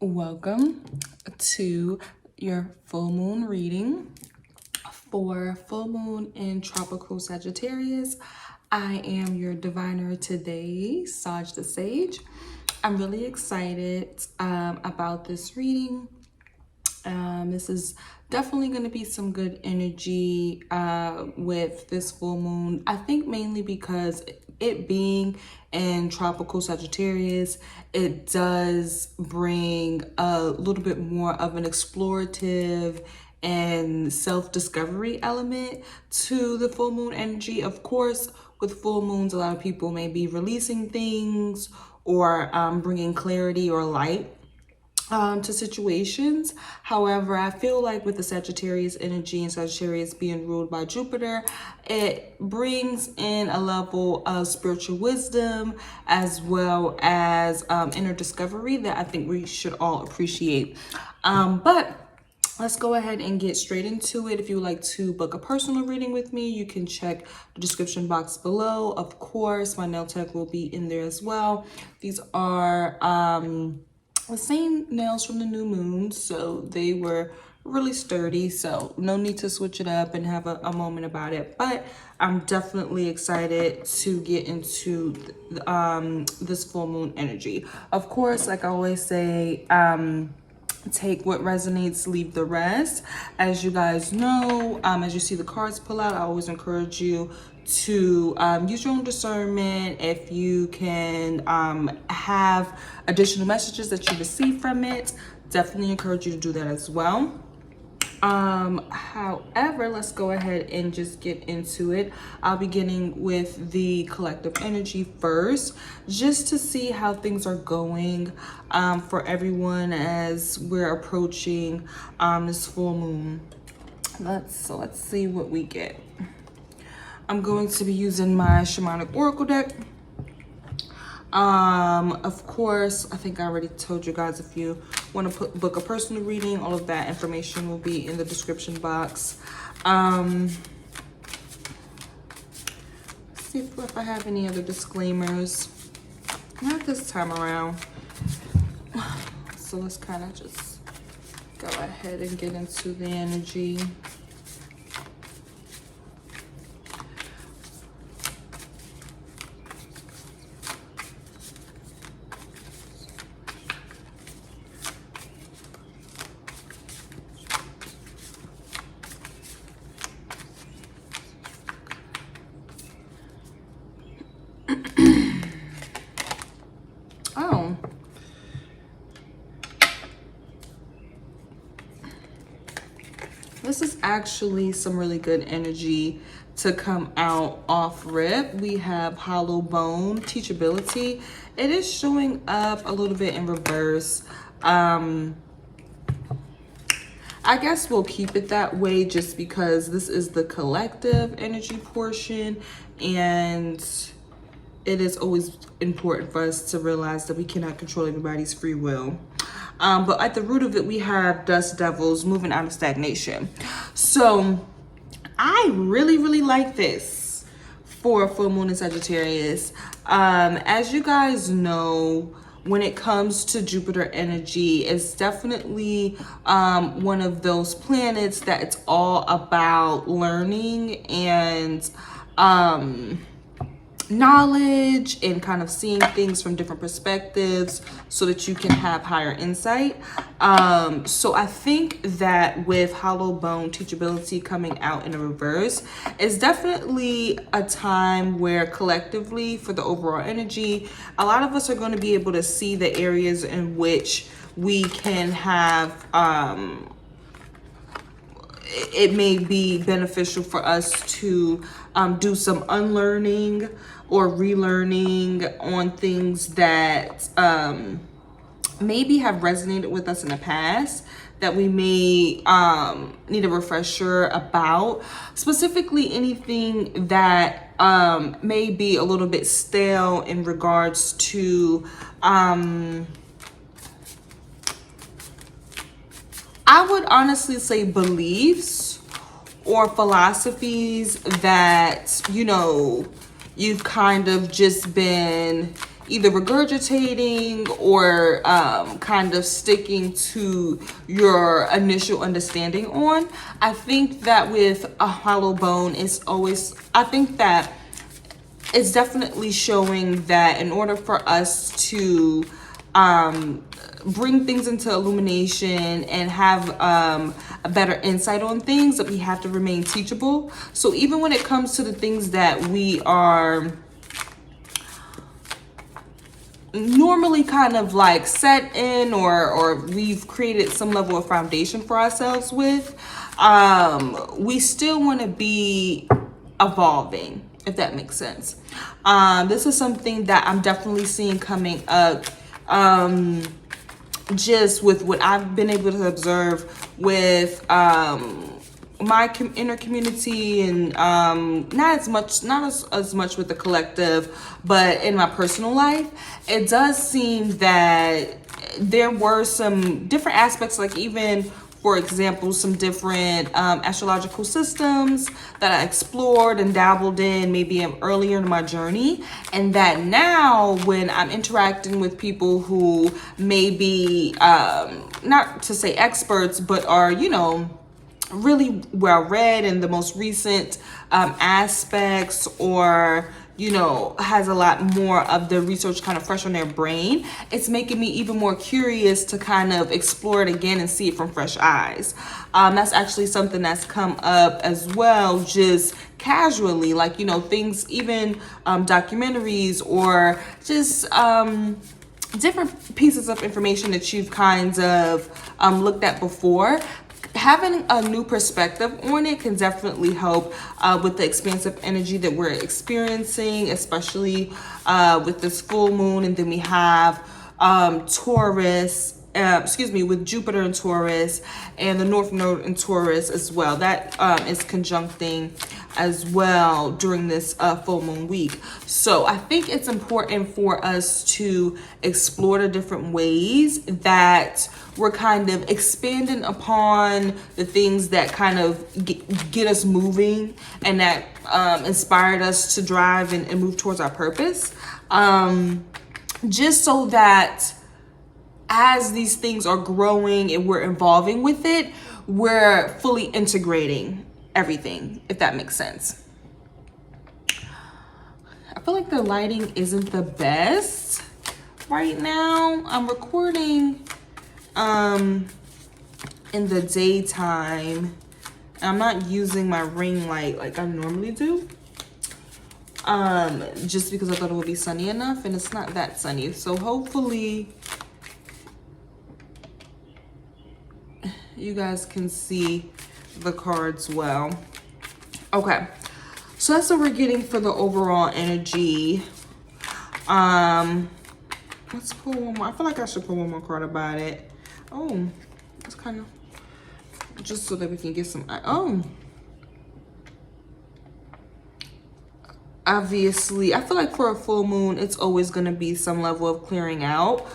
Welcome to your full moon reading for full moon in tropical Sagittarius. I am your diviner today, Saj the Sage. I'm really excited about this reading. This is definitely going to be some good energy with this full moon. I think mainly because it being in tropical Sagittarius, it does bring a little bit more of an explorative and self-discovery element to the full moon energy. Of course, with full moons, a lot of people may be releasing things or bringing clarity or light to situations. However, I feel like with the Sagittarius energy and Sagittarius being ruled by Jupiter, it brings in a level of spiritual wisdom as well as inner discovery that I think we should all appreciate. But let's go ahead and get straight into it. If you would like to book a personal reading with me, you can check the description box below. Of course, my nail tech will be in there as well. These are the same nails from the new moon, so they were really sturdy, so no need to switch it up and have a moment about it. But I'm definitely excited to get into this full moon energy. Of course, like I always say, take what resonates, leave the rest. As you guys know, as you see the cards pull out, I always encourage you to use your own discernment. If you can have additional messages that you receive from it, definitely encourage you to do that as well. However, let's go ahead and just get into it. I'll be beginning with the collective energy first, just to see how things are going for everyone as we're approaching this full moon. Let's see what we get. I'm going to be using my shamanic oracle deck. Of course, I think I already told you guys, if you want to book a personal reading, all of that information will be in the description box. Let's see if I have any other disclaimers. Not this time around. So let's kind of just go ahead and get into the energy. Oh. This is actually some really good energy to come out off rip. We have hollow bone, teachability. It is showing up a little bit in reverse. I guess we'll keep it that way just because this is the collective energy portion, and it is always important for us to realize that we cannot control everybody's free will. But at the root of it, we have dust devils moving out of stagnation. So I really like this for full moon in Sagittarius. As you guys know, when it comes to Jupiter energy, it's definitely one of those planets that it's all about learning and knowledge and kind of seeing things from different perspectives so that you can have higher insight. So I think that with hollow bone teachability coming out in a reverse, it's definitely a time where collectively for the overall energy, a lot of us are going to be able to see the areas in which we can have it may be beneficial for us to do some unlearning or relearning on things that maybe have resonated with us in the past that we may need a refresher about. Specifically, anything that may be a little bit stale in regards to I would honestly say beliefs or philosophies that, you know, you've kind of just been either regurgitating or kind of sticking to your initial understanding on. I think that with a hollow bone, I think that it's definitely showing that in order for us to bring things into illumination and have a better insight on things, that we have to remain teachable. So even when it comes to the things that we are normally kind of like set in, or we've created some level of foundation for ourselves with, we still want to be evolving, if that makes sense. This is something that I'm definitely seeing coming up, just with what I've been able to observe with my inner community, and not as much with the collective, but in my personal life. It does seem that there were some different aspects, like even, for example, some different astrological systems that I explored and dabbled in maybe earlier in my journey. And that now when I'm interacting with people who may be, not to say experts, but are, really well read in the most recent aspects, or has a lot more of the research kind of fresh on their brain, it's making me even more curious to kind of explore it again and see it from fresh eyes. That's actually something that's come up as well, just casually, like things, even documentaries, or just different pieces of information that you've kind of looked at before. Having a new perspective on it can definitely help with the expansive energy that we're experiencing, especially with this full moon. And then we have with Jupiter in Taurus and the North Node in Taurus as well. That is conjuncting as well during this full moon week. So I think it's important for us to explore the different ways that we're kind of expanding upon the things that kind of get us moving, and that inspired us to drive and move towards our purpose. Just so that as these things are growing and we're evolving with it, we're fully integrating everything, if that makes sense. I feel like the lighting isn't the best right now. I'm recording in the daytime. I'm not using my ring light like I normally do, just because I thought it would be sunny enough, and it's not that sunny. So hopefully you guys can see the cards well. Okay, so that's what we're getting for the overall energy. Let's pull one more. I feel like I should pull one more card about it. Oh, it's kind of just so that we can get some. Obviously, I feel like for a full moon, it's always going to be some level of clearing out.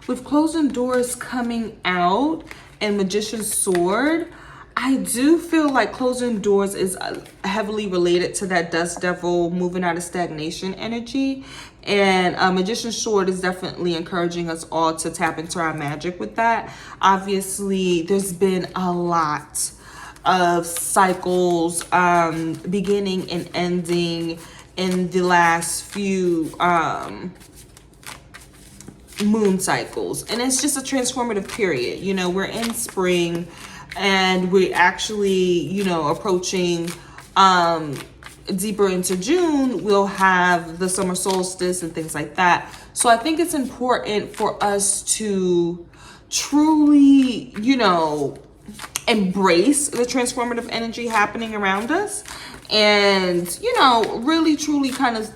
With closing doors coming out and Magician's Sword, I do feel like closing doors is heavily related to that dust devil moving out of stagnation energy. And Magician's Sword is definitely encouraging us all to tap into our magic with that. Obviously, there's been a lot of cycles beginning and ending in the last few moon cycles, and it's just a transformative period. We're in spring, and we're actually approaching deeper into June. We'll have the summer solstice and things like that. So I think it's important for us to truly embrace the transformative energy happening around us, and really truly kind of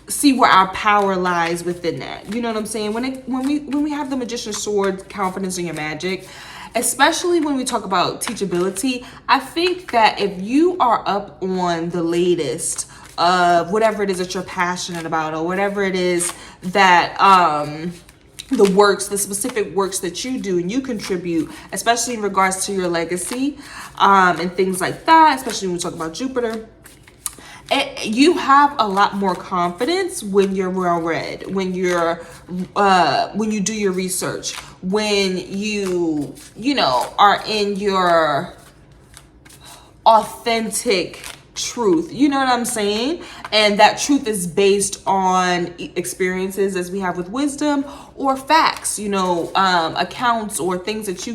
see where our power lies within that. You know what I'm saying? When we have the Magician's Sword, confidence in your magic, especially when we talk about teachability, I think that if you are up on the latest of whatever it is that you're passionate about, or whatever it is that the works, the specific works that you do and you contribute, especially in regards to your legacy, and things like that, especially when we talk about Jupiter. You have a lot more confidence when you're well read, when you do your research, when you know, are in your authentic truth. You know what I'm saying? And that truth is based on experiences, as we have with wisdom, or facts, accounts or things that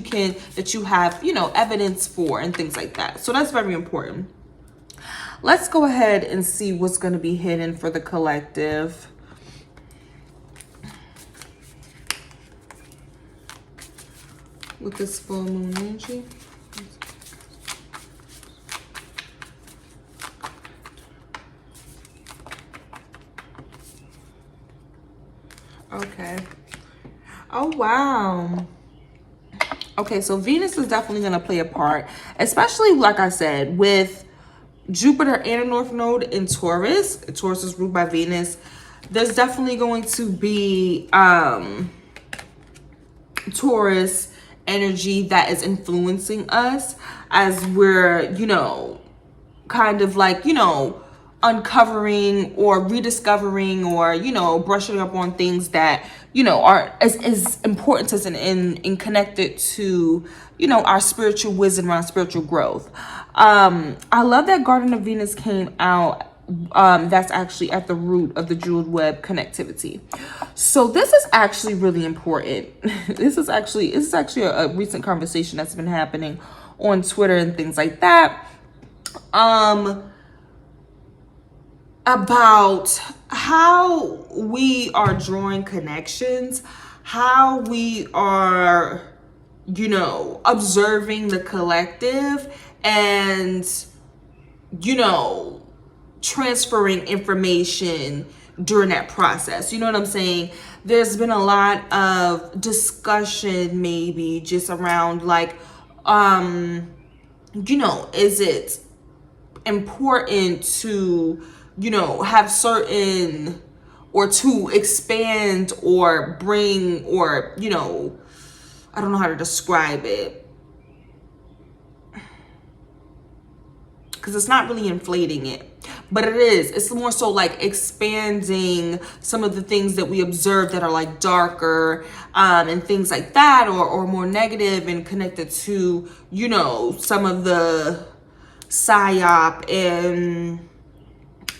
you have, evidence for, and things like that. So that's very important. Let's go ahead and see what's going to be hidden for the collective. With this full moon energy. Okay. Oh, wow. Okay, so Venus is definitely going to play a part, especially, like I said, with Jupiter and a North Node in Taurus. Taurus is ruled by Venus. There's definitely going to be Taurus energy that is influencing us as we're, kind of like, uncovering or rediscovering or, brushing up on things that, are as important as and connected to, our spiritual wisdom, our spiritual growth. I love that Garden of Venus came out. That's actually at the root of the jeweled web connectivity. So this is actually really important. This is actually a recent conversation that's been happening on Twitter and things like that. About how we are drawing connections, how we are, observing the collective and, transferring information during that process. You know what I'm saying? There's been a lot of discussion maybe just around like, is it important to, have certain, or to expand or bring, or, I don't know how to describe it, because it's not really inflating it, but it's more so like expanding some of the things that we observe that are like darker, and things like that, or more negative and connected to, some of the psyop. And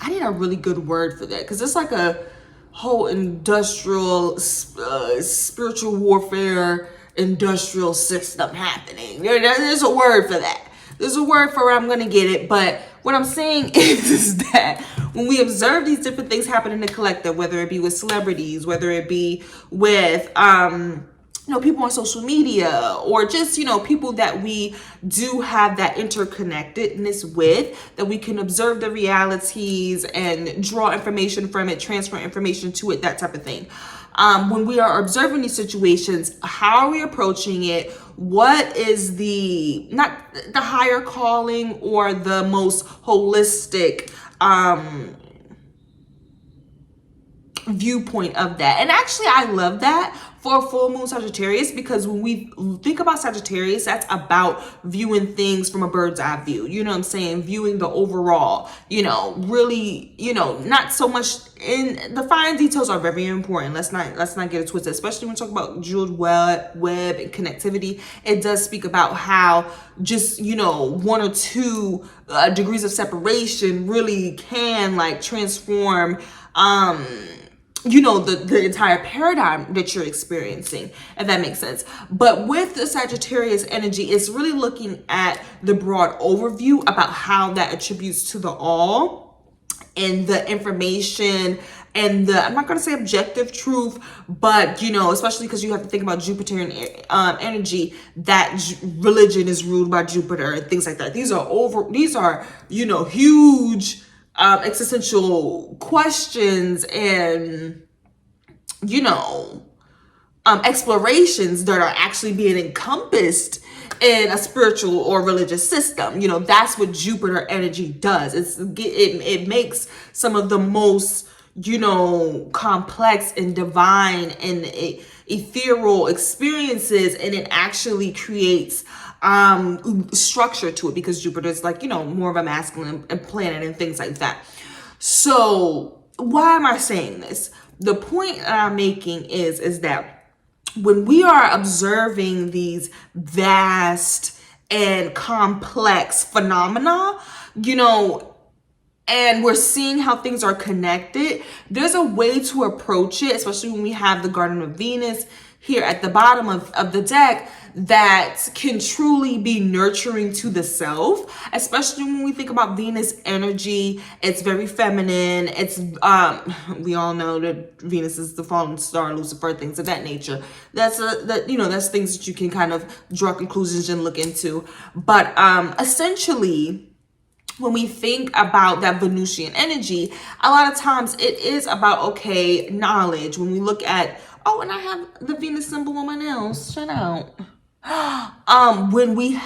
I need a really good word for that, because it's like a whole industrial, spiritual warfare, industrial system happening. There's a word for that. There's a word for it. I'm going to get it. But what I'm saying is that when we observe these different things happen in the collective, whether it be with celebrities, whether it be with, people on social media, or just, people that we do have that interconnectedness with, that we can observe the realities and draw information from it, transfer information to it, that type of thing. When we are observing these situations, how are we approaching it? What is not the higher calling or the most holistic, viewpoint of that? And actually, I love that for full moon Sagittarius, because when we think about Sagittarius, that's about viewing things from a bird's eye view. You know what I'm saying? Viewing the overall, really, not so much in the fine details are very important. Let's not get it twisted, especially when we talk about jeweled web and connectivity. It does speak about how just, 1 or 2 degrees of separation really can like transform, the entire paradigm that you're experiencing, if that makes sense. But with the Sagittarius energy, it's really looking at the broad overview about how that attributes to the all, and the information and the, I'm not going to say objective truth, but, especially because you have to think about Jupiter and energy, that religion is ruled by Jupiter and things like that. These are, huge existential questions and, explorations that are actually being encompassed in a spiritual or religious system. That's what Jupiter energy does. It makes some of the most, complex and divine and ethereal experiences, and it actually creates structure to it, because Jupiter is like, more of a masculine planet and things like that. So why am I saying this? The point that I'm making is that when we are observing these vast and complex phenomena, and we're seeing how things are connected, there's a way to approach it, especially when we have the Garden of Venus here at the bottom of the deck, that can truly be nurturing to the self, especially when we think about Venus energy. It's very feminine. It's we all know that Venus is the fallen star, Lucifer, things of that nature. That's that's things that you can kind of draw conclusions and look into. But essentially, when we think about that Venusian energy, a lot of times it is about, knowledge. When we look at, and I have the Venus symbol on my nails, shout out. When we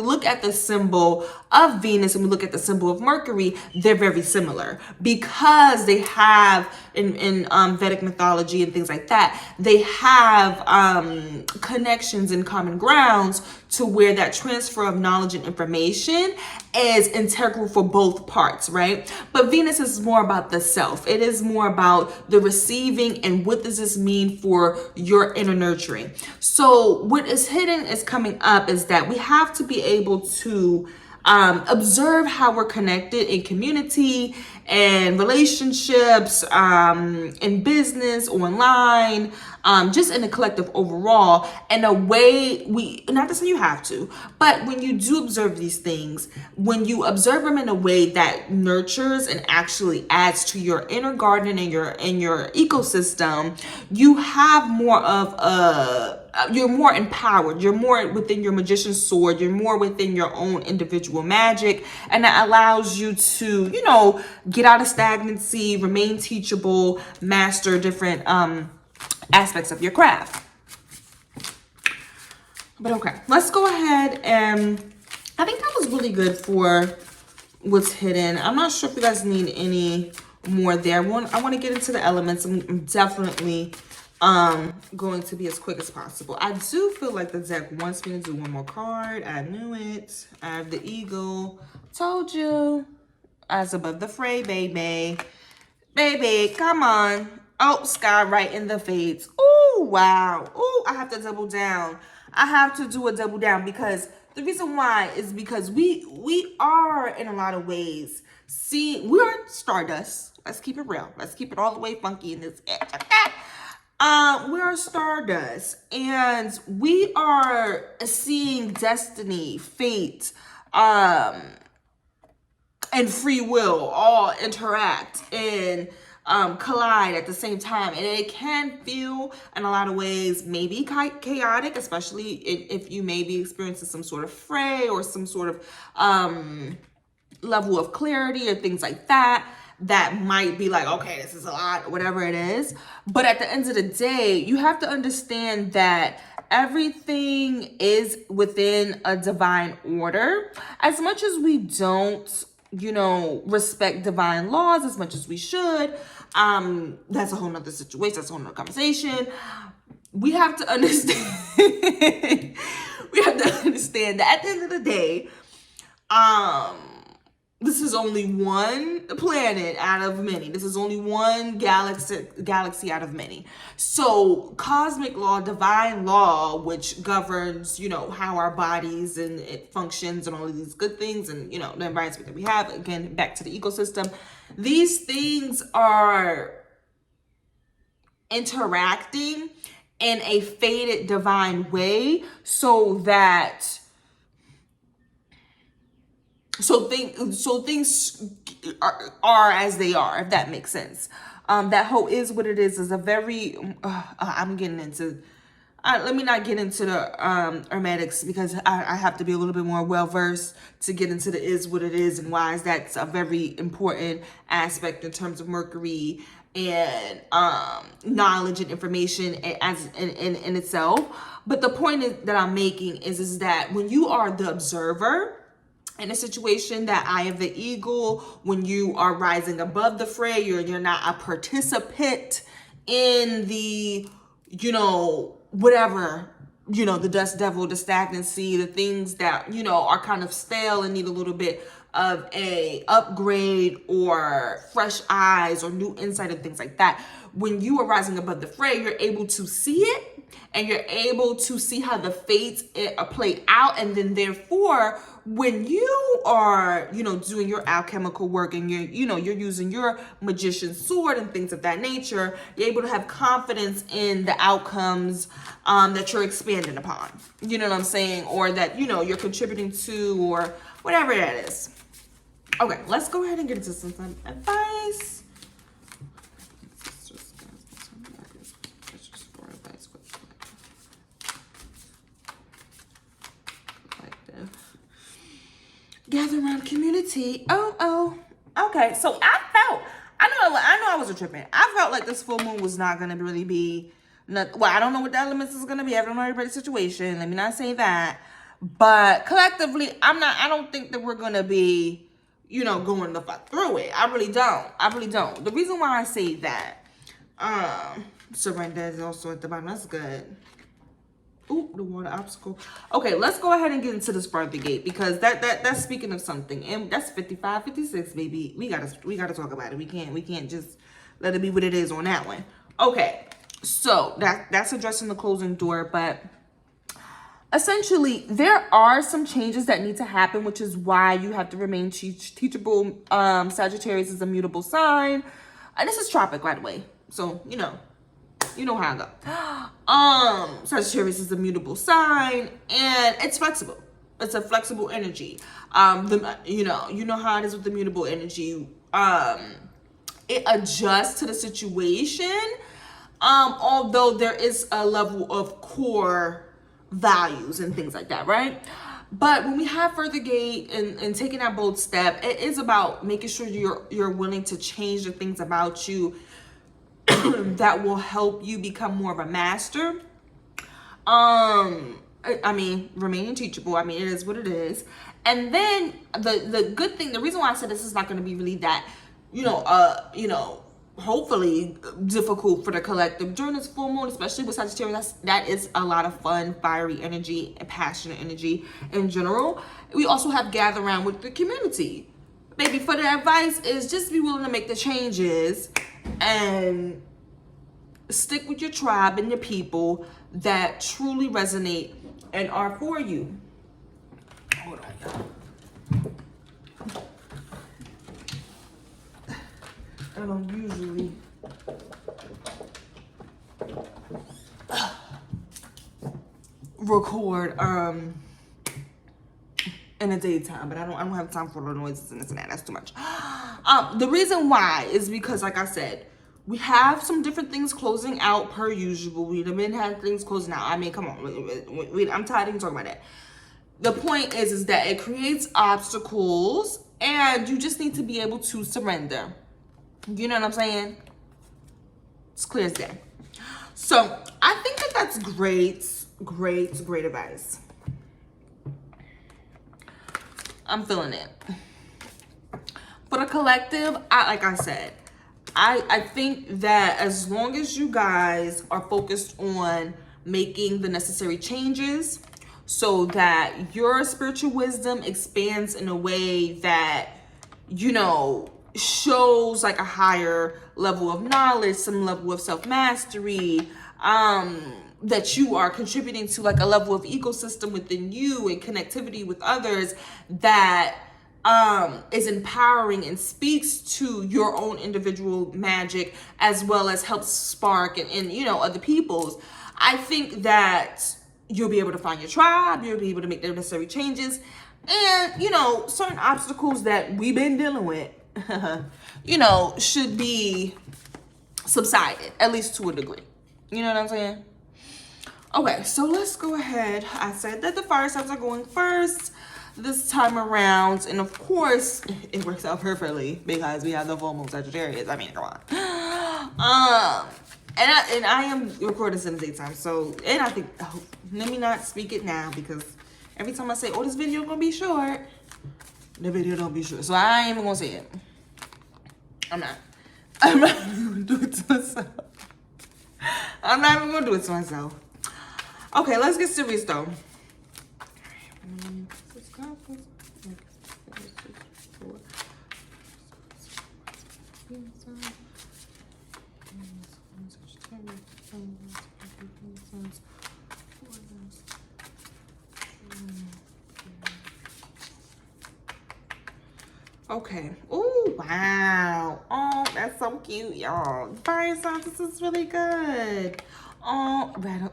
look at the symbol of Venus and we look at the symbol of Mercury, they're very similar, because they have in Vedic mythology and things like that, they have connections and common grounds to where that transfer of knowledge and information is integral for both parts, right? But Venus is more about the self. It is more about the receiving and what does this mean for your inner nurturing. So what is hidden is coming up is that we have to be able to observe how we're connected in community and relationships, in business, online, just in a collective overall, in a way not to say you have to, but when you do observe these things, when you observe them in a way that nurtures and actually adds to your inner garden and your ecosystem, you have more of you're more empowered, you're more within your magician's sword, you're more within your own individual magic, and that allows you to, get out of stagnancy, remain teachable, master different aspects of your craft. But okay, let's go ahead, and I think that was really good for what's hidden. I'm not sure if you guys need any more there. I want to get into the elements. I'm definitely going to be as quick as possible. I do feel like the deck wants me to do one more card. I knew it. I have the eagle. Told you. As above the fray, baby. Baby, come on. Oh, sky right in the face. Oh, wow. Oh, I have to double down. I have to do a double down, because the reason why is because we are, in a lot of ways, we are stardust. Let's keep it real. Let's keep it all the way funky in this. We are stardust, and we are seeing destiny, fate, and free will all interact and collide at the same time. And it can feel, in a lot of ways, maybe chaotic, especially if you may be experiencing some sort of fray or some sort of level of clarity or things like that. That might be like, okay, this is a lot, or whatever it is. But at the end of the day, you have to understand that everything is within a divine order. As much as we don't, respect divine laws as much as we should, that's a whole nother situation, that's a whole nother conversation. We have to understand, that at the end of the day, this is only one planet out of many. This is only one galaxy out of many. So cosmic law, divine law, which governs, how our bodies and it functions and all of these good things and, the environment that we have, again, back to the ecosystem. These things are interacting in a fated divine way so things are as they are, if that makes sense. That whole is what it is a very, I'm getting into, let me not get into the hermetics, because I have to be a little bit more well-versed to get into the is what it is and why is that's a very important aspect in terms of Mercury and knowledge and information as in itself. But the point that I'm making is that when you are the observer, in a situation, that eye of the eagle, when you are rising above the fray, you're not a participant in the, whatever, the dust devil, the stagnancy, the things that, are kind of stale and need a little bit of a upgrade or fresh eyes or new insight and things like that. When you are rising above the fray, you're able to see it, and you're able to see how the fates are played out. And then therefore, when you are, doing your alchemical work, and you're using your magician's sword and things of that nature, you're able to have confidence in the outcomes that you're expanding upon. You know what I'm saying? Or that, you're contributing to, or whatever that is. Okay, let's go ahead and get into some advice. Gather around community. Oh. Okay, so I know I wasn't tripping. I felt like this full moon was not going to really be, I don't know what the elements is going to be. I don't know everybody's situation. Let me not say that. But collectively, I don't think that we're going to be, going the fuck through it. I really don't. The reason why I say that, surrender is also at the bottom. That's good. Ooh, the water obstacle. Okay, let's go ahead and get into this farther gate, because that's speaking of something, and that's 55, 56, baby. We gotta talk about it. We can't just let it be what it is on that one. Okay, so that's addressing the closing door, but essentially there are some changes that need to happen, which is why you have to remain teachable. Sagittarius is a mutable sign, and this is tropic, by the way. So you know how I go. Sagittarius is a mutable sign, and it's flexible. It's a flexible energy. You know how it is with the mutable energy. It adjusts to the situation. Although there is a level of core values and things like that, right? But when we have further gate and taking that bold step, it is about making sure you're willing to change the things about you that will help you become more of a master. Remaining teachable. It is what it is. And then the good thing, the reason why I said this is not going to be really that, hopefully difficult for the collective during this full moon, especially with Sagittarius. That is a lot of fun, fiery energy and passionate energy in general. We also have gather around with the community. Baby, for the advice is just be willing to make the changes and stick with your tribe and your people that truly resonate and are for you. Hold on, y'all. I don't usually record in the daytime, but I don't have time for the noises and this and that. That's too much. The reason why is because, like I said, we have some different things closing out per usual. We've been having things closing out. Come on. I'm tired of even talking about that. The point is that it creates obstacles, and you just need to be able to surrender. You know what I'm saying? It's clear as day. So I think that's great advice. I'm feeling it. For the collective, I think that as long as you guys are focused on making the necessary changes so that your spiritual wisdom expands in a way that, shows like a higher level of knowledge, some level of self-mastery, that you are contributing to like a level of ecosystem within you and connectivity with others that is empowering and speaks to your own individual magic, as well as helps spark and other people's. I think that you'll be able to find your tribe, you'll be able to make the necessary changes, and certain obstacles that we've been dealing with should be subsided, at least to a degree. You know what I'm saying? Okay, so let's go ahead. I said that the fire signs are going first this time around, and of course it works out perfectly because we have the full moon Sagittarius. Come on. And I am recording this in the daytime, so, and I think, let me not speak it now, because every time I say, this video gonna be short, The video don't be short. So I ain't even gonna say it. I'm not even gonna do it to myself. I'm not even gonna do it to myself. Okay, let's get serious though. Okay. Oh, wow. Oh, that's so cute, y'all. Fire signs, this is really good. Oh, rattle.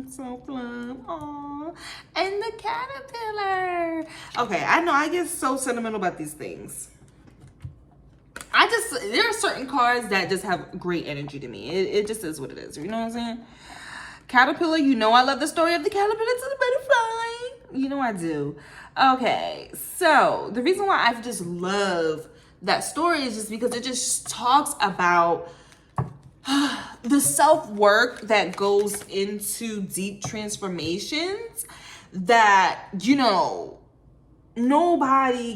So fun. Oh, and the caterpillar. Okay, I know I get so sentimental about these things. There are certain cards that just have great energy to me. It just is what it is. You know what I'm saying? Caterpillar, you know I love the story of the caterpillar to the butterfly. You know I do. Okay, so the reason why I just love that story is just because it just talks about the self-work that goes into deep transformations that, you know, nobody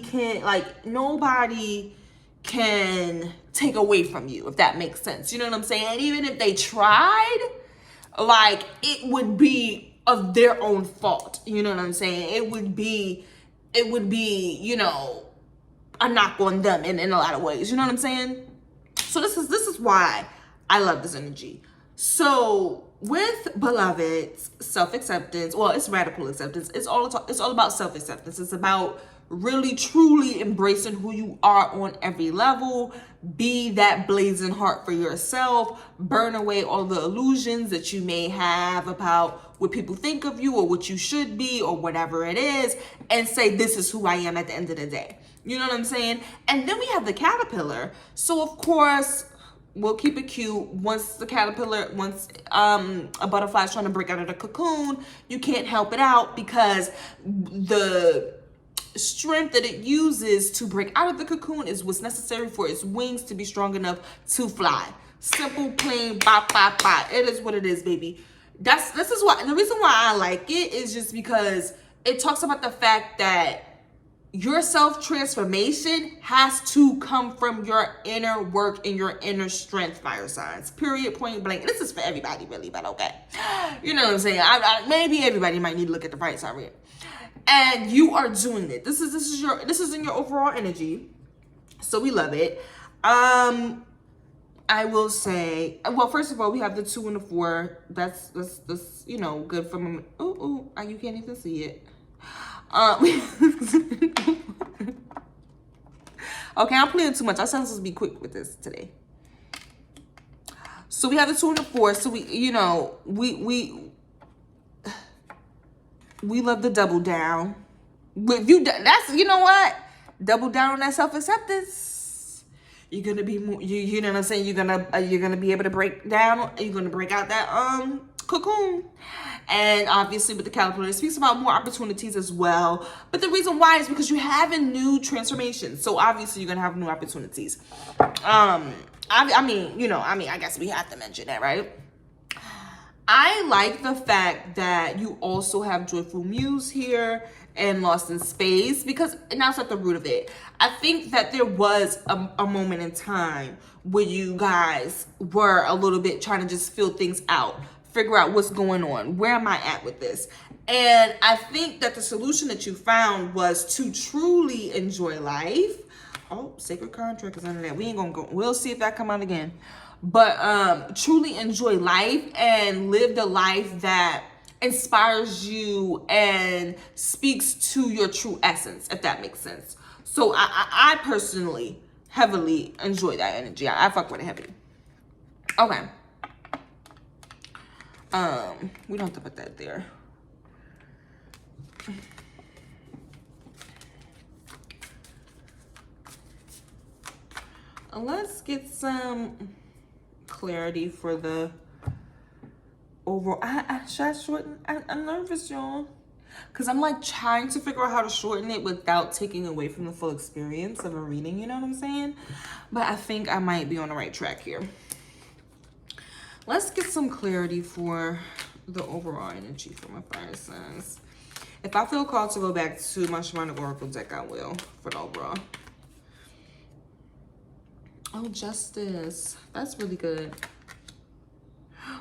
can take away from you, if that makes sense. You know what I'm saying? And even if they tried, like, it would be of their own fault. You know what I'm saying? It would be, you know, a knock on them in a lot of ways. You know what I'm saying? So this is why I love this energy. So with beloveds, self-acceptance, well, it's radical acceptance. It's all about self-acceptance. It's about really truly embracing who you are on every level. Be that blazing heart for yourself. Burn away all the illusions that you may have about what people think of you or what you should be or whatever it is, and say, this is who I am at the end of the day. You know what I'm saying? And then we have the caterpillar. So of course, we'll keep it cute. Once a butterfly is trying to break out of the cocoon, you can't help it out, because the strength that it uses to break out of the cocoon is what's necessary for its wings to be strong enough to fly. Simple, plain, bop, bop, bop. It is what it is, baby. This is why, the reason why I like it is just because it talks about the fact that your self-transformation has to come from your inner work and your inner strength, fire signs. Period, point blank. This is for everybody, really, but okay. You know what I'm saying? Maybe everybody might need to look at the bright side here. And you are doing it. This is in your overall energy. So we love it. I will say, well, first of all, we have the 2 and the 4. That's you know, good for me. Ooh, you can't even see it. Okay, I'm playing too much. I said let's be quick with this today. So we have the 2 and the 4. So we, you know, we love the double down. If you, that's, you know what? Double down on that self-acceptance. You're gonna be more, you know what I'm saying? You're gonna be able to break down. You're gonna break out that cocoon. And obviously with the caterpillar, it speaks about more opportunities as well. But the reason why is because you have a new transformation. So obviously you're gonna have new opportunities. I mean, I guess we have to mention that, right? I like the fact that you also have Joyful Muse here and Lost in Space, because now it's at the root of it. I think that there was a moment in time where you guys were a little bit trying to just feel things out, figure out what's going on. Where am I at with this? And I think that the solution that you found was to truly enjoy life. Oh, Sacred Contract is under that. We ain't gonna go. We'll see if that come out again. But truly enjoy life and live the life that inspires you and speaks to your true essence, if that makes sense. So I personally heavily enjoy that energy. I fuck with it heavy. Okay. We don't have to put that there. Let's get some clarity for the overall. Should I shorten? I'm nervous, y'all, because I'm like trying to figure out how to shorten it without taking away from the full experience of a reading. You know what I'm saying? But I think I might be on the right track here. Let's get some clarity for the overall energy for my fire signs. If I feel called to go back to my Shamanic Oracle deck, I will, for the overall. Oh, Justice. That's really good.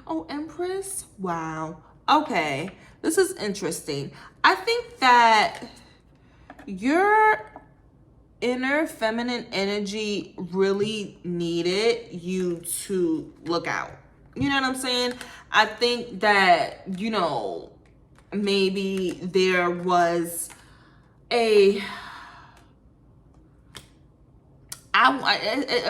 Oh, Empress. Wow. Okay. This is interesting. I think that your inner feminine energy really needed you to look out. You know what I'm saying? I think that, you know, maybe there was a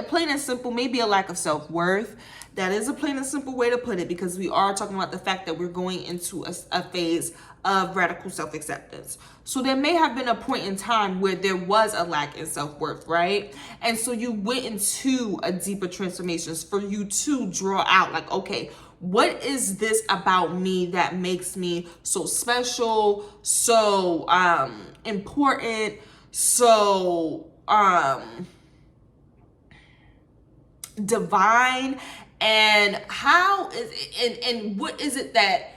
plain and simple, maybe a lack of self-worth. That is a plain and simple way to put it, because we are talking about the fact that we're going into a phase of radical self-acceptance. So there may have been a point in time where there was a lack in self-worth, right? And so you went into a deeper transformation for you to draw out, like, okay, what is this about me that makes me so special, so important, so divine, and how is and what is it that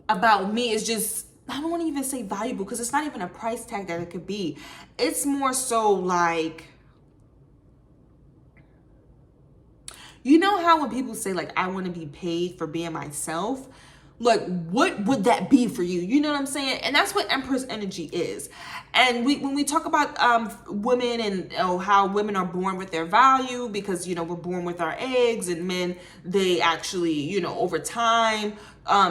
about me is just, I don't want to even say valuable, because it's not even a price tag that it could be. It's more so like, you know how when people say like, I want to be paid for being myself, like what would that be for you? You know what I'm saying? And that's what Empress energy is. And when we talk about women and how women are born with their value, because, you know, we're born with our eggs, and men, they actually, you know, over time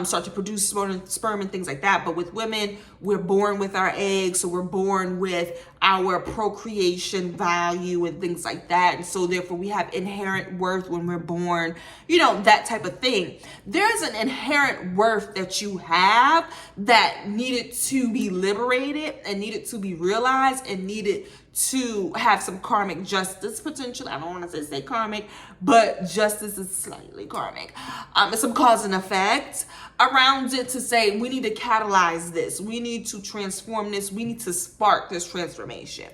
start to produce sperm and things like that. But with women, we're born with our eggs, so we're born with our procreation value and things like that. And so therefore we have inherent worth when we're born, you know, that type of thing. There's an inherent worth that you have that needed to be liberated and needed to be realized and needed to have some karmic justice potential. I don't want to say karmic, but justice is slightly karmic. It's some cause and effect around it to say, we need to catalyze this. We need to transform this. We need to spark this transformation.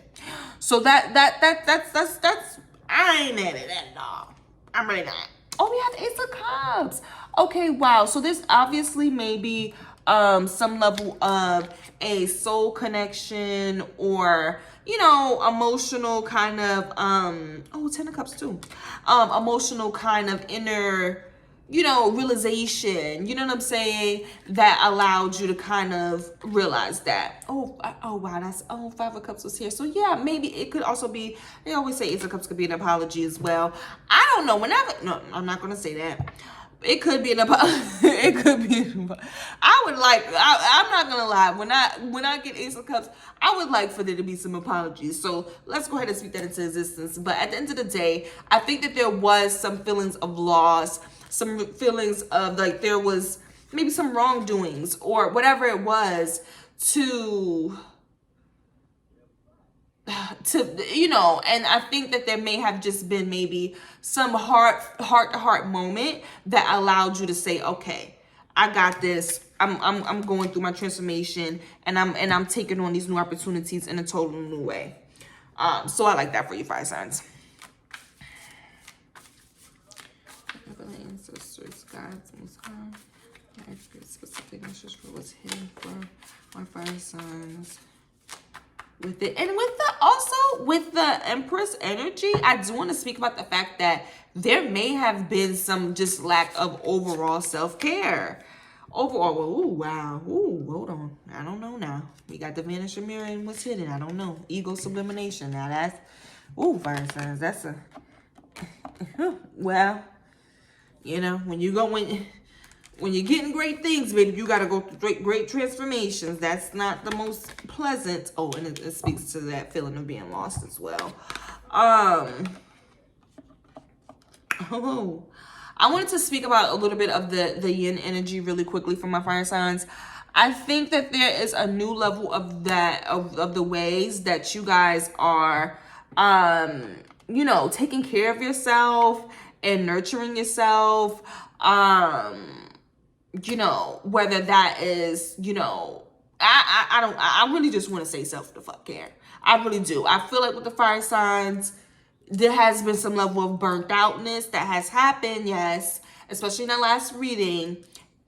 So that's I ain't at it at all. I'm really not. Oh, we have Ace of Cups. Okay, wow. So there's obviously maybe some level of a soul connection, or, you know, emotional kind of oh, 10 of Cups too. Emotional kind of inner, you know, realization, you know what I'm saying, that allowed you to kind of realize that. Oh wow, that's, oh, 5 of Cups was here. So yeah, maybe it could also be, they always say Ace of Cups could be an apology as well. I don't know, no, I'm not gonna say that. It could be an apology. It could be. I would like. I'm not gonna lie. When I get Ace of Cups, I would like for there to be some apologies. So let's go ahead and speak that into existence. But at the end of the day, I think that there was some feelings of loss, some feelings of like there was maybe some wrongdoings or whatever it was to you know, and I think that there may have just been maybe some heart-to-heart moment that allowed you to say, okay, I got this. I'm going through my transformation, and I'm taking on these new opportunities in a total new way. So I like that for you, fire signs. Ancestors, guides, most high. Specific messages for what's hidden for my fire signs. With it, and with the also with the Empress energy, I do want to speak about the fact that there may have been some just lack of overall self-care. Overall, ooh, wow, ooh, hold on, I don't know now. We got the vanishing mirror and what's hidden. I don't know. Ego sublimination. Now that's, ooh, fire signs. That's a well, you know, when you're getting great things, baby, you got to go through great transformations. That's not the most pleasant. Oh, and it speaks to that feeling of being lost as well. Oh, I wanted to speak about a little bit of the yin energy really quickly for my fire signs. I think that there is a new level of that, of the ways that you guys are, you know, taking care of yourself and nurturing yourself. You know, whether that is, you know, I really just want to say self-care. I really do. I feel like with the fire signs, there has been some level of burnt outness that has happened, yes, especially in the last reading.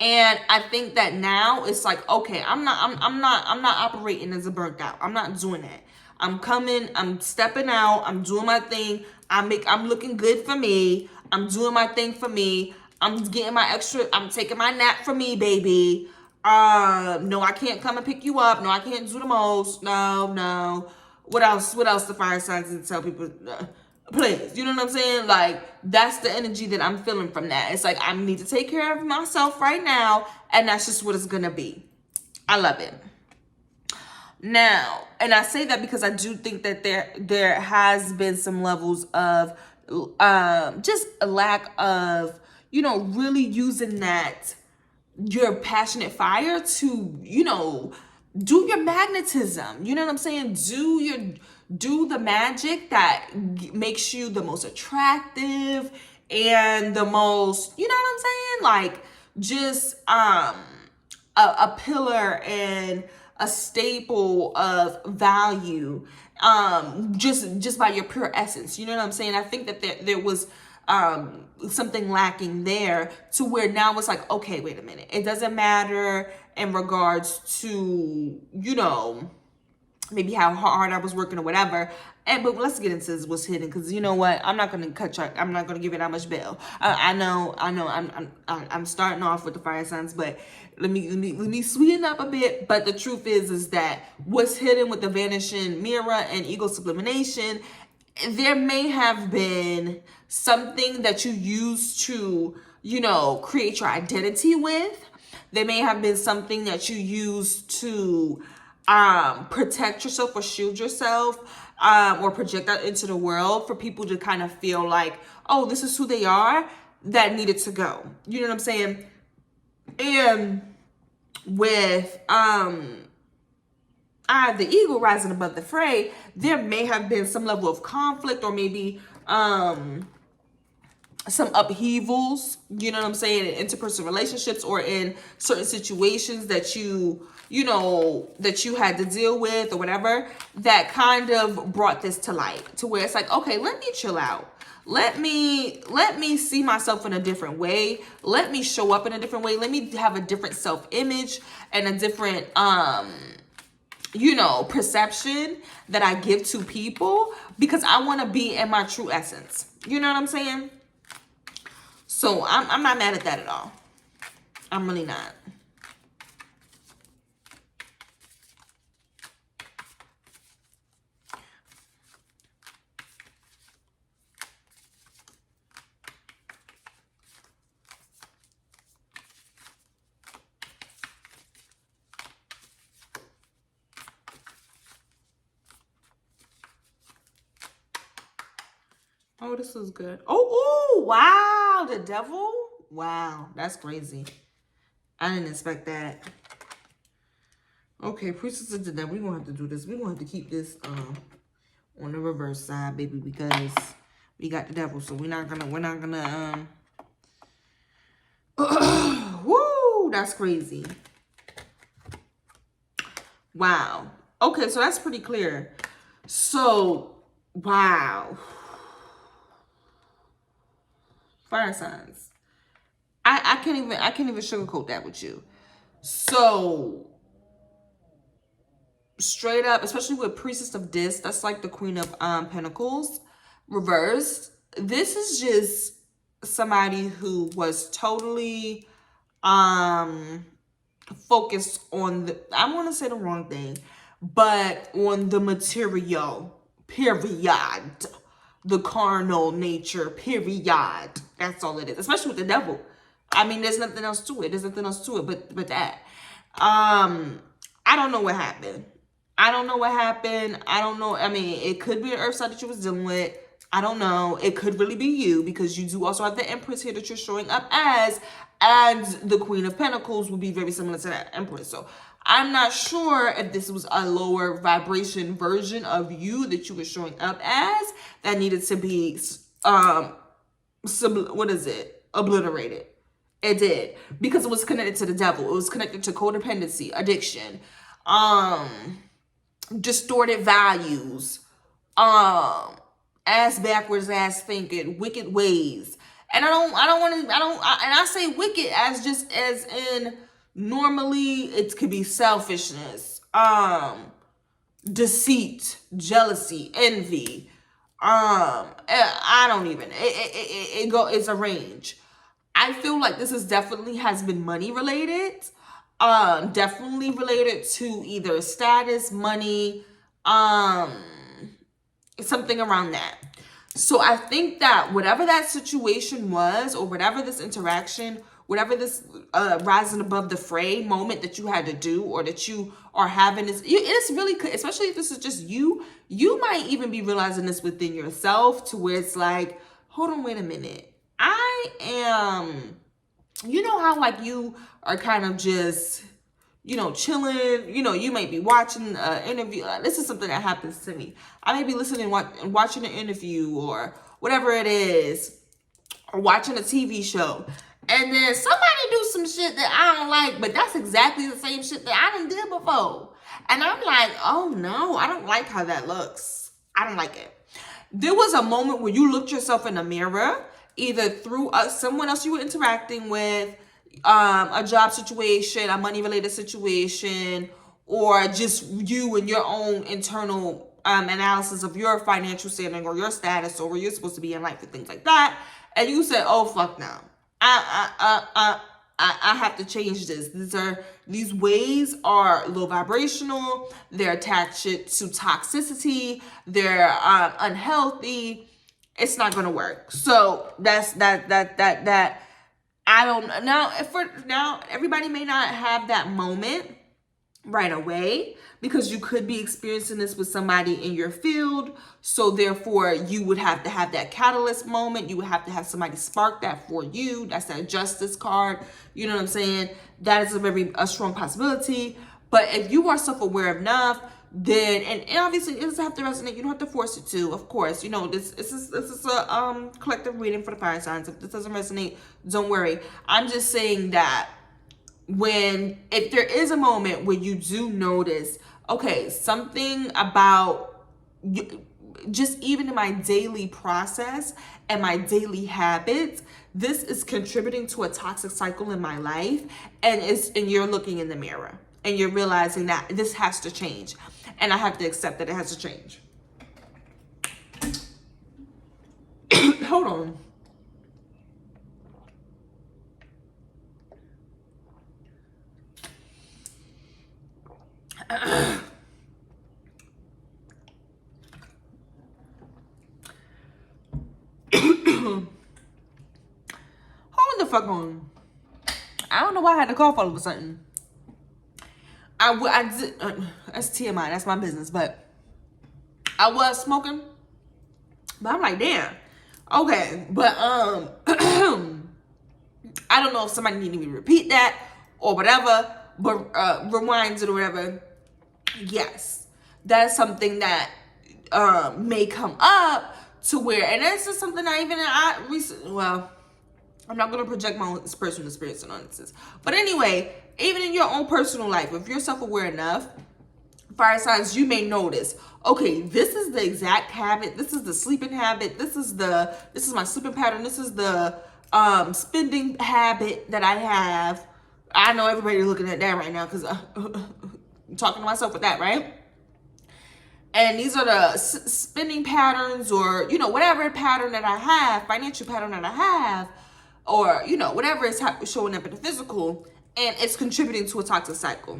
And I think that now it's like, okay, I'm not operating as a burnt out. I'm not doing that. I'm coming, I'm stepping out, I'm doing my thing. I'm looking good for me. I'm doing my thing for me. I'm getting my extra, I'm taking my nap for me, baby. No, I can't come and pick you up. No, I can't do the most. No, no. What else? What else the fire signs and tell people? Please, you know what I'm saying? Like, that's the energy that I'm feeling from that. It's like, I need to take care of myself right now, and that's just what it's gonna be. I love it. Now, and I say that because I do think that there has been some levels of just a lack of, really using that your passionate fire to, do your magnetism. You know what I'm saying? Do the magic that makes you the most attractive and the most, you know what I'm saying? Like, just a pillar and a staple of value, just by your pure essence. You know what I'm saying? I think that there was something lacking there, to where now it's like, okay, wait a minute, it doesn't matter in regards to, maybe how hard I was working or whatever. But let's get into what's hidden, because you know what, I'm not gonna I'm not gonna give it that much bail. I know, I'm starting off with the fire signs, but let me sweeten up a bit. But the truth is that what's hidden with the vanishing mirror and ego sublimation, there may have been something that you used to, create your identity with. There may have been something that you used to protect yourself or shield yourself, or project out into the world for people to kind of feel like, oh, this is who they are, that needed to go. You know what I'm saying? And with the eagle rising above the fray, there may have been some level of conflict, or maybe some upheavals, you know what I'm saying, in interpersonal relationships, or in certain situations that you had to deal with or whatever, that kind of brought this to light, to where it's like, okay, let me chill out. Let me see myself in a different way. Let me show up in a different way. Let me have a different self-image and a different perception that I give to people, because I want to be in my true essence. You know what I'm saying? So I'm not mad at that at all. I'm really not. Oh, this is good. Oh, wow. The devil. Wow. That's crazy. I didn't expect that. Okay, priestess of the devil. We're going to have to do this. We're going to have to keep this on the reverse side, baby, because we got the devil. So we're not gonna woo, that's crazy. Wow. Okay, so that's pretty clear. So, wow. Fire signs. I can't even sugarcoat that with you. So, straight up, especially with priestess of disc, that's like the queen of pentacles reversed. This is just somebody who was totally focused on the, I want to say the wrong thing, but on the material, period. The carnal nature, period. That's all it is, especially with the devil. I mean, there's nothing else to it. There's nothing else to it but that. I don't know what happened. I don't know what happened. I don't know. I mean, it could be an earth side that you was dealing with. I don't know. It could really be you, because you do also have the Empress here that you're showing up as, and the Queen of Pentacles will be very similar to that Empress. So I'm not sure if this was a lower vibration version of you that you were showing up as that needed to be, obliterated. It did, because it was connected to the devil. It was connected to codependency, addiction, distorted values, ass backwards, ass thinking, wicked ways. And I say wicked as just as in normally it could be selfishness, deceit, jealousy, envy. I don't even, it's a range. I feel like this is definitely has been money related. Definitely related to either status, money, something around that. So I think that whatever that situation was, or whatever this interaction, whatever this rising above the fray moment that you had to do, or that you are having, it's really, especially if this is just you might even be realizing this within yourself, to where it's like, hold on, wait a minute. I am, you know how like you are kind of just, chilling, you might be watching an interview. This is something that happens to me. I may be listening and watching an interview or whatever it is, or watching a TV show. And then somebody do some shit that I don't like, but that's exactly the same shit that I done did before. And I'm like, oh no, I don't like how that looks. I don't like it. There was a moment where you looked yourself in the mirror, either through someone else you were interacting with, a job situation, a money related situation, or just you and your own internal analysis of your financial standing or your status or where you're supposed to be in life and things like that. And you said, oh, fuck no. I have to change this. These ways are low vibrational. They're attached to toxicity. They're unhealthy. It's not going to work. So that's that. I don't now everybody may not have that moment right away, because you could be experiencing this with somebody in your field. So therefore you would have to have that catalyst moment. You would have to have somebody spark that for you. That's that justice card. You know what I'm saying? That is a strong possibility. But if you are self-aware enough, then, and obviously it doesn't have to resonate. You don't have to force it to, of course. This is a collective reading for the fire signs. If this doesn't resonate, don't worry. I'm just saying that if there is a moment where you do notice, okay, something about just even in my daily process and my daily habits, this is contributing to a toxic cycle in my life, and you're looking in the mirror and you're realizing that this has to change, and I have to accept that it has to change. Hold on. Hold the fuck on. I don't know why I had to cough all of a sudden. That's TMI, that's my business, but I was smoking, but I'm like, damn. Okay, but I don't know if somebody needed me to repeat that or whatever, but rewind it or whatever. Yes, that's something that may come up to where, and this is something I'm not going to project my own personal experience and honestness. But anyway, even in your own personal life, if you're self-aware enough, fire signs, you may notice, okay, this is the exact habit. This is the sleeping habit. This is my sleeping pattern. This is the spending habit that I have. I know everybody's looking at that right now because I'm talking to myself with that, right? And these are the spending patterns, or, whatever pattern that I have, financial pattern that I have, or, whatever is showing up in the physical, and it's contributing to a toxic cycle.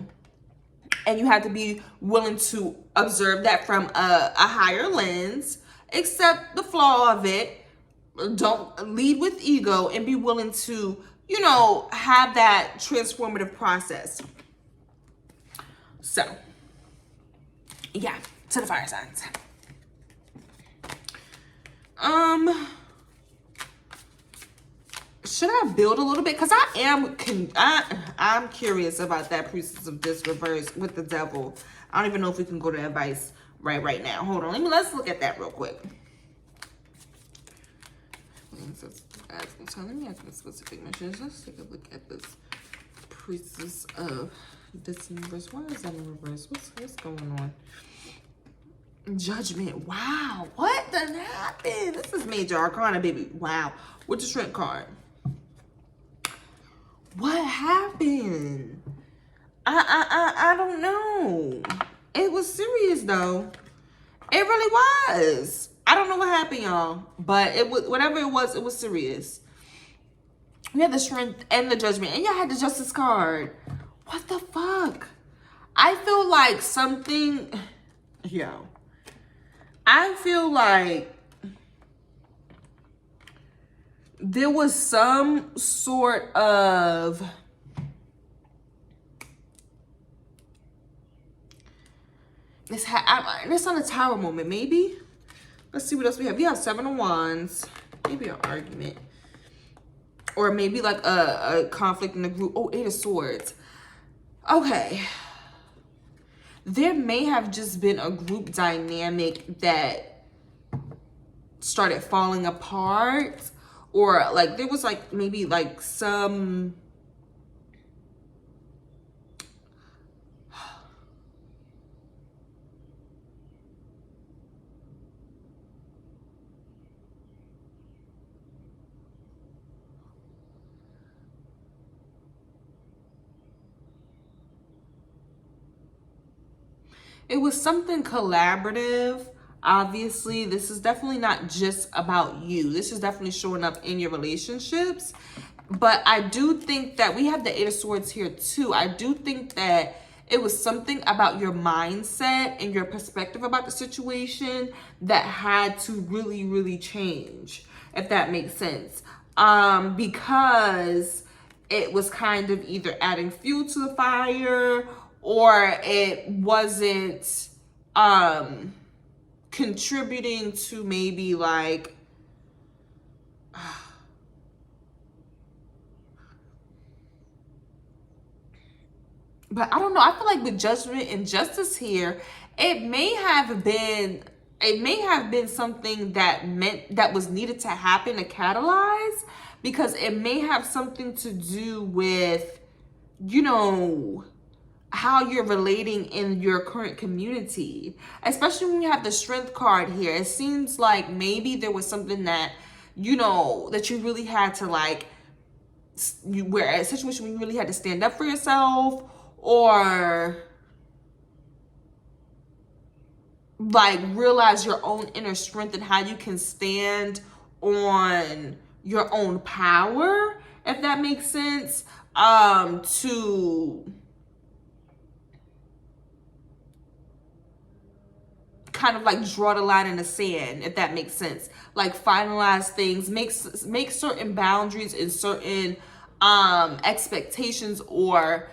And you have to be willing to observe that from a higher lens, accept the flaw of it, don't lead with ego, and be willing to, have that transformative process. So, yeah, to the fire signs. Should I build a little bit? Because I'm curious about that Priestess of this reverse with the devil. I don't even know if we can go to advice right now. Hold on. Let's look at that real quick. Let me ask the specific messages. Let's take a look at this Priestess of this in reverse. Why is that in reverse? What's going on? Judgment. Wow. What done happened? This is major arcana, baby. Wow. With the Strength card. What happened? I don't know. It was serious though. It really was. I don't know what happened, y'all. But it was, whatever it was serious. We had the Strength and the Judgment. And y'all had the Justice card. What the fuck? I feel like something... Yo. I feel like there was some sort of... It's on a Tower moment, maybe? Let's see what else we have. We have Seven of Wands. Maybe an argument. Or maybe like a conflict in the group. Oh, Eight of Swords. Okay. There may have just been a group dynamic that started falling apart. Or like there was like maybe like some... It was something collaborative. Obviously, this is definitely not just about you. This is definitely showing up in your relationships. But I do think that we have the Eight of Swords here too. I do think that it was something about your mindset and your perspective about the situation that had to really, really change, if that makes sense. Because it was kind of either adding fuel to the fire, or it wasn't contributing to maybe like but I don't know. I feel like with Judgment and Justice here, it may have been something that was needed to happen to catalyze, because it may have something to do with, you know, how you're relating in your current community, especially when you have the Strength card here. It seems like maybe there was something that, you know, that you really had to like, you were in a situation where you really had to stand up for yourself, or like realize your own inner strength and how you can stand on your own power, if that makes sense, to kind of like draw the line in the sand, if that makes sense. Like finalize things, make certain boundaries and certain expectations or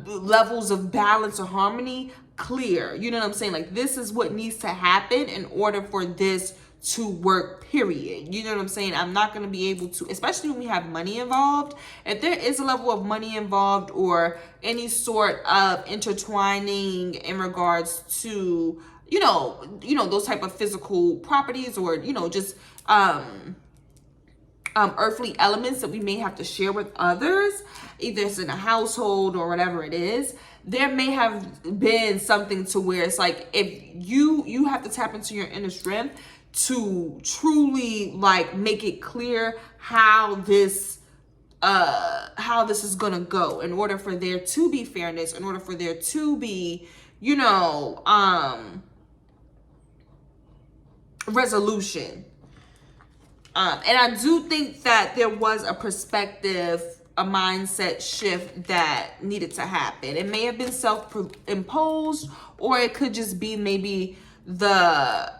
levels of balance or harmony clear. You know what I'm saying? Like this is what needs to happen in order for this to work, period. You know what I'm saying? I'm not going to be able to, especially when we have money involved. If there is a level of money involved or any sort of intertwining in regards to, you know, those type of physical properties, or, you know, just earthly elements that we may have to share with others, either it's in a household or whatever it is, there may have been something to where it's like, if you have to tap into your inner strength to truly like make it clear how this is gonna go, in order for there to be fairness, in order for there to be, you know, resolution. And I do think that there was a perspective, a mindset shift that needed to happen. It may have been self-imposed, or it could just be maybe the,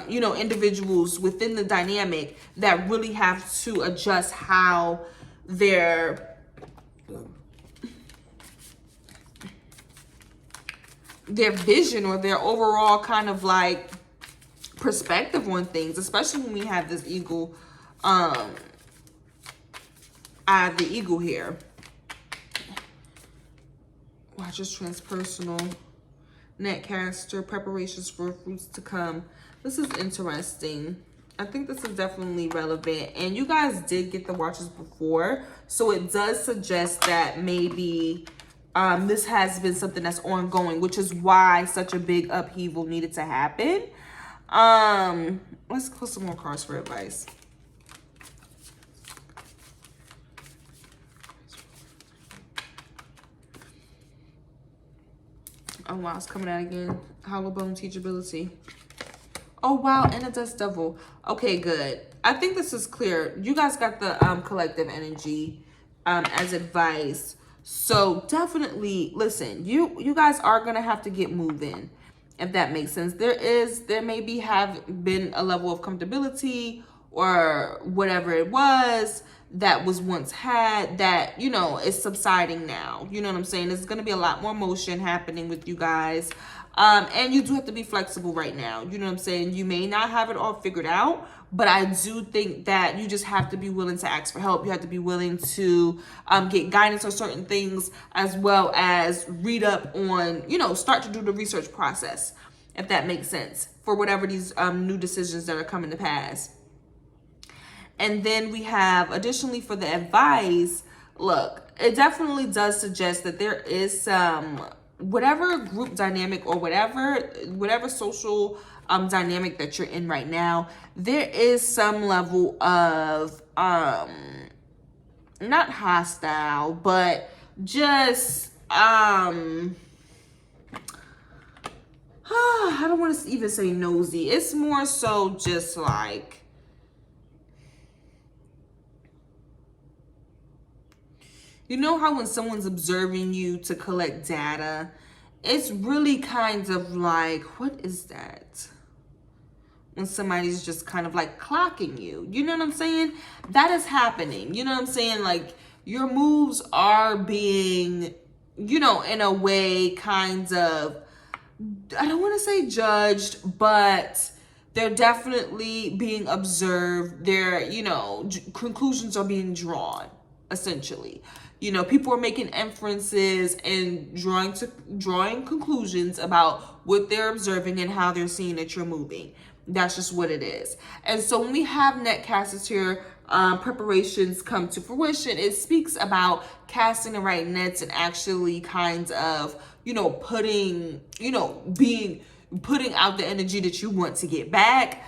you know, individuals within the dynamic that really have to adjust how their vision or their overall kind of like perspective on things, especially when we have this eagle, I have the eagle here. Watch this transpersonal, netcaster, preparations for fruits to come. This is interesting. I think this is definitely relevant, and you guys did get the watches before, so it does suggest that maybe This has been something that's ongoing, which is why such a big upheaval needed to happen. Let's put some more cards for advice. Oh wow, it's coming out again. Hollow bone teachability. Oh wow, and a dust devil. Okay, good. I think this is clear. You guys got the collective energy as advice. So definitely listen, you guys are gonna have to get moving, if that makes sense. There maybe have been a level of comfortability or whatever it was that was once had that, you know, is subsiding now. You know what I'm saying? There's going to be a lot more motion happening with you guys. And you do have to be flexible right now. You know what I'm saying? You may not have it all figured out, but I do think that you just have to be willing to ask for help. You have to be willing to get guidance on certain things, as well as read up on, you know, start to do the research process, if that makes sense, for whatever these new decisions that are coming to pass. And then we have, additionally, for the advice, look, it definitely does suggest that there is some, whatever group dynamic or whatever social dynamic that you're in right now, there is some level of, not hostile, but just, I don't want to even say nosy. It's more so just like, you know how when someone's observing you to collect data, it's really kind of like, what is that? When somebody's just kind of like clocking you. You know what I'm saying? That is happening. You know what I'm saying? Like, your moves are being, you know, in a way kind of, I don't want to say judged, but they're definitely being observed. They're, you know, conclusions are being drawn, essentially. You know, people are making inferences and drawing conclusions about what they're observing and how they're seeing that you're moving. That's just what it is. And so when we have net casters here, preparations come to fruition, it speaks about casting the right nets and actually kind of, you know, putting out the energy that you want to get back.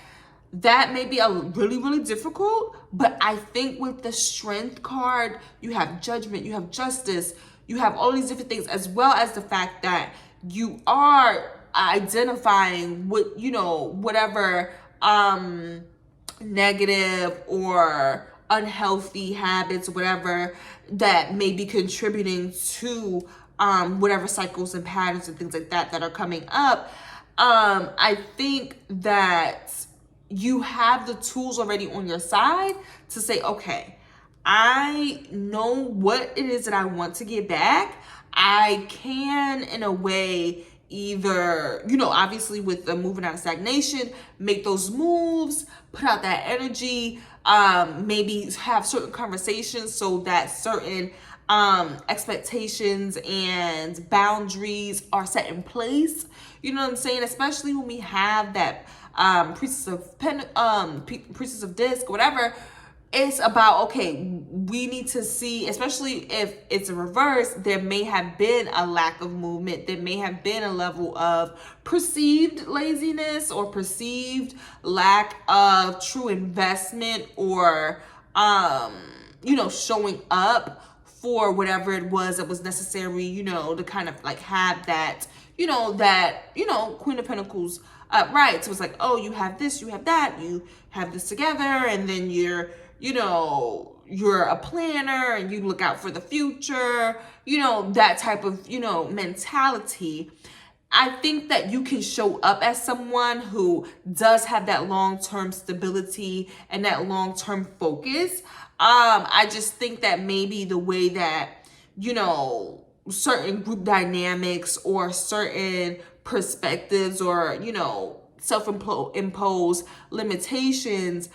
That may be a really, really difficult, but I think with the strength card, you have judgment, you have justice, you have all these different things, as well as the fact that you are identifying what, you know, whatever negative or unhealthy habits, whatever that may be contributing to whatever cycles and patterns and things like that that are coming up. I think that you have the tools already on your side to say, okay, I know what it is that I want to get back. I can, in a way, either, you know, obviously with the moving out of stagnation, make those moves, put out that energy, maybe have certain conversations so that certain expectations and boundaries are set in place. You know what I'm saying? Especially when we have that priestess of disc, whatever. It's about, okay, we need to see, especially if it's a reverse, there may have been a lack of movement. There may have been a level of perceived laziness or perceived lack of true investment or, you know, showing up for whatever it was that was necessary, you know, to kind of like have that, Queen of Pentacles upright. So it's like, oh, you have this, you have that, you have this together, and then you're a planner and you look out for the future, that type of, mentality. I think that you can show up as someone who does have that long-term stability and that long-term focus. I just think that maybe the way that, certain group dynamics or certain perspectives or, self-imposed limitations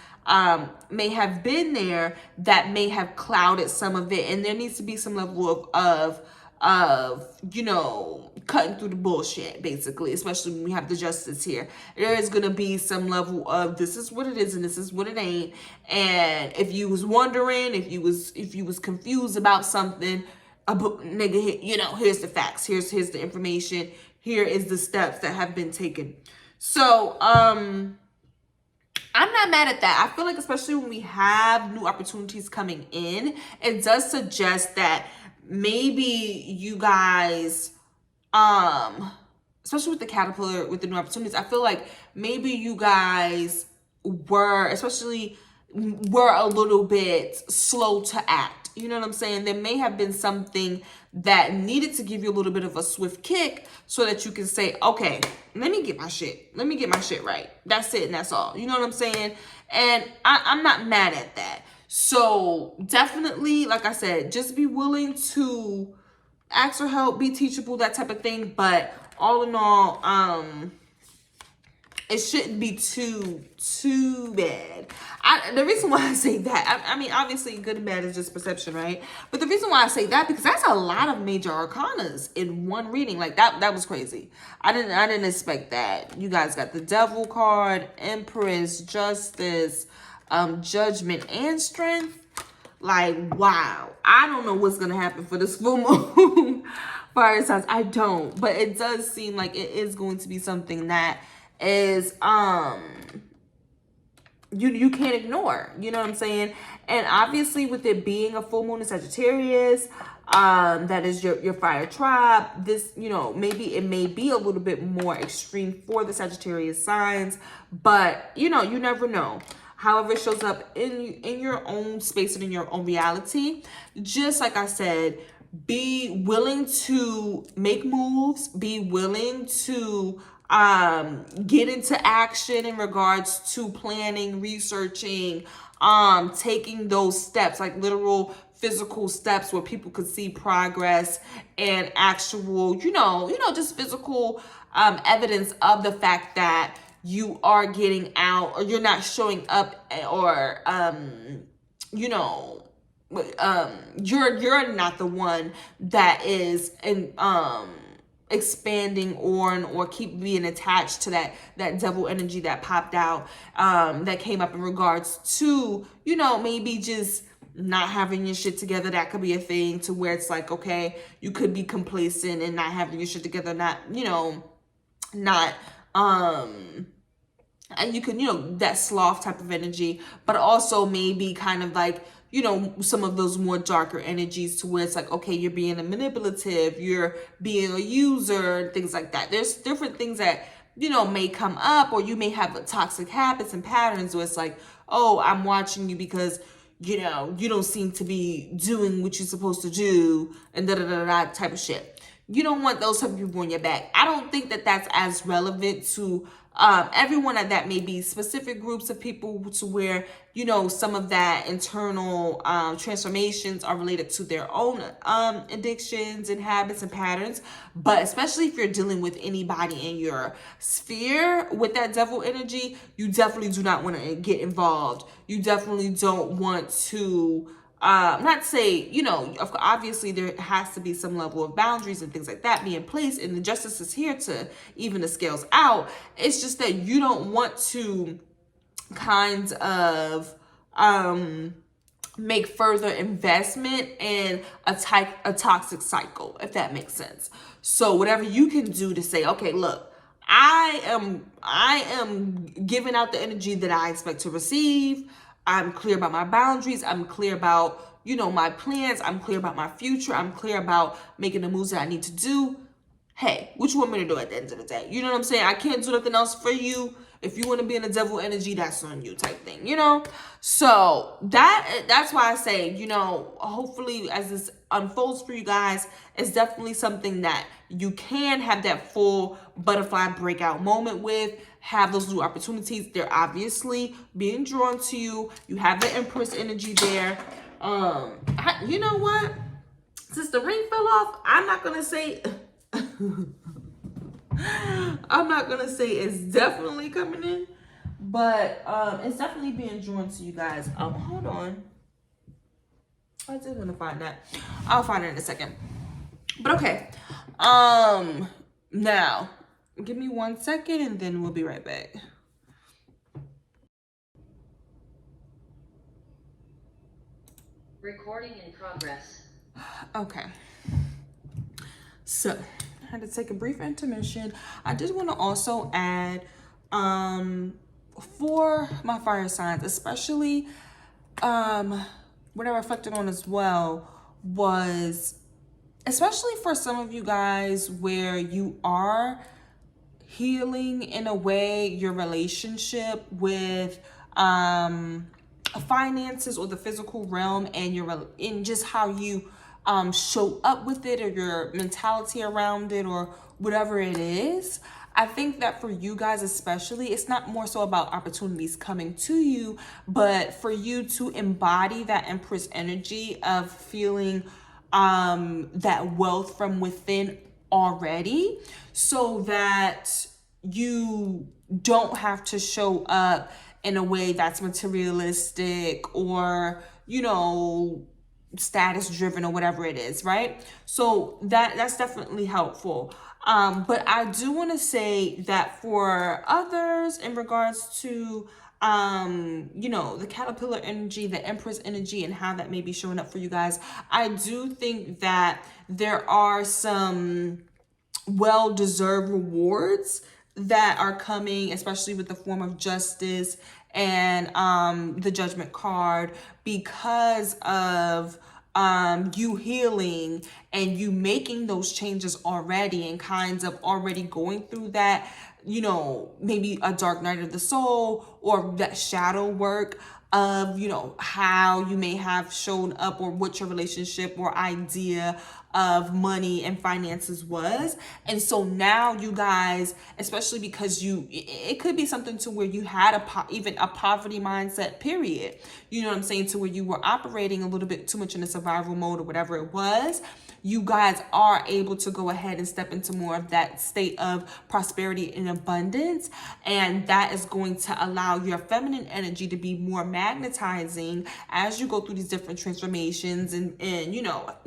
may have been there that may have clouded some of it. And there needs to be some level of cutting through the bullshit, basically, especially when we have the justice here. There is going to be some level of this is what it is and this is what it ain't. And if you was wondering, if you was confused about something, nigga, you know, here's the facts, here's the information, here is the steps that have been taken. So I'm not mad at that. I feel like especially when we have new opportunities coming in, it does suggest that maybe you guys, especially with the caterpillar, with the new opportunities, I feel like maybe you guys were a little bit slow to act. You know what I'm saying? There may have been something that needed to give you a little bit of a swift kick so that you can say, okay, let me get my shit right. That's it and that's all. You know what I'm saying? And I'm not mad at that. So definitely, like I said, just be willing to ask for help, be teachable, that type of thing. But all in all, it shouldn't be too bad. The reason why I say that, I mean, obviously good and bad is just perception, right? But the reason why I say that, because that's a lot of major arcanas in one reading. Like that was crazy. I didn't expect that. You guys got the Devil card, Empress, Justice, Judgment, and Strength. Like, wow. I don't know what's gonna happen for this full moon fire signs. I don't, but it does seem like it is going to be something that is you can't ignore. You know what I'm saying? And obviously with it being a full moon in Sagittarius, that is your fire tribe, this, you know, maybe it may be a little bit more extreme for the Sagittarius signs, but you know, you never know. However it shows up in your own space and in your own reality. Just like I said, be willing to make moves, be willing to get into action in regards to planning, researching, taking those steps, like literal physical steps where people could see progress and actual, you know, just physical evidence of the fact that you are getting out, or you're not showing up, or you know, you're not the one that is expanding or keep being attached to that devil energy that popped out, that came up in regards to, you know, maybe just not having your shit together. That could be a thing, to where it's like, okay, you could be complacent and not having your shit together, not, you know, not and you can, you know, that sloth type of energy, but also maybe kind of like, you know, some of those more darker energies, to where it's like, okay, you're being a manipulative, you're being a user, things like that. There's different things that, you know, may come up, or you may have toxic habits and patterns where it's like, oh, I'm watching you because, you know, you don't seem to be doing what you're supposed to do, and da-da-da-da type of shit. You don't want those type of people on your back. I don't think that that's as relevant to everyone. That may be specific groups of people, to where, you know, some of that internal transformations are related to their own addictions and habits and patterns. But especially if you're dealing with anybody in your sphere with that devil energy, you definitely do not want to get involved. You definitely don't want to not say, you know, obviously there has to be some level of boundaries and things like that be in place, and the justice is here to even the scales out. It's just that you don't want to kind of make further investment in a toxic cycle, if that makes sense. So whatever you can do to say, okay, look, I am giving out the energy that I expect to receive. I'm clear about my boundaries. I'm clear about, you know, my plans. I'm clear about my future. I'm clear about making the moves that I need to do. Hey, what you want me to do at the end of the day? You know what I'm saying? I can't do nothing else for you. If you want to be in a devil energy, that's on you, type thing, you know? So that's why I say, you know, hopefully as this unfolds for you guys, it's definitely something that you can have that full butterfly breakout moment with, have those new opportunities. They're obviously being drawn to you. You have the Empress energy there. You know what? Since the ring fell off, I'm not going to say... I'm not gonna say it's definitely coming in, but it's definitely being drawn to you guys. Hold on, I did want to find that. I'll find it in a second. But okay, now give me 1 second and then we'll be right back. Recording in progress. Okay. So I had to take a brief intermission. I just want to also add, for my fire signs, especially, what I reflected on as well was, especially for some of you guys where you are healing in a way your relationship with finances or the physical realm, and your in just how you show up with it, or your mentality around it, or whatever it is. I think that for you guys especially, it's not more so about opportunities coming to you, but for you to embody that Empress energy of feeling that wealth from within already, so that you don't have to show up in a way that's materialistic, or status driven, or whatever it is, right? So that's definitely helpful. But I do want to say that for others, in regards to the caterpillar energy, the Empress energy, and how that may be showing up for you guys, I do think that there are some well-deserved rewards that are coming, especially with the form of justice and the judgment card, because of you healing and you making those changes already, and kinds of already going through that, maybe a dark night of the soul, or that shadow work of how you may have shown up, or what your relationship or idea of money and finances was. And so now you guys, especially because it could be something to where you had even a poverty mindset, period, you know what I'm saying, to where you were operating a little bit too much in a survival mode, or whatever it was. You guys are able to go ahead and step into more of that state of prosperity and abundance. And that is going to allow your feminine energy to be more magnetizing as you go through these different transformations, and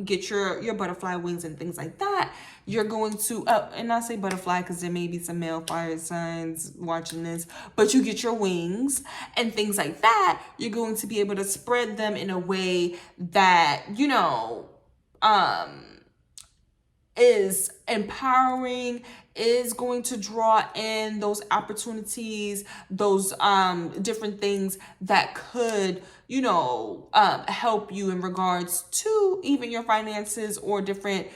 get your butterfly wings and things like that. You're going to, and I say butterfly because there may be some male fire signs watching this, but you get your wings and things like that. You're going to be able to spread them in a way that, is empowering, is going to draw in those opportunities, those different things that could help you in regards to even your finances, or different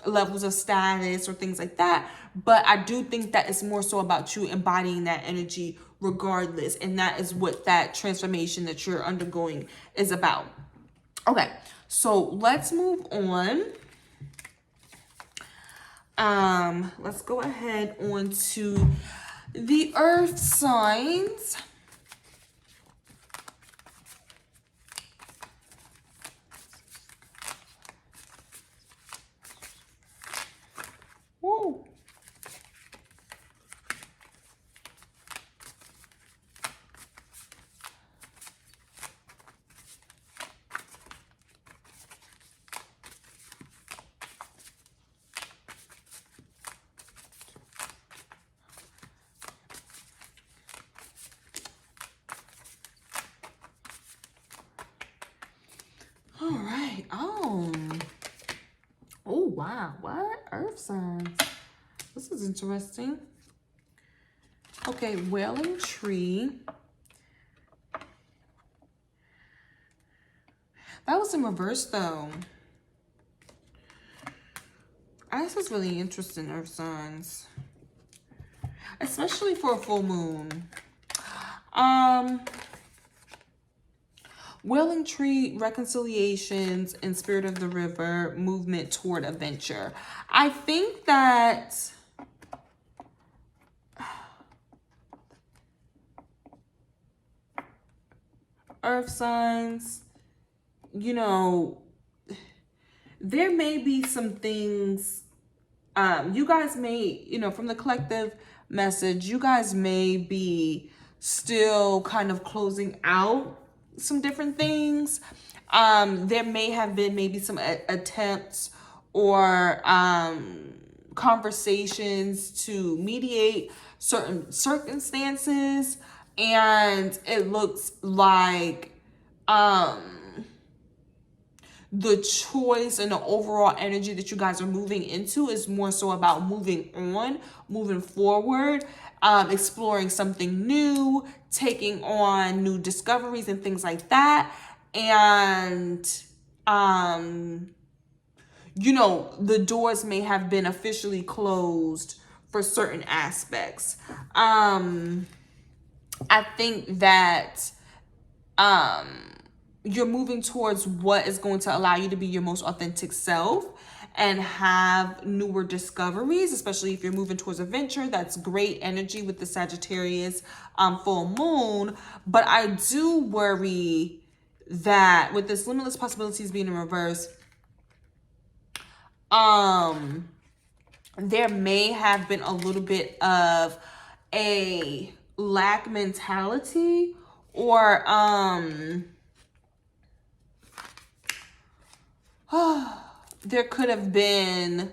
levels of status, or things like that. But I do think that it's more so about you embodying that energy regardless, and that is what that transformation that you're undergoing is about. Okay, so let's move on. Let's go ahead on to the earth signs. Woo. All right. Oh, wow. What? Earth signs. This is interesting. Okay, wailing tree. That was in reverse, though. This is really interesting, earth signs. Especially for a full moon. Wailing tree, reconciliations, and spirit of the river, movement toward adventure. I think that earth signs, there may be some things, you guys may, from the collective message, you guys may be still kind of closing out some different things. There may have been maybe some attempts or conversations to mediate certain circumstances, and it looks like the choice and the overall energy that you guys are moving into is more so about moving on, moving forward, exploring something new, taking on new discoveries and things like that. And, you know, the doors may have been officially closed for certain aspects. I think that you're moving towards what is going to allow you to be your most authentic self and have newer discoveries, especially if you're moving towards a venture. That's great energy with the Sagittarius full moon. But I do worry that with this limitless possibilities being in reverse, there may have been a little bit of a lack mentality, or there could have been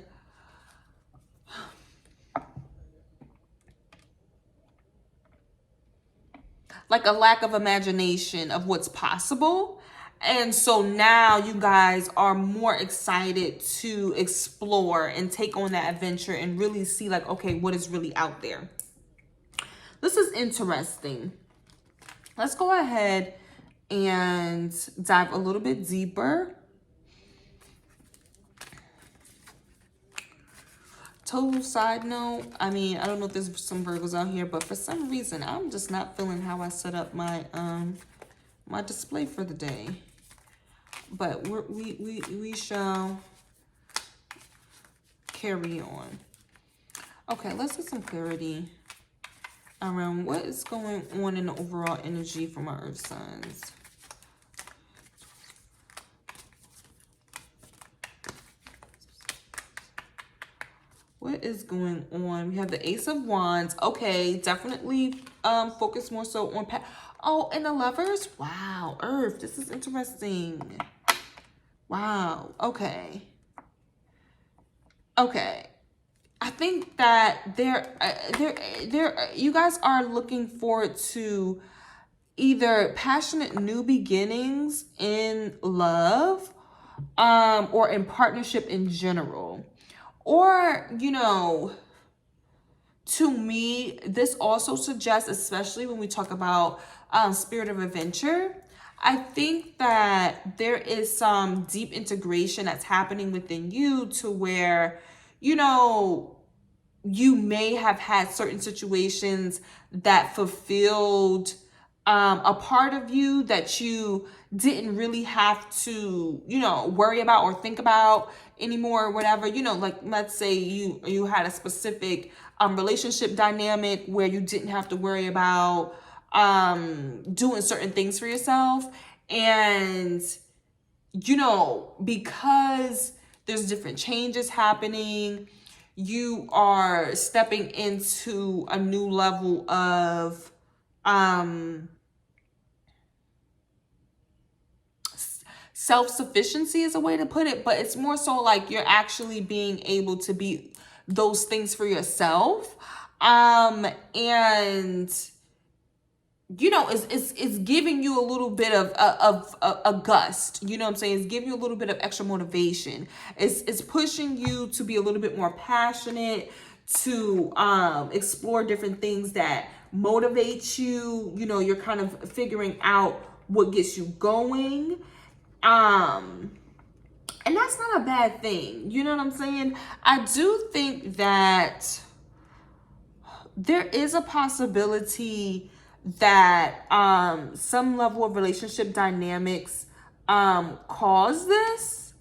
like a lack of imagination of what's possible. And so now you guys are more excited to explore and take on that adventure and really see like, okay, what is really out there. This is interesting. Let's go ahead and dive a little bit deeper. Total side note, I mean, I don't know if there's some Virgos out here, but for some reason, I'm just not feeling how I set up my my display for the day. But we shall carry on. Okay, let's get some clarity around what is going on in the overall energy for my Earth signs. What is going on? We have the Ace of Wands. Okay, definitely focus more so on oh, and the Lovers. Wow, Earth. This is interesting. Wow. Okay. Okay. I think that you guys are looking forward to either passionate new beginnings in love, or in partnership in general. Or, you know, to me, this also suggests, especially when we talk about spirit of adventure, I think that there is some deep integration that's happening within you to where, you know, you may have had certain situations that fulfilled a part of you that you didn't really have to, you know, worry about or think about anymore or whatever. You know, like let's say you had a specific relationship dynamic where you didn't have to worry about doing certain things for yourself. And, you know, because there's different changes happening, you are stepping into a new level of self-sufficiency is a way to put it, but it's more so like you're actually being able to be those things for yourself. And you know, it's giving you a little bit of a gust, you know what I'm saying? It's giving you a little bit of extra motivation. It's pushing you to be a little bit more passionate, to explore different things that motivate you. You know, you're kind of figuring out what gets you going. And that's not a bad thing. You know what I'm saying? I do think that there is a possibility that some level of relationship dynamics cause this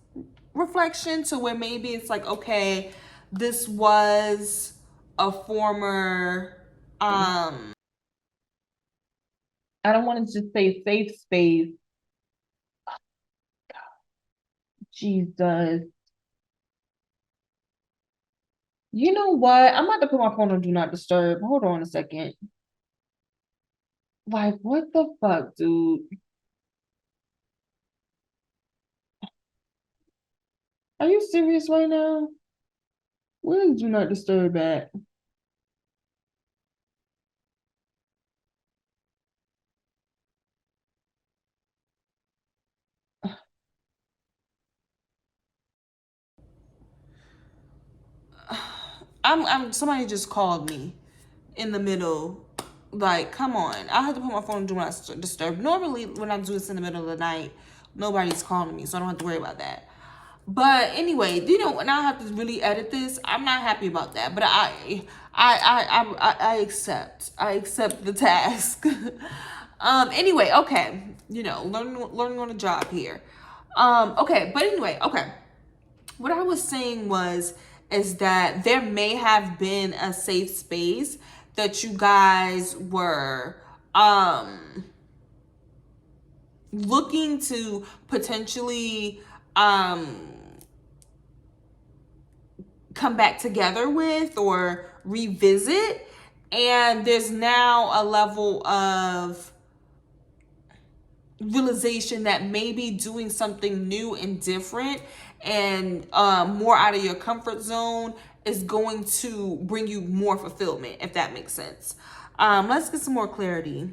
reflection to where maybe it's like, okay, this was a former I don't want to just say safe space. Jesus. You know what? I'm about to put my phone on Do Not Disturb. Hold on a second. Like, what the fuck, dude? Are you serious right now? Where is Do Not Disturb at? somebody just called me in the middle. Like, come on. I had to put my phone on do not disturb. Normally, when I do this in the middle of the night, nobody's calling me, so I don't have to worry about that. But anyway, you know, now I have to really edit this. I'm not happy about that, but I accept. I accept the task. Anyway, okay. You know, learning on the job here. Okay, but anyway, okay. What I was saying is that there may have been a safe space that you guys were looking to potentially come back together with or revisit, and there's now a level of realization that maybe doing something new and different and more out of your comfort zone is going to bring you more fulfillment, if that makes sense. Let's get some more clarity.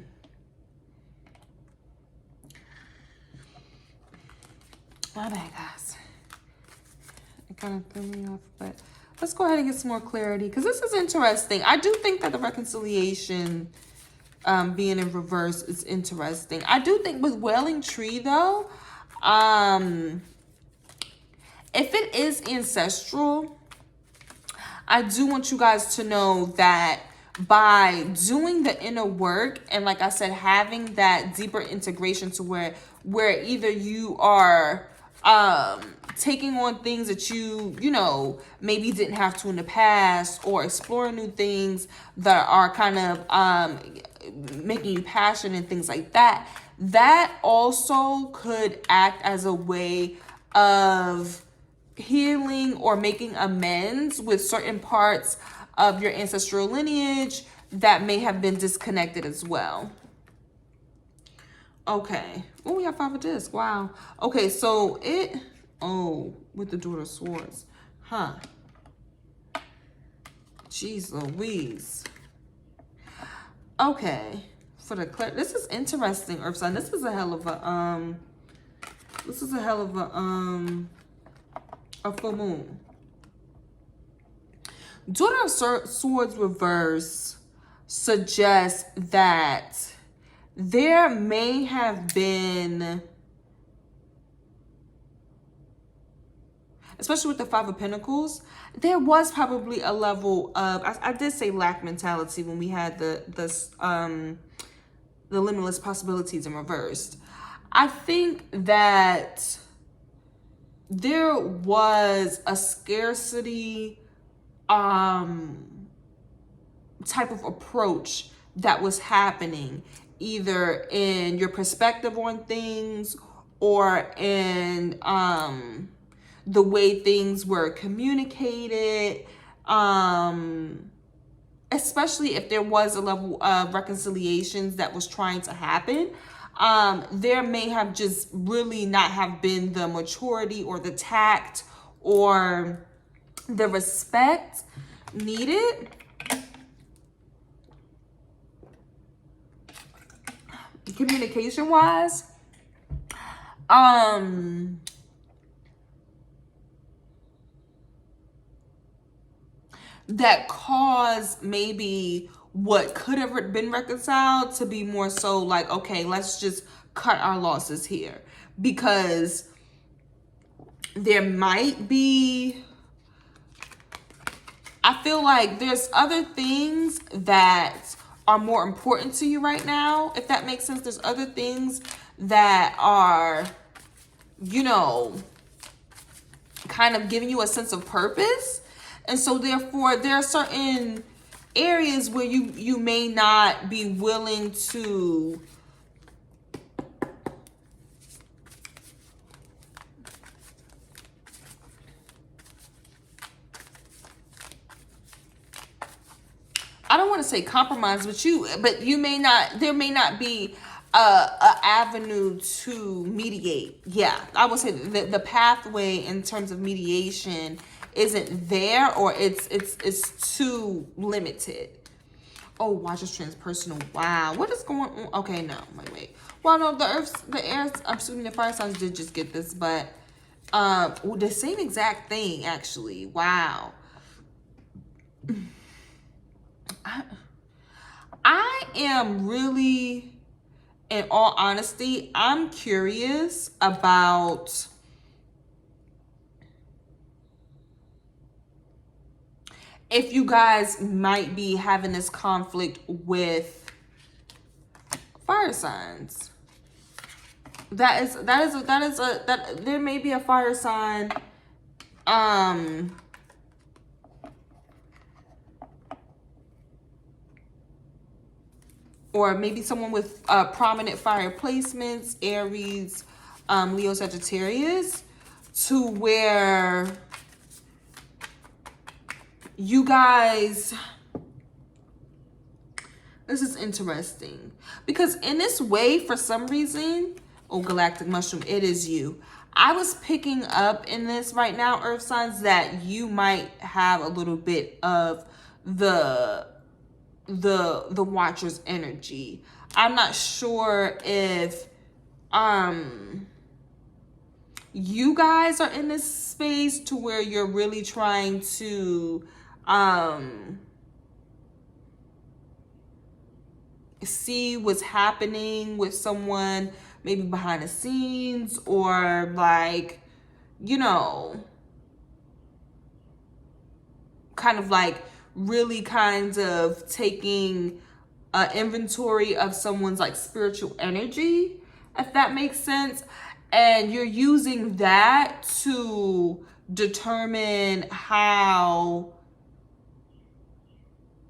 My bad, guys. It kind of threw me off, but let's go ahead and get some more clarity, because this is interesting. I do think that the reconciliation being in reverse is interesting. I do think with Wailing Tree, though, if it is ancestral, I do want you guys to know that by doing the inner work and, like I said, having that deeper integration to where either you are taking on things that you know, maybe didn't have to in the past, or exploring new things that are kind of making you passionate and things like that, that also could act as a way of healing or making amends with certain parts of your ancestral lineage that may have been disconnected as well. Okay. Oh, we have 5 of discs. Wow. Okay, so with the Daughter of Swords. Huh. Jeez Louise. Okay. For the this is interesting, Earth sign. This is a hell of a full moon. Daughter of Swords reverse suggests that there may have been, especially with the 5 of Pentacles, there was probably a level of, I did say lack mentality when we had the limitless possibilities in reversed. I think that there was a scarcity type of approach that was happening, either in your perspective on things or in the way things were communicated, especially if there was a level of reconciliations that was trying to happen. There may have just really not have been the maturity or the tact or the respect needed. Communication wise, that caused maybe what could have been reconciled to be more so like, okay, let's just cut our losses here, because there might be, I feel like there's other things that are more important to you right now, if that makes sense. There's other things that are, you know, kind of giving you a sense of purpose. And so therefore there are certain areas where you may not be willing to I don't want to say compromise, but you may not, there may not be a avenue to mediate. Yeah, I would say the pathway in terms of mediation isn't there, or it's too limited. Oh, watch this transpersonal. Wow, what is going on? Okay, no, wait. Well, no, the air, I'm assuming the fire signs did just get this, but the same exact thing actually. Wow. I am really, in all honesty, I'm curious about if you guys might be having this conflict with fire signs. That there may be a fire sign, or maybe someone with prominent fire placements, Aries, Leo, Sagittarius, to where you guys, this is interesting because in this way, for some reason, oh, galactic mushroom, it is you. I was picking up in this right now, earth signs, that you might have a little bit of the watcher's energy. I'm not sure if you guys are in this space to where you're really trying to see what's happening with someone, maybe behind the scenes, or like, you know, kind of like really kind of taking inventory of someone's like spiritual energy, if that makes sense. And you're using that to determine how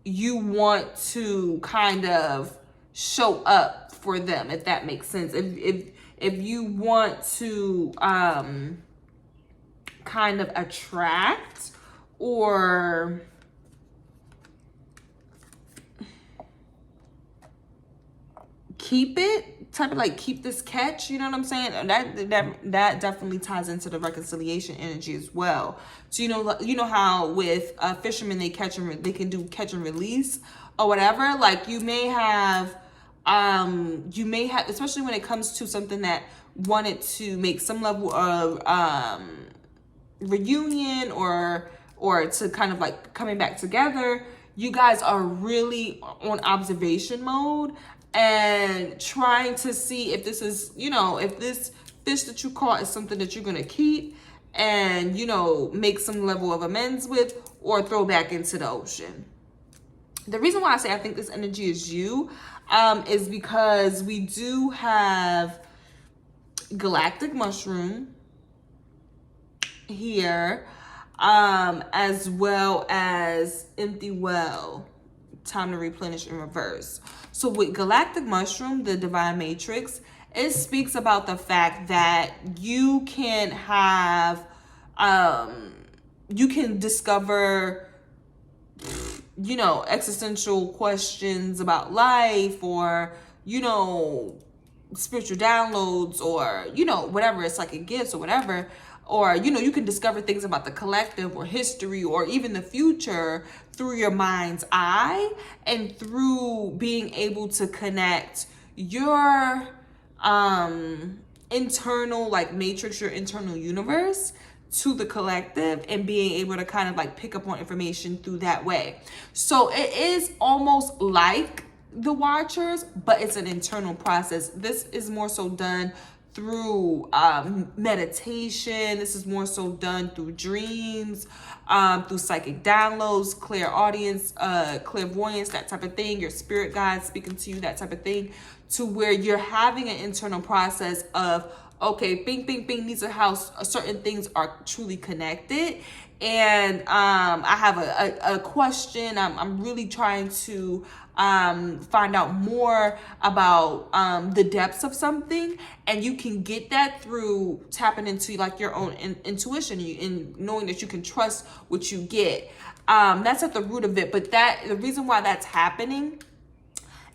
you want to kind of show up for them, if that makes sense. If you want to kind of attract or keep it, type of like keep this catch, you know what I'm saying? That definitely ties into the reconciliation energy as well. So you know how with fishermen they can do catch and release or whatever. Like you may have, especially when it comes to something that wanted to make some level of reunion or to kind of like coming back together. You guys are really on observation mode and trying to see if this is, if this fish that you caught is something that you're going to keep and, make some level of amends with or throw back into the ocean. The reason why I say I think this energy is you is because we do have galactic mushroom here, as well as empty well, time to replenish in reverse. So with galactic mushroom, the divine matrix, it speaks about the fact that you can have, you can discover, existential questions about life or, spiritual downloads or, whatever, it's like a gift or whatever. Or, you can discover things about the collective or history or even the future through your mind's eye and through being able to connect your internal like matrix, your internal universe to the collective and being able to kind of like pick up on information through that way. So it is almost like the Watchers, but it's an internal process. This is more so done through meditation. This is more so done through dreams, through psychic downloads, clairaudience, clairvoyance, that type of thing, your spirit guides speaking to you, that type of thing, to where you're having an internal process of, okay, bing, bing, bing, these are how certain things are truly connected. And I have a question. I'm really trying to find out more about the depths of something, and you can get that through tapping into like your own intuition and knowing that you can trust what you get. That's at the root of it. But the reason why that's happening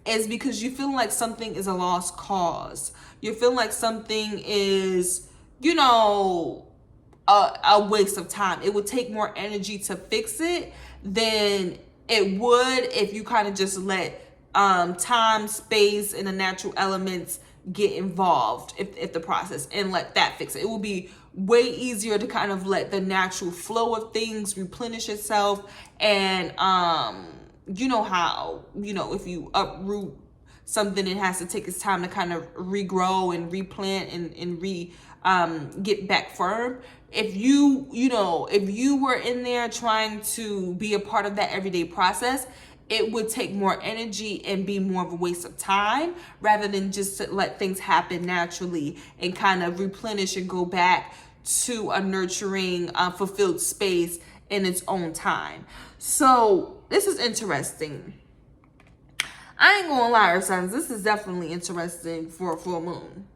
is because you feel like something is a lost cause. You feel like something is, a waste of time. It would take more energy to fix it than it would if you kind of just let time, space, and the natural elements get involved if the process and let that fix it. It will be way easier to kind of let the natural flow of things replenish itself. And you know how, you know, if you uproot something, it has to take its time to kind of regrow and replant and get back firm. If if you were in there trying to be a part of that everyday process, it would take more energy and be more of a waste of time rather than just to let things happen naturally and kind of replenish and go back to a nurturing, fulfilled space in its own time. So this is interesting. I ain't gonna lie, Earth signs, this is definitely interesting for a full moon.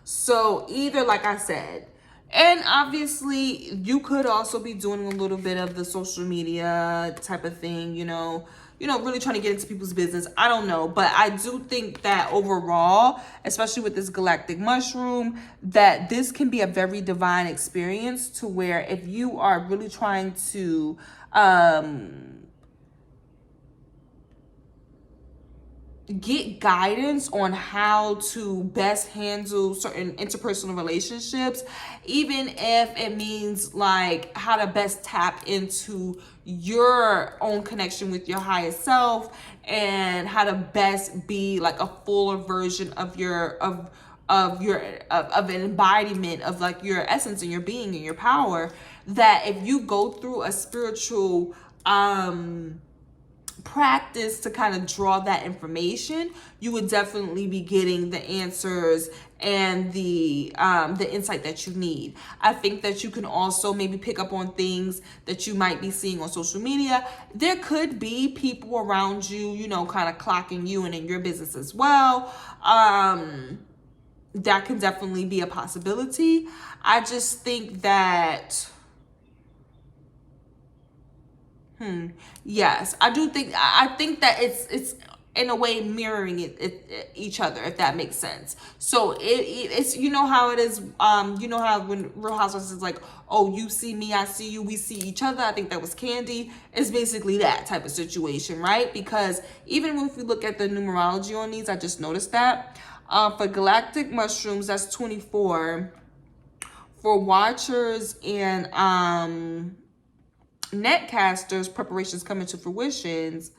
So either, like I said, and obviously you could also be doing a little bit of the social media type of thing, really trying to get into people's business. I don't know, but I do think that overall, especially with this galactic mushroom, that this can be a very divine experience to where if you are really trying to get guidance on how to best handle certain interpersonal relationships, even if it means like how to best tap into your own connection with your highest self and how to best be like a fuller version of an embodiment of like your essence and your being and your power, that if you go through a spiritual practice to kind of draw that information, you would definitely be getting the answers and the insight that you need. I think that you can also maybe pick up on things that you might be seeing on social media. There could be people around you, kind of clocking you and in your business as well. That can definitely be a possibility. I just think that yes, I think that it's in a way mirroring each other, if that makes sense. So it's how it is. How when Real Housewives is like, oh, you see me, I see you, we see each other. I think that was Candy. It's basically that type of situation, right? Because even if we look at the numerology on these, I just noticed that for galactic mushrooms, that's 24. For watchers and netcasters, preparations coming to fruitions,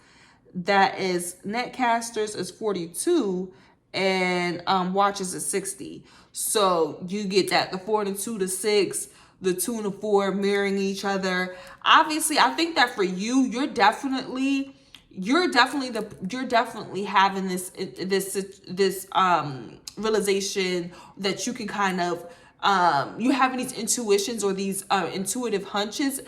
that is, netcasters is 42 and watchers is 60. So you get that, the 4 and the 2 to 6, the 2 and the 4 mirroring each other. Obviously, I think that for you, you're definitely having this realization that you can kind of you're having these intuitions or these intuitive hunches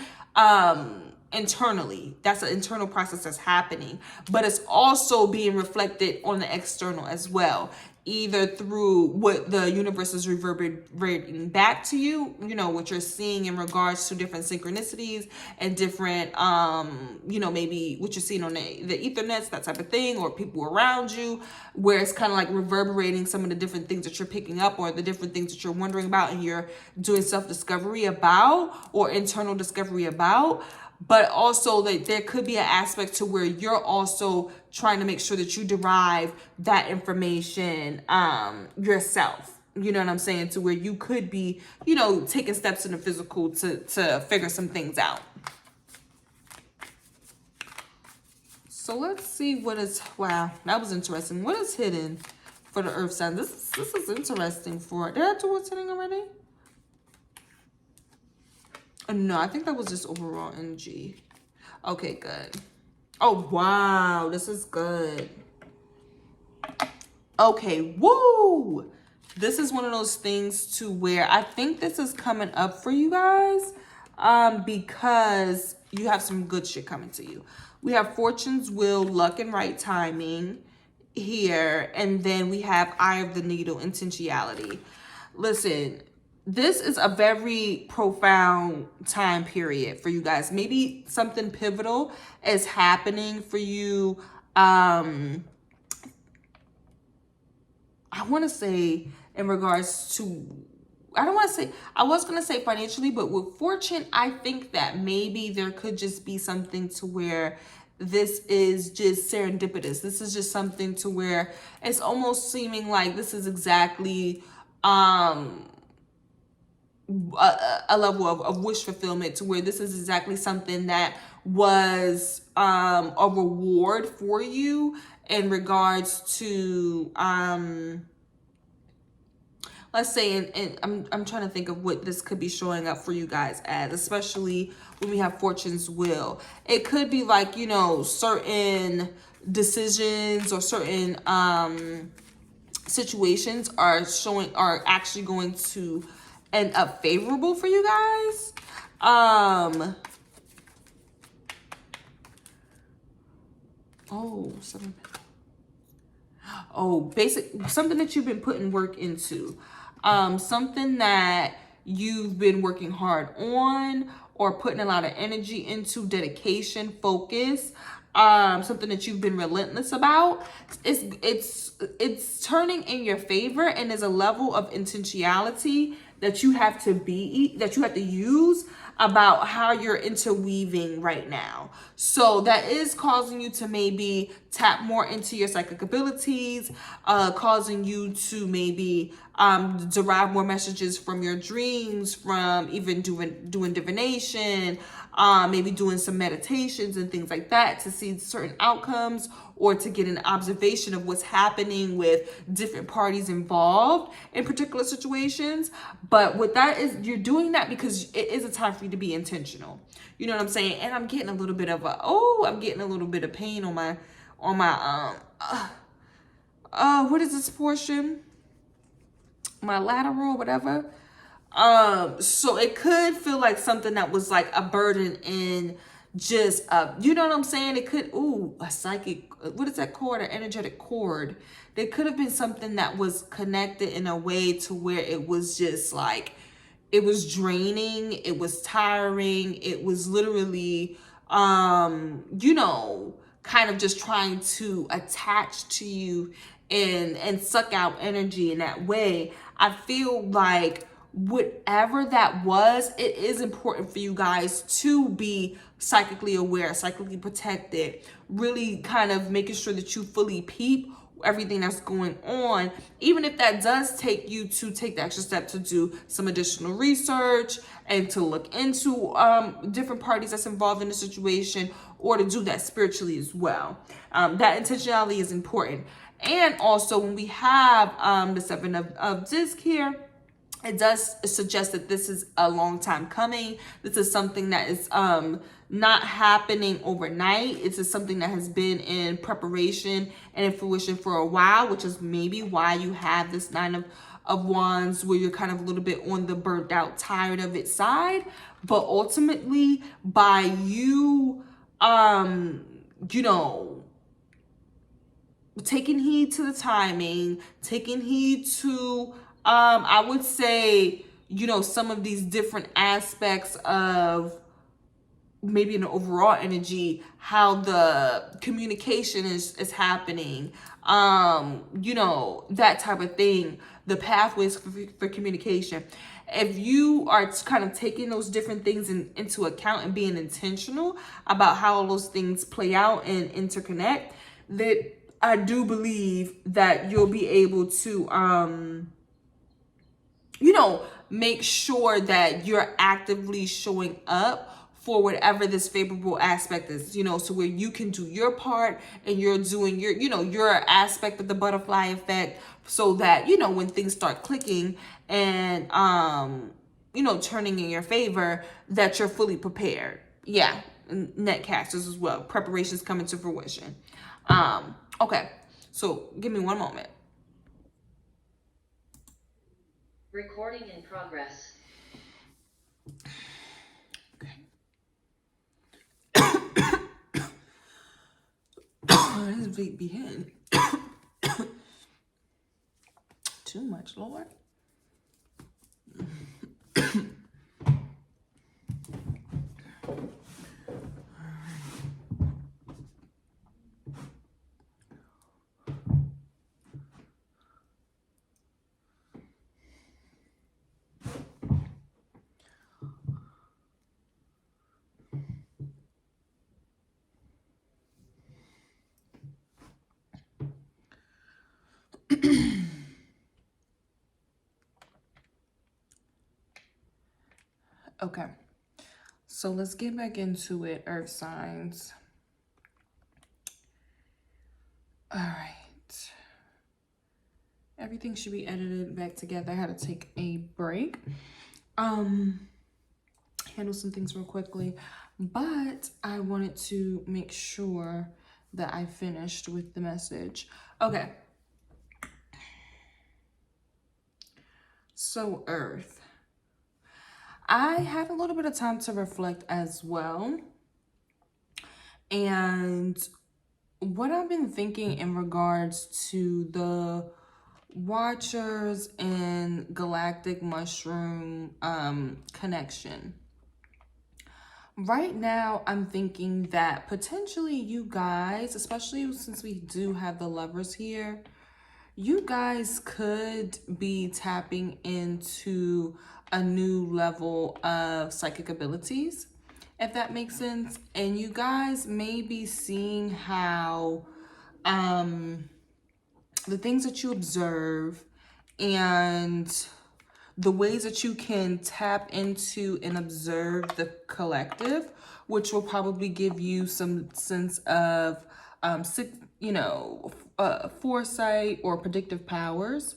internally. That's an internal process that's happening, but it's also being reflected on the external as well, either through what the universe is reverberating back to you, what you're seeing in regards to different synchronicities and different, maybe what you're seeing on the ethernets, that type of thing, or people around you, where it's kind of like reverberating some of the different things that you're picking up or the different things that you're wondering about and you're doing self-discovery about or internal discovery about. But also that there could be an aspect to where you're also trying to make sure that you derive that information yourself. You know what I'm saying? To where you could be, taking steps in the physical to figure some things out. So let's see what is, wow, that was interesting. What is hidden for the earth sign? This is interesting for, did I do what's hidden already? No, I think that was just overall energy. Okay, good. Oh, wow. This is good. Okay, woo! This is one of those things to where I think this is coming up for you guys because you have some good shit coming to you. We have Fortune's Wheel, Luck and Right Timing here. And then we have Eye of the Needle, Intentionality. Listen, this is a very profound time period for you guys. Maybe something pivotal is happening for you. I want to say in regards to, I was going to say financially, but with Fortune, I think that maybe there could just be something to where this is just serendipitous. This is just something to where it's almost seeming like this is exactly a level of wish fulfillment, to where this is exactly something that was a reward for you in regards to let's say, and I'm trying to think of what this could be showing up for you guys as, especially when we have Fortune's Wheel. It could be like, you know, certain decisions or certain situations are actually going to end up favorable for you guys. Basic something that you've been putting work into, something that you've been working hard on or putting a lot of energy into, dedication, focus, something that you've been relentless about. It's turning in your favor, and there's a level of intentionality that you have to use about how you're interweaving right now. So that is causing you to maybe tap more into your psychic abilities, causing you to maybe derive more messages from your dreams, from even doing divination, maybe doing some meditations and things like that to see certain outcomes, or to get an observation of what's happening with different parties involved in particular situations. But what that is, you're doing that because it is a time for you to be intentional. You know what I'm saying? And I'm getting a little bit of pain on my what is this portion? My lateral, whatever. So it could feel like something that was like a burden in just, you know what I'm saying? It could, a psychic, what is that cord? An energetic cord. There could have been something that was connected in a way to where it was just like, it was draining, it was tiring, it was literally, you know, kind of just trying to attach to you and suck out energy in that way. I feel like whatever that was, it is important for you guys to be psychically aware, psychically protected, really kind of making sure that you fully peep everything that's going on, even if that does take you to take the extra step to do some additional research and to look into different parties that's involved in the situation, or to do that spiritually as well. That intentionality is important. And also when we have the Seven of Disc here, it does suggest that this is a long time coming. This is something that is not happening overnight. It's just something that has been in preparation and in fruition for a while, which is maybe why you have this Nine of Wands, where you're kind of a little bit on the burnt out, tired of it side. But ultimately, by you, you know, taking heed to the timing, taking heed to, I would say, you know, some of these different aspects of maybe an overall energy, how the communication is happening, you know, that type of thing, the pathways for communication. If you are kind of taking those different things into account and being intentional about how all those things play out and interconnect, that I do believe that you'll be able to, you know, make sure that you're actively showing up for whatever this favorable aspect is, you know, so where you can do your part and you're doing your, you know, your aspect of the butterfly effect, so that, you know, when things start clicking and, you know, turning in your favor, that you're fully prepared. Yeah, net casters as well. Preparations coming to fruition. Okay, so give me one moment. Recording in progress. Okay. This vape be hitting. Too much, Lord. Okay, so let's get back into it, earth signs. All right. Everything should be edited back together. I had to take a break. Handle some things real quickly, but I wanted to make sure that I finished with the message. Okay. So Earth. I had a little bit of time to reflect as well. And what I've been thinking in regards to the Watchers and Galactic Mushroom connection. Right now, I'm thinking that potentially you guys, especially since we do have the Lovers here, you guys could be tapping into a new level of psychic abilities, if that makes sense. And you guys may be seeing how the things that you observe and the ways that you can tap into and observe the collective, which will probably give you some sense of, foresight or predictive powers.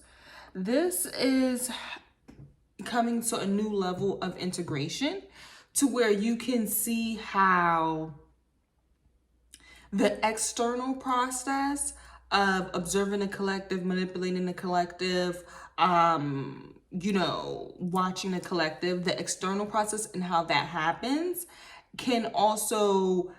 This is coming to a new level of integration to where you can see how the external process of observing the collective, manipulating the collective, watching the collective, the external process and how that happens can also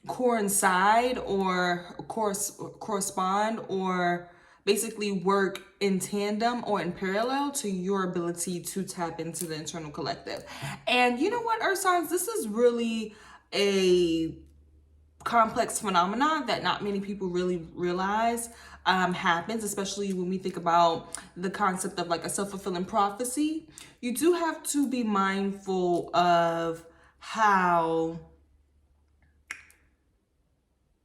coincide or correspond or basically work in tandem or in parallel to your ability to tap into the internal collective. And you know what, Earth signs, this is really a complex phenomenon that not many people really realize happens, especially when we think about the concept of like a self-fulfilling prophecy. You do have to be mindful of how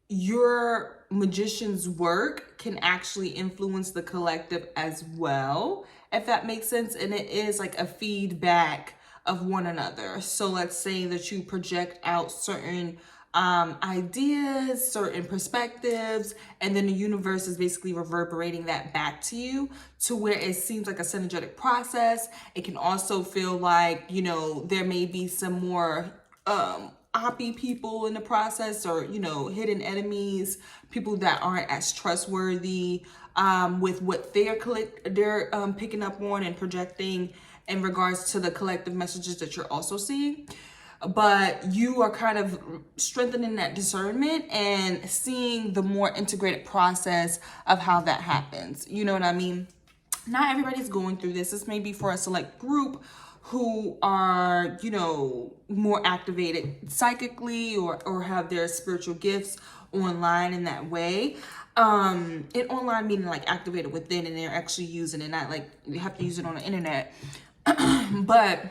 your magician's work can actually influence the collective as well, if that makes sense. And it is like a feedback of one another. So let's say that you project out certain ideas, certain perspectives, and then the universe is basically reverberating that back to you to where it seems like a synergetic process. It can also feel like, there may be some more oppy people in the process, or hidden enemies, people that aren't as trustworthy with what they're picking up on and projecting in regards to the collective messages that you're also seeing. But you are kind of strengthening that discernment and seeing the more integrated process of how that happens. You know what I mean? Not everybody's going through this. This may be for a select group who are, more activated psychically or have their spiritual gifts online in that way. And online meaning like activated within, and they're actually using it, not like you have to use it on the internet. But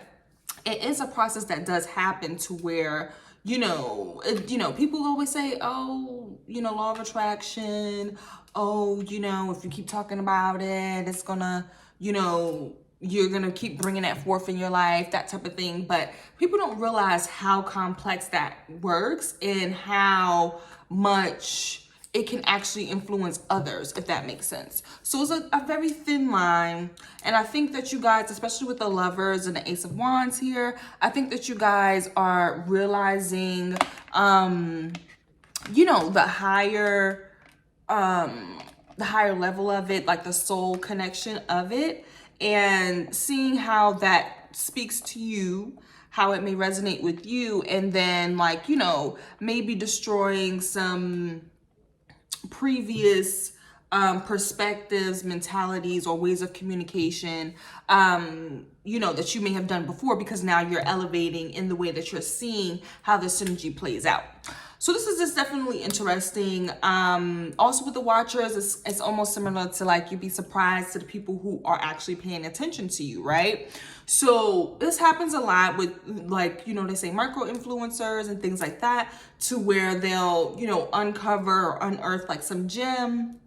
it is a process that does happen to where, people always say, oh, law of attraction. Oh, if you keep talking about it, it's gonna, you're gonna keep bringing that forth in your life, that type of thing. But people don't realize how complex that works and how much it can actually influence others, if that makes sense. So it's a very thin line. And I think that you guys, especially with the Lovers and the Ace of Wands here, I think that you guys are realizing, the higher level of it, like the soul connection of it, and seeing how that speaks to you, how it may resonate with you, and then maybe destroying some previous perspectives, mentalities, or ways of communication, that you may have done before, because now you're elevating in the way that you're seeing how the synergy plays out. So this is just definitely interesting. Also with the Watchers, it's almost similar to like you'd be surprised to the people who are actually paying attention to you, right? So this happens a lot with they say micro influencers and things like that, to where they'll, uncover or unearth like some gem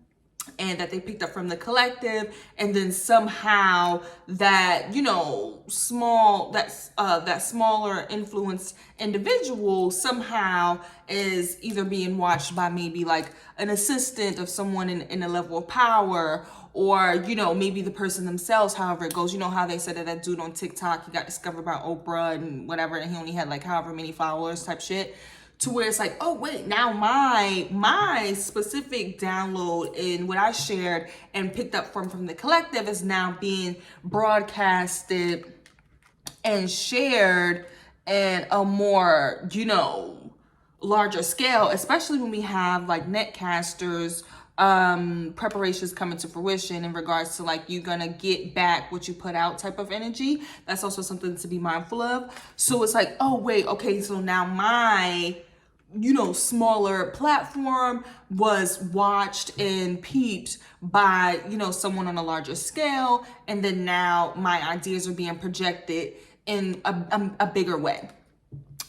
and that they picked up from the collective, and then somehow that, you know, that smaller influenced individual somehow is either being watched by maybe like an assistant of someone in a level of power, or, you know, maybe the person themselves, however it goes. You know how they said that dude on TikTok, he got discovered by Oprah and whatever, and he only had like however many followers type shit, to where it's like, oh wait, now my specific download in what I shared and picked up from the collective is now being broadcasted and shared in a more, you know, larger scale, especially when we have like netcasters preparations coming to fruition in regards to like you're gonna get back what you put out type of energy. That's also something to be mindful of. So it's like, oh wait, okay, so now my, you know, smaller platform was watched and peeped by, you know, someone on a larger scale, and then now my ideas are being projected in a bigger way.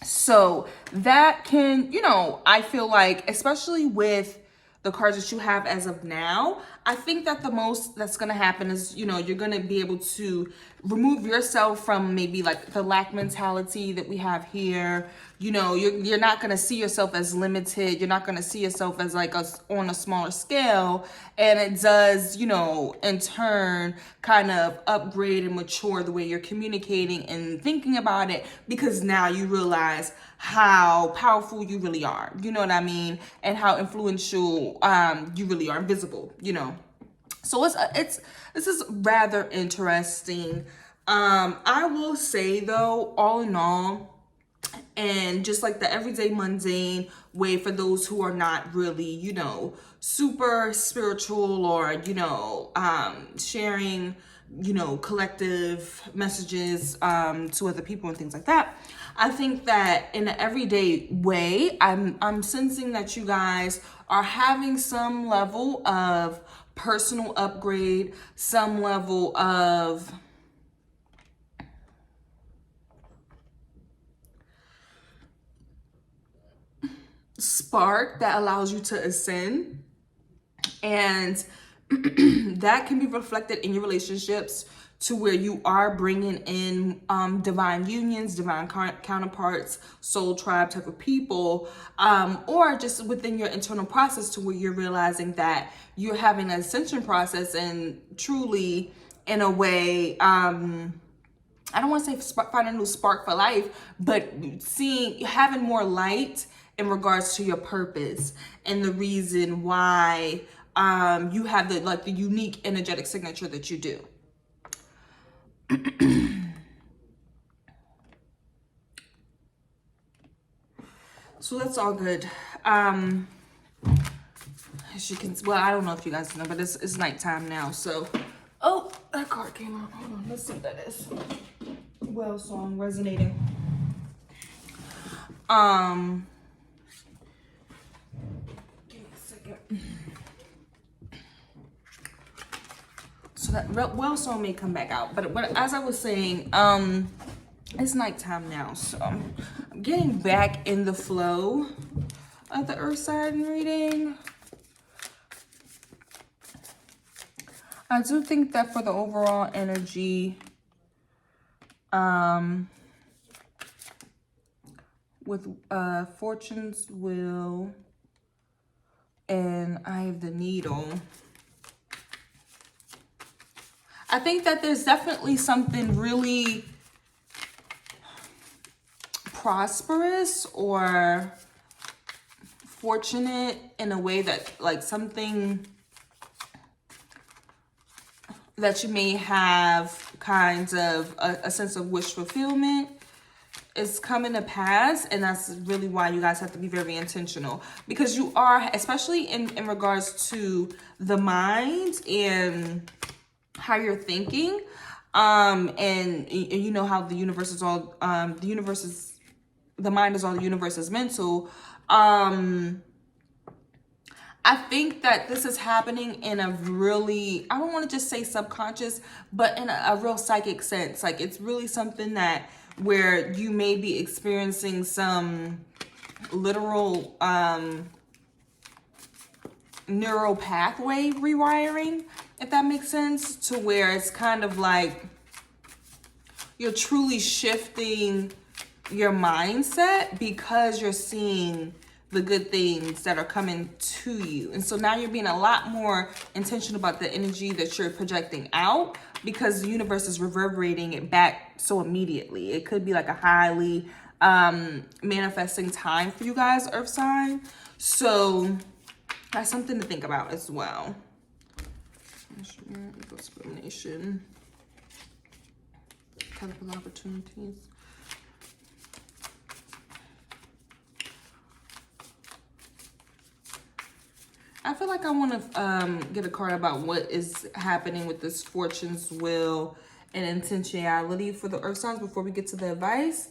So that can, you know, I feel like, especially with the cards that you have as of now, I think that the most that's going to happen is, you know, you're going to be able to remove yourself from maybe like the lack mentality that we have here. You know, you're not going to see yourself as limited. You're not going to see yourself as like on a smaller scale. And it does, you know, in turn kind of upgrade and mature the way you're communicating and thinking about it, because now you realize how powerful you really are, you know what I mean, and how influential you really are, visible, you know. So this is rather interesting. I will say though, all in all, and just like the everyday mundane way for those who are not really, you know, super spiritual, or, you know, sharing, you know, collective messages to other people and things like that, I think that in an everyday way, I'm sensing that you guys are having some level of personal upgrade, some level of spark that allows you to ascend, and that can be reflected in your relationships, to where you are bringing in divine unions, divine counterparts, soul tribe type of people, or just within your internal process, to where you're realizing that you're having an ascension process, and truly in a way, I don't want to say find a new spark for life, but having more light in regards to your purpose and the reason why you have the unique energetic signature that you do. So that's all good. As you can, well, I don't know if you guys know, but it's nighttime now. So, oh, that card came out. Hold on, let's see what that is. Well, song resonating. Give me a second. So that well song may come back out, but as I was saying, it's nighttime now, so I'm getting back in the flow of the earth sign reading. I do think that for the overall energy, with Fortune's Wheel and Eye of the Needle, I think that there's definitely something really prosperous or fortunate in a way, that like something that you may have kinds of a sense of wish fulfillment is coming to pass. And that's really why you guys have to be very intentional, because you are, especially in regards to the mind and how you're thinking, and you know how the universe is all the mind is all the universe is mental. I think that this is happening in a really, I don't want to just say subconscious, but in a real psychic sense. Like it's really something that where you may be experiencing some literal neural pathway rewiring, if that makes sense, to where it's kind of like you're truly shifting your mindset because you're seeing the good things that are coming to you. And so now you're being a lot more intentional about the energy that you're projecting out, because the universe is reverberating it back so immediately. It could be like a highly manifesting time for you guys, Earth sign. So that's something to think about as well. Discrimination, capital opportunities. I feel like I want to get a card about what is happening with this fortune's will and intentionality for the earth signs before we get to the advice.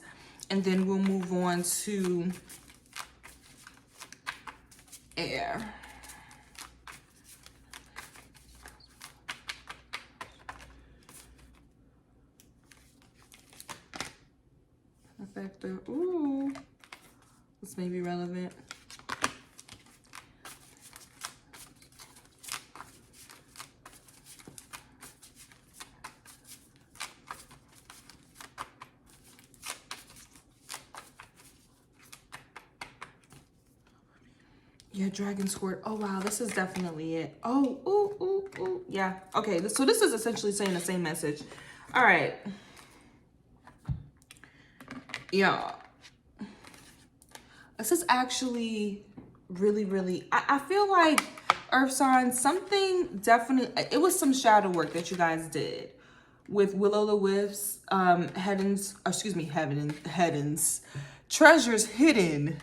And then we'll move on to air. Factor. Ooh, this may be relevant. Yeah, dragon sword. Oh wow, this is definitely it. Oh, ooh, ooh, ooh. Yeah. Okay, so this is essentially saying the same message. All right. Yeah. This is actually really, I feel like earth signs, something definitely, it was some shadow work that you guys did with Will-O-the-Wisps, heavens, treasures hidden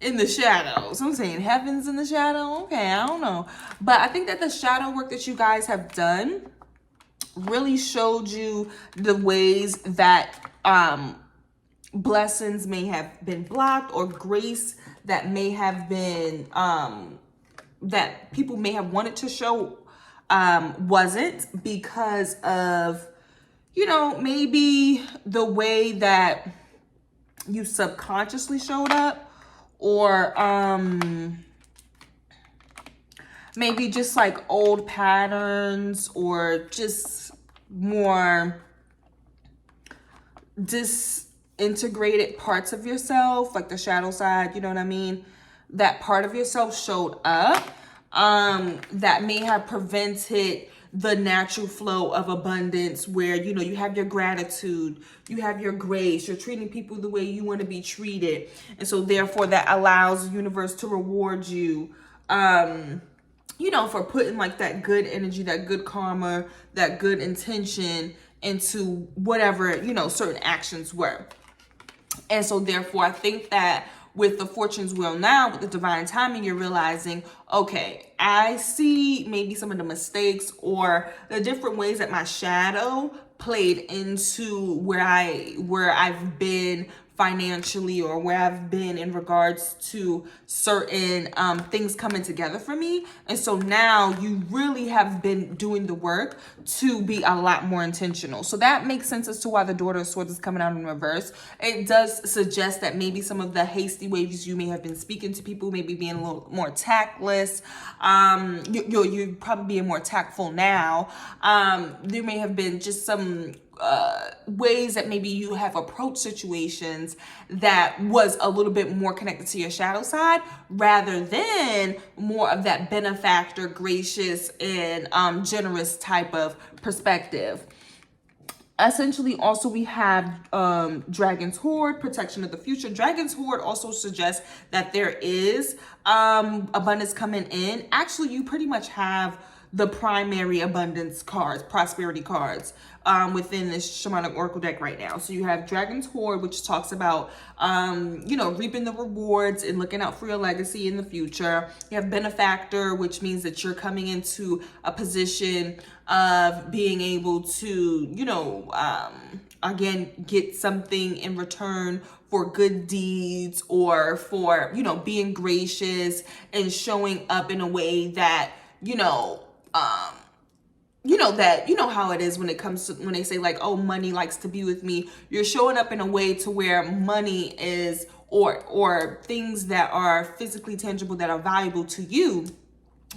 in the shadows. I'm saying heavens in the shadow. Okay, I don't know. But I think that the shadow work that you guys have done really showed you the ways that blessings may have been blocked, or grace that may have been that people may have wanted to show wasn't, because of, you know, maybe the way that you subconsciously showed up, or maybe just like old patterns, or just more disintegrated parts of yourself, like the shadow side, you know what I mean? That part of yourself showed up that may have prevented the natural flow of abundance, where, you know, you have your gratitude, you have your grace, you're treating people the way you want to be treated. And so therefore that allows the universe to reward you, you know, for putting like that good energy, that good karma, that good intention into whatever, you know, certain actions were. And so therefore I think that with the fortune's wheel now, with the divine timing, you're realizing, okay, I see maybe some of the mistakes or the different ways that my shadow played into where I've been financially, or where I've been in regards to certain things coming together for me. And so now you really have been doing the work to be a lot more intentional. So that makes sense as to why the Daughter of Swords is coming out in reverse. It does suggest that maybe some of the hasty ways you may have been speaking to people, maybe being a little more tactless. You're probably being more tactful now. There may have been just some ways that maybe you have approached situations that was a little bit more connected to your shadow side, rather than more of that benefactor, gracious, and generous type of perspective. Essentially, also we have Dragon's Hoard, protection of the future. Dragon's Hoard also suggests that there is abundance coming in. Actually, you pretty much have the primary abundance cards, prosperity cards, within this shamanic oracle deck right now. So you have Dragon's Hoard, which talks about, you know, reaping the rewards and looking out for your legacy in the future. You have Benefactor, which means that you're coming into a position of being able to, you know, again, get something in return for good deeds, or for, you know, being gracious and showing up in a way that, that, you know how it is when it comes to, when they say like, oh, money likes to be with me. You're showing up in a way to where money is, or things that are physically tangible that are valuable to you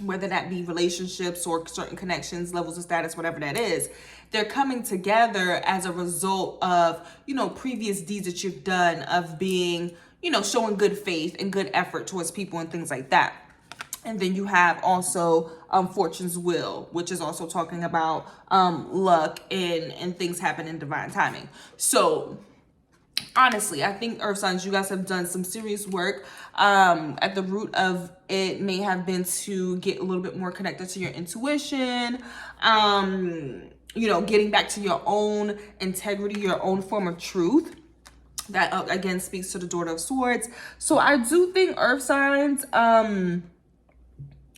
whether that be relationships or certain connections, levels of status, whatever that is, they're coming together as a result of, you know, previous deeds that you've done, of being, you know, showing good faith and good effort towards people and things like that. And then you have also Fortune's Will, which is also talking about luck and things happen in divine timing. So honestly, I think Earth signs, you guys have done some serious work. At the root of it may have been to get a little bit more connected to your intuition, you know, getting back to your own integrity, your own form of truth. That again speaks to the Daughter of Swords. So I do think Earth signs,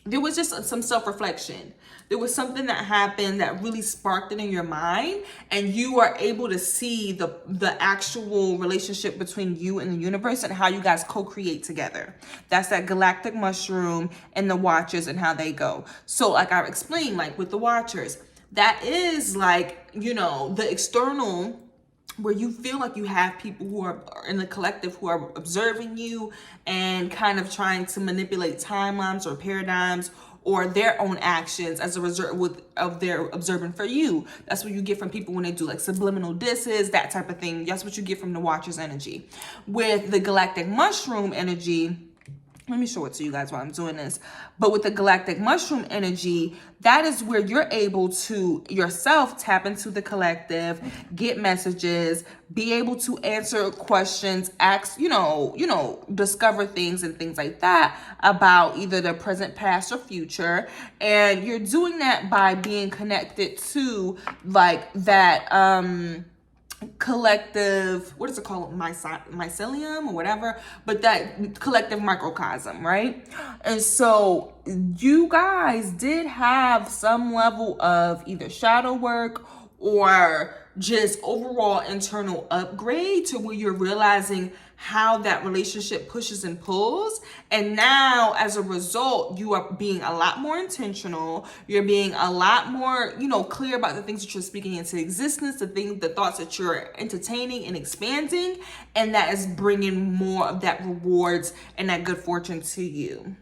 there was just some self-reflection. There was something that happened that really sparked it in your mind, and you are able to see the actual relationship between you and the universe and how you guys co-create together. That's that galactic mushroom and the Watchers and how they go. So like I explained, like with the Watchers, that is like, you know, the external, where you feel like you have people who are in the collective who are observing you and kind of trying to manipulate timelines or paradigms or their own actions as a result of their observing for you. That's what you get from people when they do like subliminal disses, that type of thing. That's what you get from the Watcher's energy. With the galactic mushroom energy, let me show it to you guys while I'm doing this. But with the galactic mushroom energy, that is where you're able to yourself tap into the collective, get messages, be able to answer questions, ask, you know, discover things and things like that about either the present, past, or future. And you're doing that by being connected to like that, collective, what is it called, mycelium or whatever, but that collective microcosm, right? And so you guys did have some level of either shadow work or just overall internal upgrade to where you're realizing how that relationship pushes and pulls. And now as a result, you are being a lot more intentional. You're being a lot more, you know, clear about the things that you're speaking into existence, the thoughts that you're entertaining and expanding. And that is bringing more of that rewards and that good fortune to you.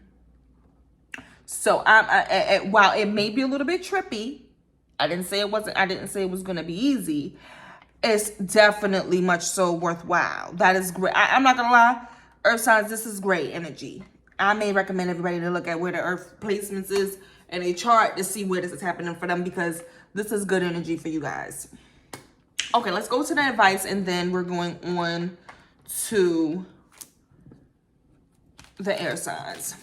So while it may be a little bit trippy, I didn't say it was going to be easy. It's definitely much so worthwhile. That is great. I'm not going to lie. Earth signs, this is great energy. I may recommend everybody to look at where the Earth placements is in a chart to see where this is happening for them, because this is good energy for you guys. Okay, let's go to the advice, and then we're going on to the air signs.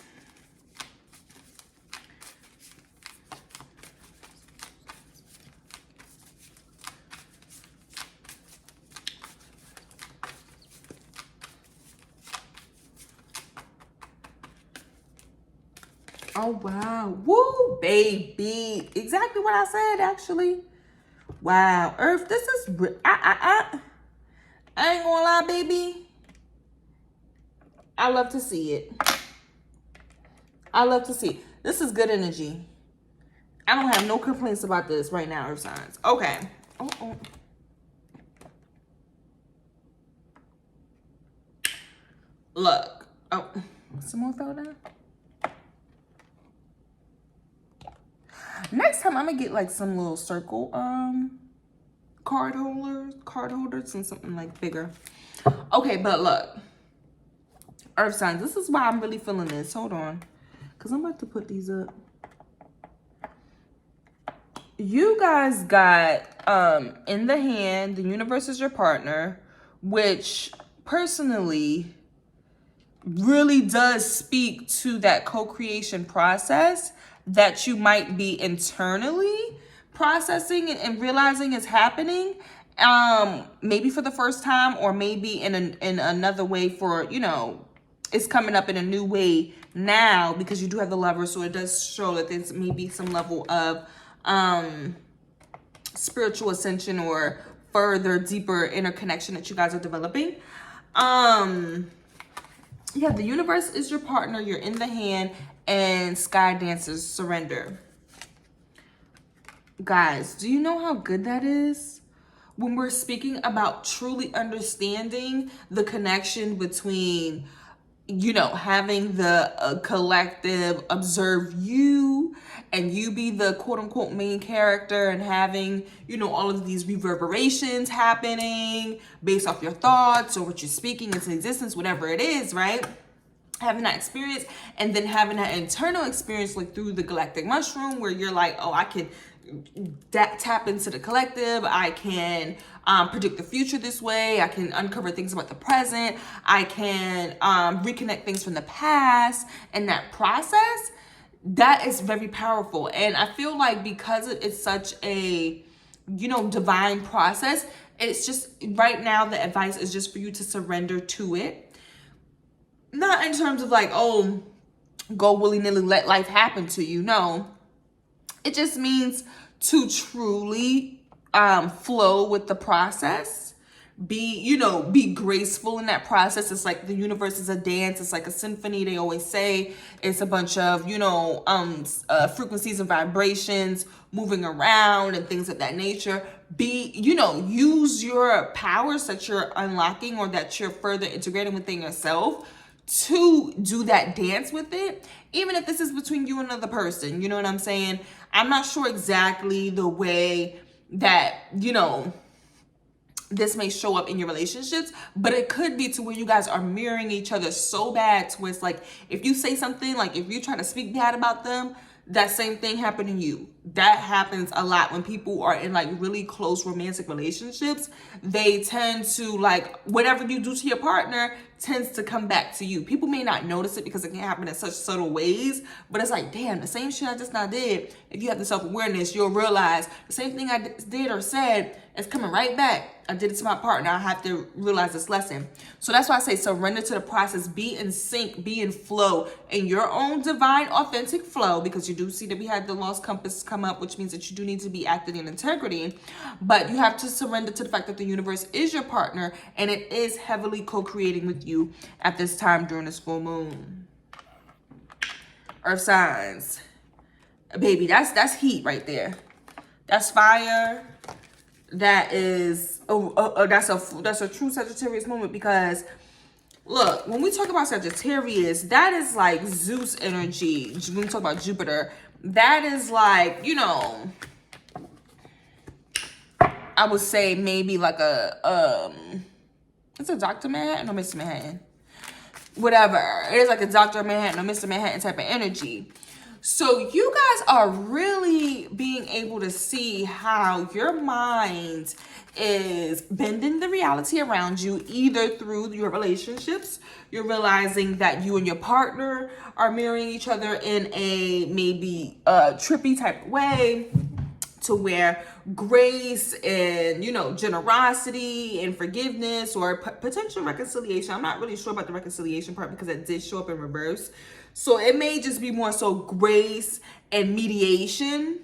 Oh, wow. Woo, baby. Exactly what I said, actually. Wow. Earth, this is... I ain't gonna lie, baby. I love to see it. I love to see it. This is good energy. I don't have no complaints about this right now, Earth signs. Okay. Oh. Look. Oh, some more fell down? Next time I'm gonna get like some little circle card holders and something like bigger. Okay, but look, Earth signs, this is why I'm really feeling this. Hold on, because I'm about to put these up. You guys got in the hand, the universe is your partner, which personally really does speak to that co-creation process that you might be internally processing and realizing is happening, maybe for the first time, or maybe in another way for, you know, it's coming up in a new way now, because you do have the Lover. So it does show that there's maybe some level of spiritual ascension or further deeper interconnection that you guys are developing. Yeah, the universe is your partner, you're in the hand, and Sky Dancers, surrender. Guys, do you know how good that is? When we're speaking about truly understanding the connection between you know, having the collective observe you and you be the quote unquote main character, and having, you know, all of these reverberations happening based off your thoughts or what you're speaking into existence, whatever it is, right? Having that experience, and then having that internal experience like through the galactic mushroom, where you're like, oh, I can tap into the collective, I can predict the future this way, I can uncover things about the present, I can reconnect things from the past. And that process, that is very powerful. And I feel like because it's such a, you know, divine process, it's just right now the advice is just for you to surrender to it. Not in terms of like, oh, go willy-nilly let life happen to you. No, it just means to truly flow with the process. Be graceful in that process. It's like the universe is a dance. It's like a symphony. They always say it's a bunch of, frequencies and vibrations moving around and things of that nature. Use your powers that you're unlocking or that you're further integrating within yourself to do that dance with it, even if this is between you and another person. You know what I'm saying? I'm not sure exactly the way that, this may show up in your relationships, but it could be to where you guys are mirroring each other so bad to where it's like, if you say something, like if you try to speak bad about them, that same thing happened to you. That happens a lot when people are in like really close romantic relationships. They tend to, like, whatever you do to your partner tends to come back to you. People may not notice it because it can happen in such subtle ways, but it's like, damn, the same shit I just now did. If you have the self-awareness, you'll realize the same thing I did or said is coming right back. I did it to my partner. I have to realize this lesson. So that's why I say surrender to the process. Be in sync, be in flow, in your own divine, authentic flow, because you do see that we had the lost compass come up, which means that you do need to be acting in integrity. But you have to surrender to the fact that the universe is your partner and it is heavily co-creating with you at this time during this full moon. Earth signs. Baby, that's heat right there. That's fire. That is that's a true Sagittarius moment, because look, when we talk about Sagittarius, that is like Zeus energy. When we talk about Jupiter, that is like, I would say maybe like it's a Dr. Manhattan or Mr. Manhattan, whatever. It is like a Dr. Manhattan or Mr. Manhattan type of energy. So you guys are really being able to see how your mind is bending the reality around you, either through your relationships. You're realizing that you and your partner are mirroring each other in a maybe trippy type of way, to where grace and, generosity and forgiveness or potential reconciliation. I'm not really sure about the reconciliation part because it did show up in reverse. So it may just be more so grace and mediation.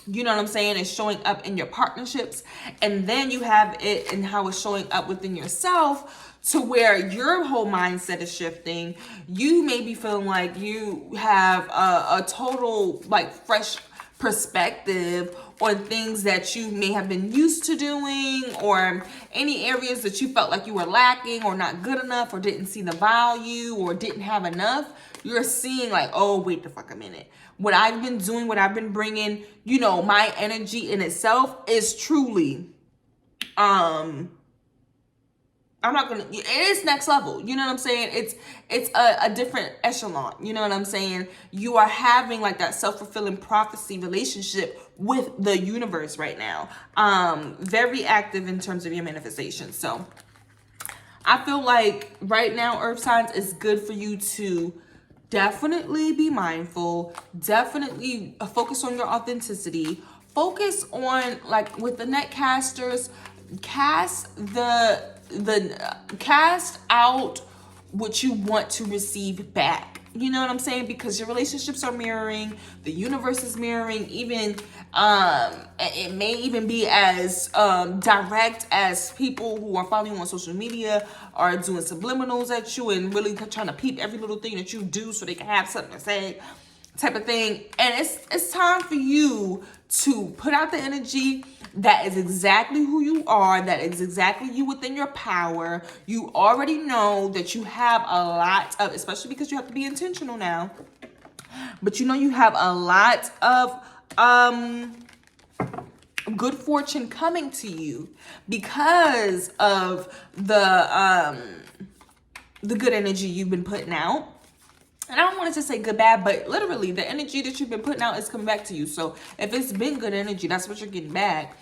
You know what I'm saying? It's showing up in your partnerships. And then you have it in how it's showing up within yourself, to where your whole mindset is shifting. You may be feeling like you have a total, like, fresh perspective on things that you may have been used to doing, or any areas that you felt like you were lacking or not good enough or didn't see the value or didn't have enough. You're seeing like, oh, wait the fuck a minute. What I've been doing, what I've been bringing, my energy in itself is truly, it is next level. You know what I'm saying? It's a different echelon. You know what I'm saying? You are having like that self-fulfilling prophecy relationship with the universe right now. Very active in terms of your manifestation. So I feel like right now, Earth signs, is good for you to definitely be mindful, definitely focus on your authenticity, focus on, like with the net casters, cast out what you want to receive back. You know what I'm saying? Because your relationships are mirroring, the universe is mirroring, even it may even be as direct as people who are following you on social media are doing subliminals at you and really trying to peep every little thing that you do so they can have something to say, type of thing. And it's time for you to put out the energy that is exactly who you are, that is exactly you within your power. You already know that you have a lot of, especially because you have to be intentional now, but you know you have a lot of good fortune coming to you because of the good energy you've been putting out. And I don't want to just say good, bad, but literally the energy that you've been putting out is coming back to you. So if it's been good energy, that's what you're getting back.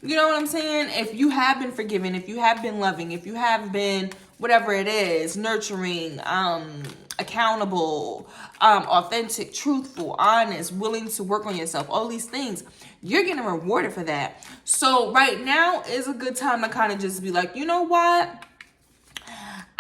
You know what I'm saying? If you have been forgiving, if you have been loving, if you have been whatever it is, nurturing, accountable, authentic, truthful, honest, willing to work on yourself, all these things, you're getting rewarded for that. So right now is a good time to kind of just be like, you know what?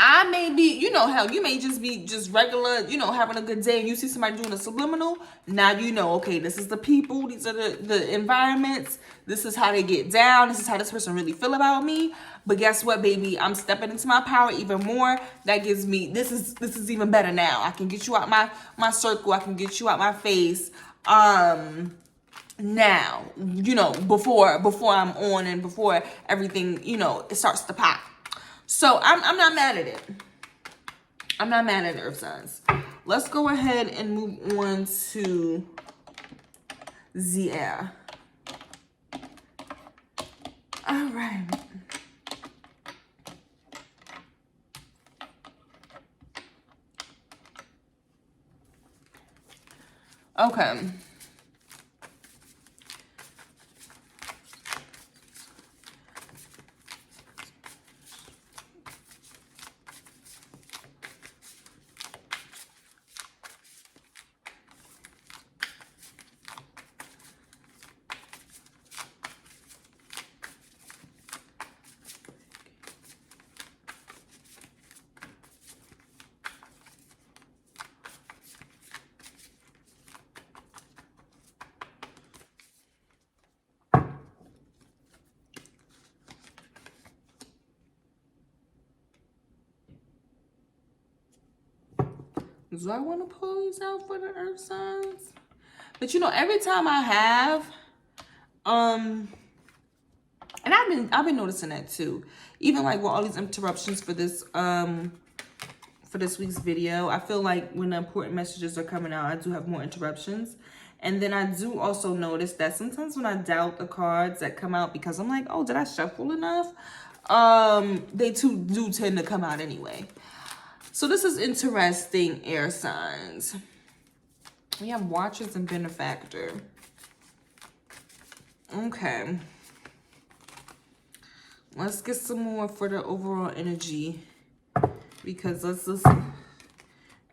I may be, you know, hell, you may just be just regular, you know, having a good day, and you see somebody doing a subliminal. Now you know, okay, this is the people, these are the environments, this is how they get down, this is how this person really feel about me. But guess what, baby? I'm stepping into my power even more. That gives me, this is even better now. I can get you out my circle, I can get you out my face. Now, you know, before I'm on and before everything, you know, it starts to pop. So I'm not mad at it. I'm not mad at Earth signs. Let's go ahead and move on to the air. All right. Okay. Do I want to pull these out for the Earth signs? But you know, every time I have, and I've been noticing that too. Even like with all these interruptions for this week's video, I feel like when the important messages are coming out, I do have more interruptions. And then I do also notice that sometimes when I doubt the cards that come out because I'm like, oh, did I shuffle enough? They too do tend to come out anyway. So this is interesting, air signs. We have Watchers and Benefactor. Okay. Let's get some more for the overall energy. Because let's just...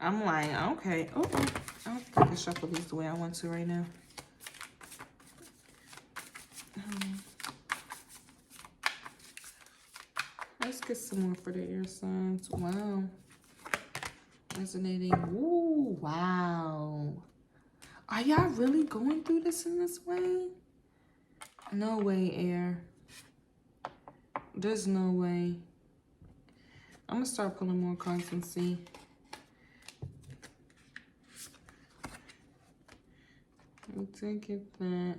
I'm like, okay. Oh, I don't think I can shuffle these the way I want to right now. Let's get some more for the air signs. Wow. Resonating. Ooh, wow. Are y'all really going through this in this way? No way, air. There's no way. I'm gonna start pulling more cards and see. I take it that.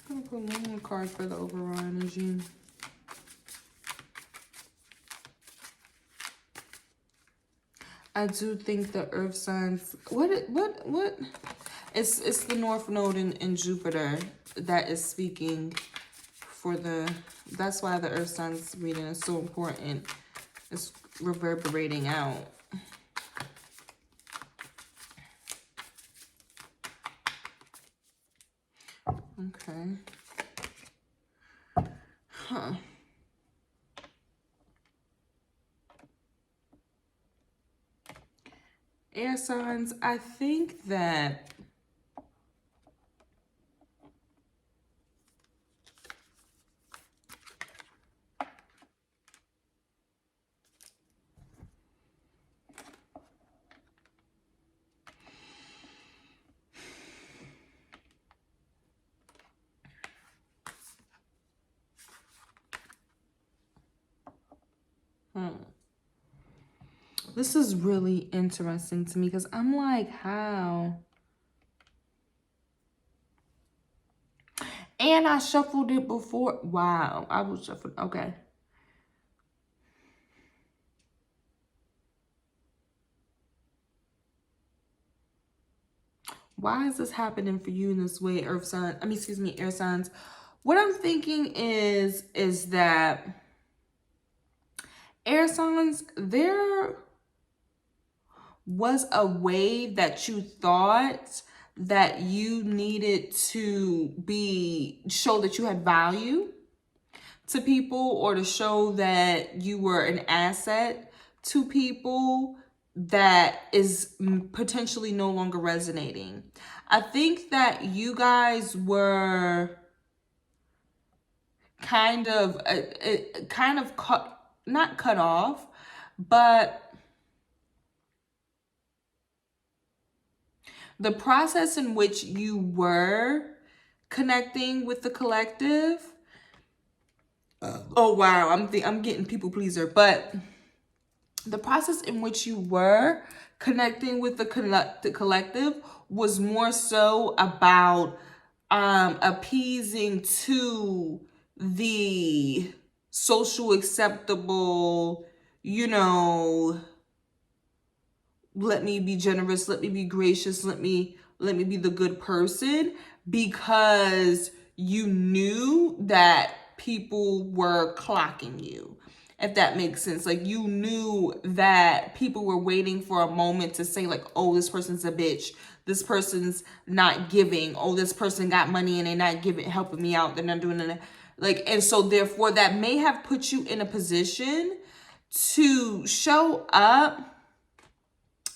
I'm gonna put one more card for the overall energy. I do think the earth signs, what? It's the North Node in Jupiter that is speaking for the, that's why the earth signs reading is so important. It's reverberating out. Okay. Huh. Air signs, I think that This is really interesting to me because I'm like, how? And I shuffled it before. Wow, I was shuffled. Okay. Why is this happening for you in this way, Earth sign? I mean, excuse me, air signs. What I'm thinking is that air signs, there was a way that you thought that you needed to show that you had value to people, or to show that you were an asset to people, that is potentially no longer resonating. I think that you guys were kind of not cut off, but the process in which you were connecting with the collective. Oh wow, I'm getting people pleaser, but the process in which you were connecting with the collective was more so about appeasing to the social acceptable, you know, let me be generous, let me be gracious, let me be the good person, because you knew that people were clocking you, if that makes sense. Like, you knew that people were waiting for a moment to say, like, oh, this person's a bitch, this person's not giving, oh, this person got money and they're not helping me out, they're not doing it. Like, and so therefore that may have put you in a position to show up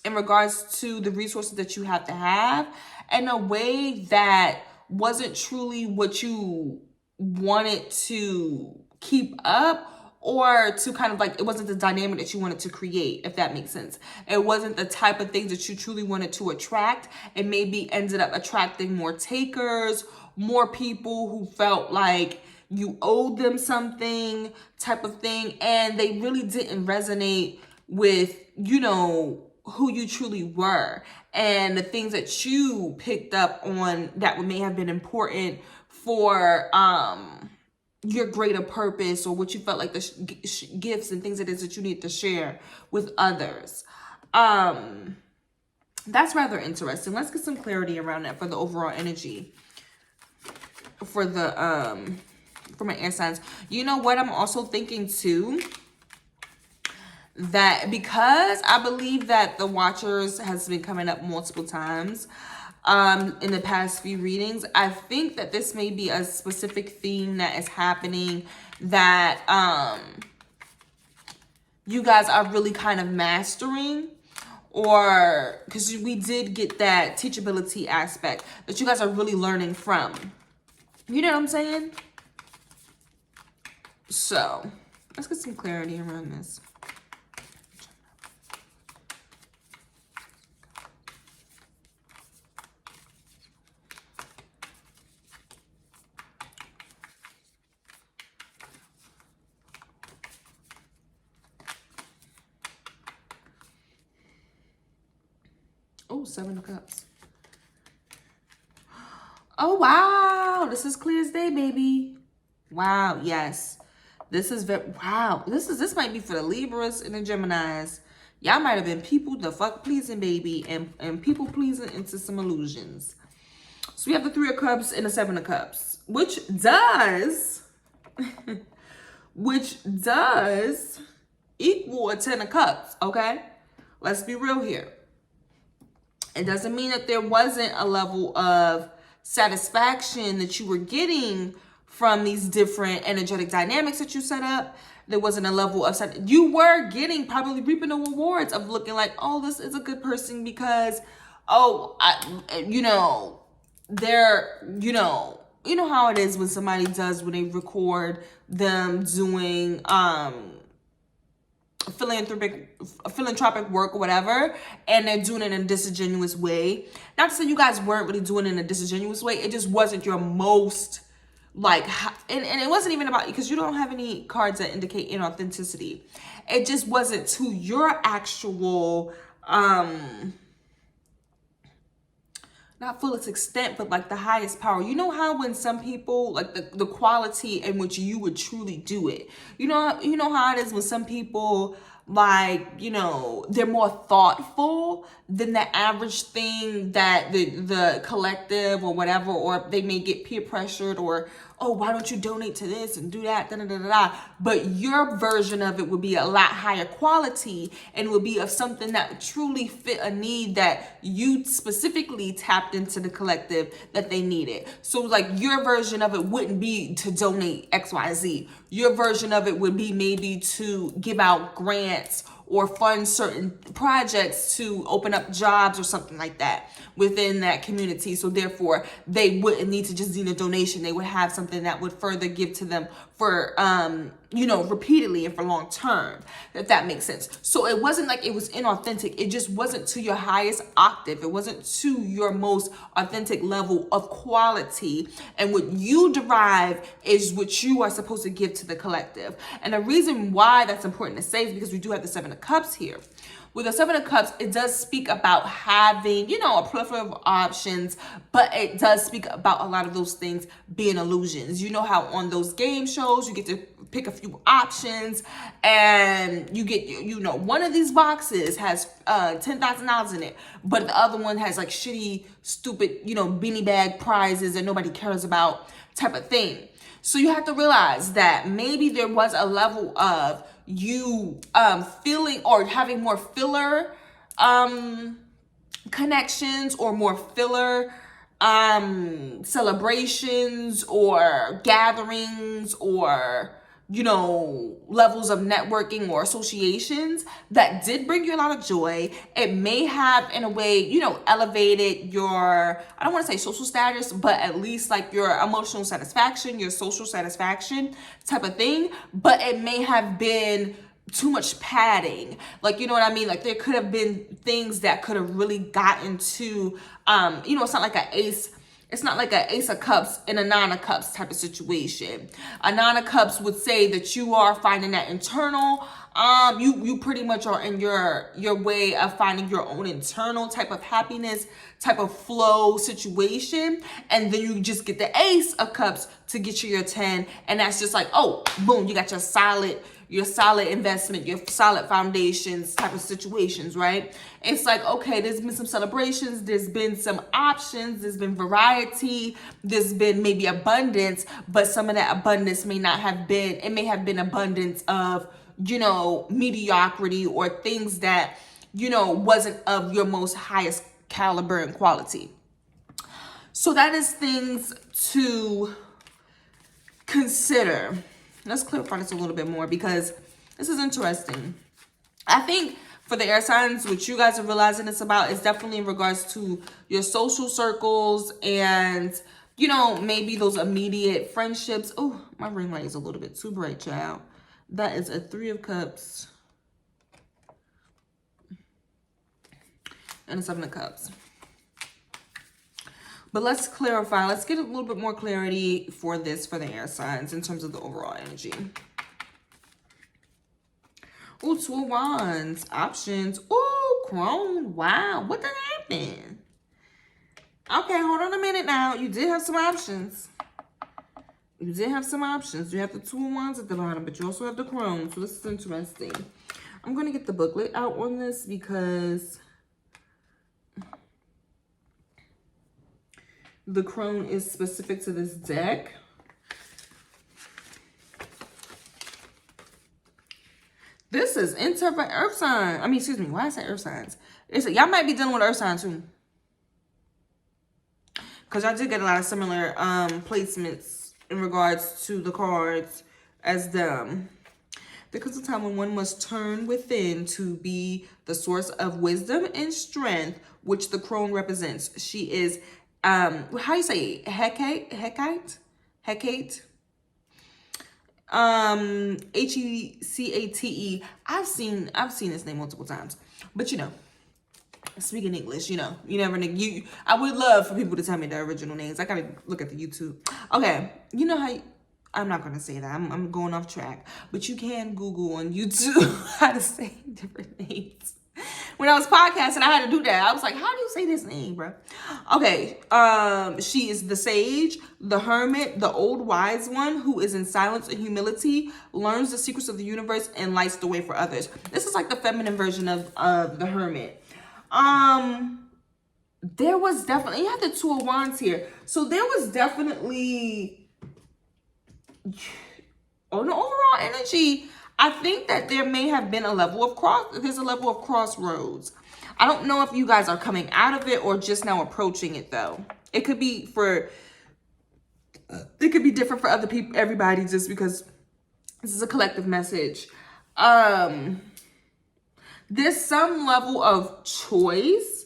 in regards to the resources that you have to have in a way that wasn't truly what you wanted to keep up, or to kind of like, it wasn't the dynamic that you wanted to create, if that makes sense. It wasn't the type of things that you truly wanted to attract. It maybe ended up attracting more takers, more people who felt like you owed them something, type of thing, and they really didn't resonate with, you know, who you truly were and the things that you picked up on that may have been important for your greater purpose, or what you felt like the gifts and things it is that you need to share with others. That's rather interesting. Let's get some clarity around that for the overall energy for the for my air signs. You know what I'm also thinking too, that because I believe that the Watchers has been coming up multiple times in the past few readings, I think that this may be a specific theme that is happening that you guys are really kind of mastering, or because we did get that teachability aspect that you guys are really learning from. You know what I'm saying? So let's get some clarity around this. Oh, 7 of Cups. Oh, wow. This is clear as day, baby. Wow, yes. This is very, wow. This might be for the Libras and the Geminis. Y'all might have been people the fuck pleasing, baby, and people pleasing into some illusions. So we have the 3 of Cups and the 7 of Cups, which does equal a 10 of Cups, okay? Let's be real here. It doesn't mean that there wasn't a level of satisfaction that you were getting from these different energetic dynamics that you set up. There wasn't a level of, you were getting, probably reaping the rewards of looking like, oh, this is a good person because, oh, they're, you know how it is when somebody does, when they record them doing, philanthropic work or whatever, and they're doing it in a disingenuous way. Not to say you guys weren't really doing it in a disingenuous way, it just wasn't your most like, and it wasn't even about, because you don't have any cards that indicate inauthenticity. It just wasn't to your actual, not fullest extent, but like the highest power. You know how when some people, like the quality in which you would truly do it. You know how it is when some people, like, you know, they're more thoughtful than the average thing that the collective or whatever, or they may get peer pressured, or, oh, why don't you donate to this and do that, da, da, da, da, da. But your version of it would be a lot higher quality, and would be of something that would truly fit a need that you specifically tapped into the collective that they needed. So like your version of it wouldn't be to donate XYZ. Your version of it would be maybe to give out grants or fund certain projects to open up jobs or something like that within that community. So therefore, they wouldn't need to just need a donation. They would have something that would further give to them for, you know, repeatedly and for long term, if that makes sense. So it wasn't like it was inauthentic. It just wasn't to your highest octave. It wasn't to your most authentic level of quality. And what you derive is what you are supposed to give to the collective. And the reason why that's important to say is because we do have the Seven of Cups here. With the Seven of Cups, it does speak about having, you know, a plethora of options, but it does speak about a lot of those things being illusions. You know how on those game shows, you get to pick a few options, and you get, you know, one of these boxes has $10,000 in it, but the other one has like shitty, stupid, you know, beanie bag prizes that nobody cares about type of thing. So you have to realize that maybe there was a level of you feeling or having more filler connections, or more filler celebrations or gatherings, or, you know, levels of networking or associations that did bring you a lot of joy. It may have, in a way, you know, elevated your, I don't want to say social status, but at least like your emotional satisfaction, your social satisfaction type of thing. But it may have been too much padding. Like, you know what I mean? Like there could have been things that could have really gotten to, you know, it's not like an ace. It's not like an Ace of Cups and a Nine of Cups type of situation. A Nine of Cups would say that you are finding that internal, you pretty much are in your way of finding your own internal type of happiness, type of flow situation. And then you just get the Ace of Cups to get you your 10. And that's just like, oh, boom, you got your solid investment, your solid foundations type of situations, right? It's like, okay, there's been some celebrations, there's been some options, there's been variety, there's been maybe abundance, but some of that abundance may not have been, it may have been abundance of, you know, mediocrity, or things that, you know, wasn't of your most highest caliber and quality. So that is things to consider. Let's clarify this a little bit more, because this is interesting. I think for the air signs, what you guys are realizing it's about is definitely in regards to your social circles and, you know, maybe those immediate friendships. Oh, my ring light is a little bit too bright, child. That is a Three of Cups and a Seven of Cups. But let's clarify. Let's get a little bit more clarity for this, for the air signs, in terms of the overall energy. Oh, Two of Wands. Options. Oh, Crone. Wow. What did happen? Okay, hold on a minute now. You did have some options. You did have some options. You have the Two of Wands at the bottom, but you also have the Crone. So this is interesting. I'm going to get the booklet out on this, because the Crone is specific to this deck. This is Earth sign. I mean, excuse me. Why I say Earth signs? Y'all might be dealing with Earth signs too, because I did get a lot of similar placements in regards to the cards as them. Because of time when one must turn within to be the source of wisdom and strength, which the Crone represents. She is how you say Hecate? Hecate? Hecate. I've seen this name multiple times, but you know, speaking English, you know, you never know. I would love for people to tell me the original names. I gotta look at the YouTube. Okay, you know how I'm not gonna say that. I'm going off track, but you can Google on YouTube how to say different names. When I was podcasting, I had to do that. I was like, how do you say this name, bro? Okay, she is the sage, the hermit, the old wise one who is in silence and humility, learns the secrets of the universe, and lights the way for others. This is like the feminine version of the hermit. There was definitely, you had the Two of Wands here. So there was definitely, on the overall energy, I think that there may have been a level of crossroads. I don't know if you guys are coming out of it or just now approaching it though. It could be different for other people, everybody, just because this is a collective message. There's some level of choice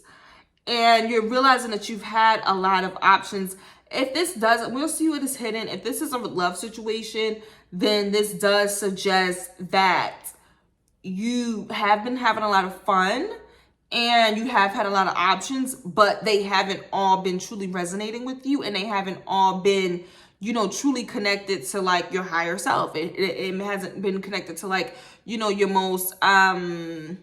and you're realizing that you've had a lot of options. If this doesn't, we'll see what is hidden. If this is a love situation, then this does suggest that you have been having a lot of fun and you have had a lot of options, but they haven't all been truly resonating with you and they haven't all been, you know, truly connected to like your higher self. It hasn't been connected to like, you know, your most, to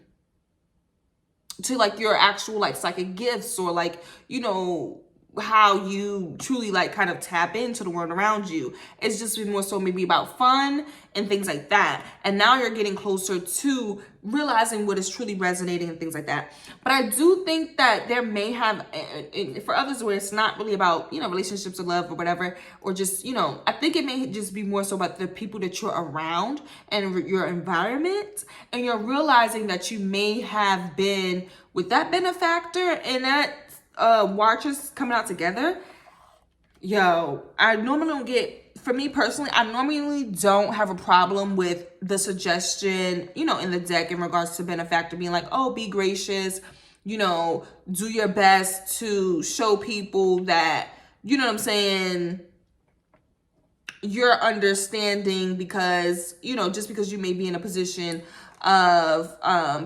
like your actual like psychic gifts or like, you know, how you truly like kind of tap into the world around you. It's just been more so maybe about fun and things like that. And now you're getting closer to realizing what is truly resonating and things like that. But I do think that there may have, for others where it's not really about, you know, relationships or love or whatever, or just, you know, I think it may just be more so about the people that you're around and your environment. And you're realizing that you may have been with that benefactor and that watchers coming out together. Yo, I normally don't get, for me personally, I normally don't have a problem with the suggestion, you know, in the deck in regards to benefactor being like, oh, be gracious, you know, do your best to show people that, you know what I'm saying, you're understanding because, you know, just because you may be in a position of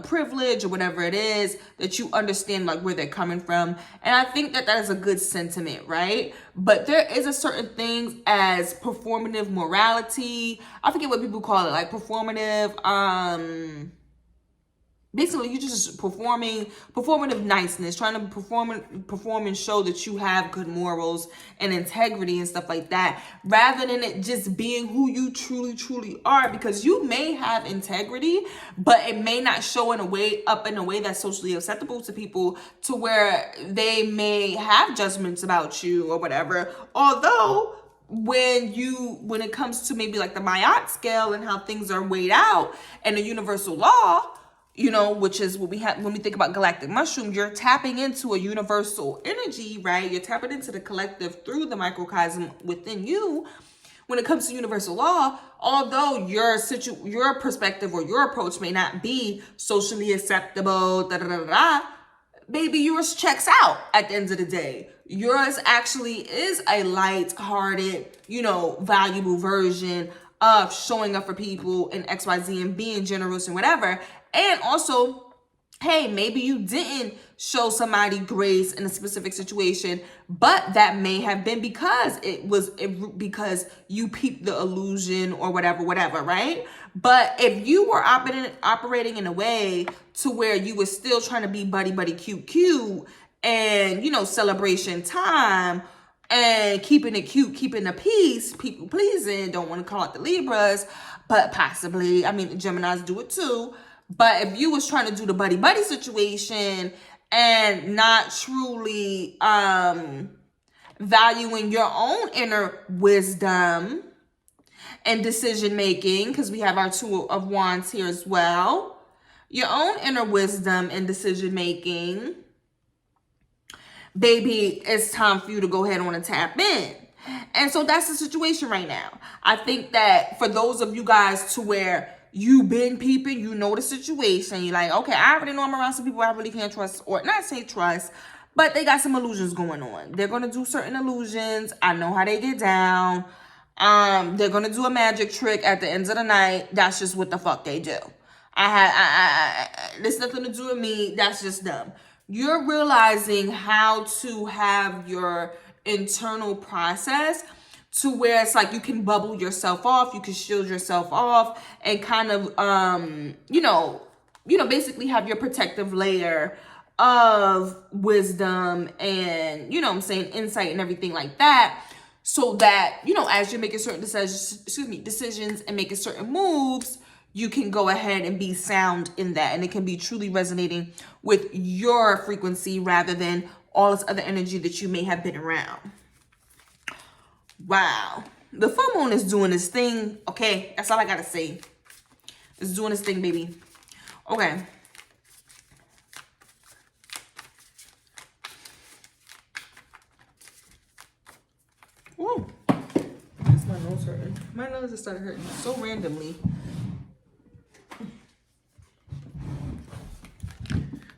privilege or whatever it is, that you understand like where they're coming from. And I think that that is a good sentiment, right? But there is a certain things as performative morality. I forget what people call it, like performative, basically you just performative niceness, trying to perform and show that you have good morals and integrity and stuff like that, rather than it just being who you truly are, because you may have integrity, but it may not show in a way that's socially acceptable to people, to where they may have judgments about you or whatever. Although when it comes to maybe like the Mayotte scale and how things are weighed out and the universal law, you know, which is what we have when we think about galactic mushroom, you're tapping into a universal energy, right? You're tapping into the collective through the microcosm within you. When it comes to universal law, although your perspective or your approach may not be socially acceptable, baby, yours checks out at the end of the day. Yours actually is a light-hearted, you know, valuable version of showing up for people and XYZ and being generous and whatever. And also, hey, maybe you didn't show somebody grace in a specific situation, but that may have been because because you peeped the illusion or whatever, right? But if you were operating in a way to where you were still trying to be buddy, cute, and, you know, celebration time, and keeping it cute, keeping the peace, people pleasing, don't want to call out the Libras, but possibly, I mean, the Geminis do it too. But if you was trying to do the buddy situation and not truly valuing your own inner wisdom and decision making, because we have our Two of Wands here as well, your own inner wisdom and decision making, baby, it's time for you to go ahead and want to tap in. And so that's the situation right now. I think that for those of you guys to where you've been peeping, you know the situation, you're like, okay, I already know I'm around some people I really can't trust, or not say trust, but they got some illusions going on. They're going to do certain illusions. I know how they get down. They're going to do a magic trick at the end of the night. That's just what the fuck they do. There's nothing to do with me. That's just them. you're realizing how to have your internal process to where it's like you can bubble yourself off, you can shield yourself off, and kind of basically have your protective layer of wisdom and what I'm saying, insight and everything like that, so that as you're making certain decisions and making certain moves, you can go ahead and be sound in that, and it can be truly resonating with your frequency rather than all this other energy that you may have been around. Wow. The full moon is doing this thing. Okay, that's all I gotta say. It's doing this thing, baby. Okay. Whoa. That's my nose hurting. My nose just started hurting so randomly.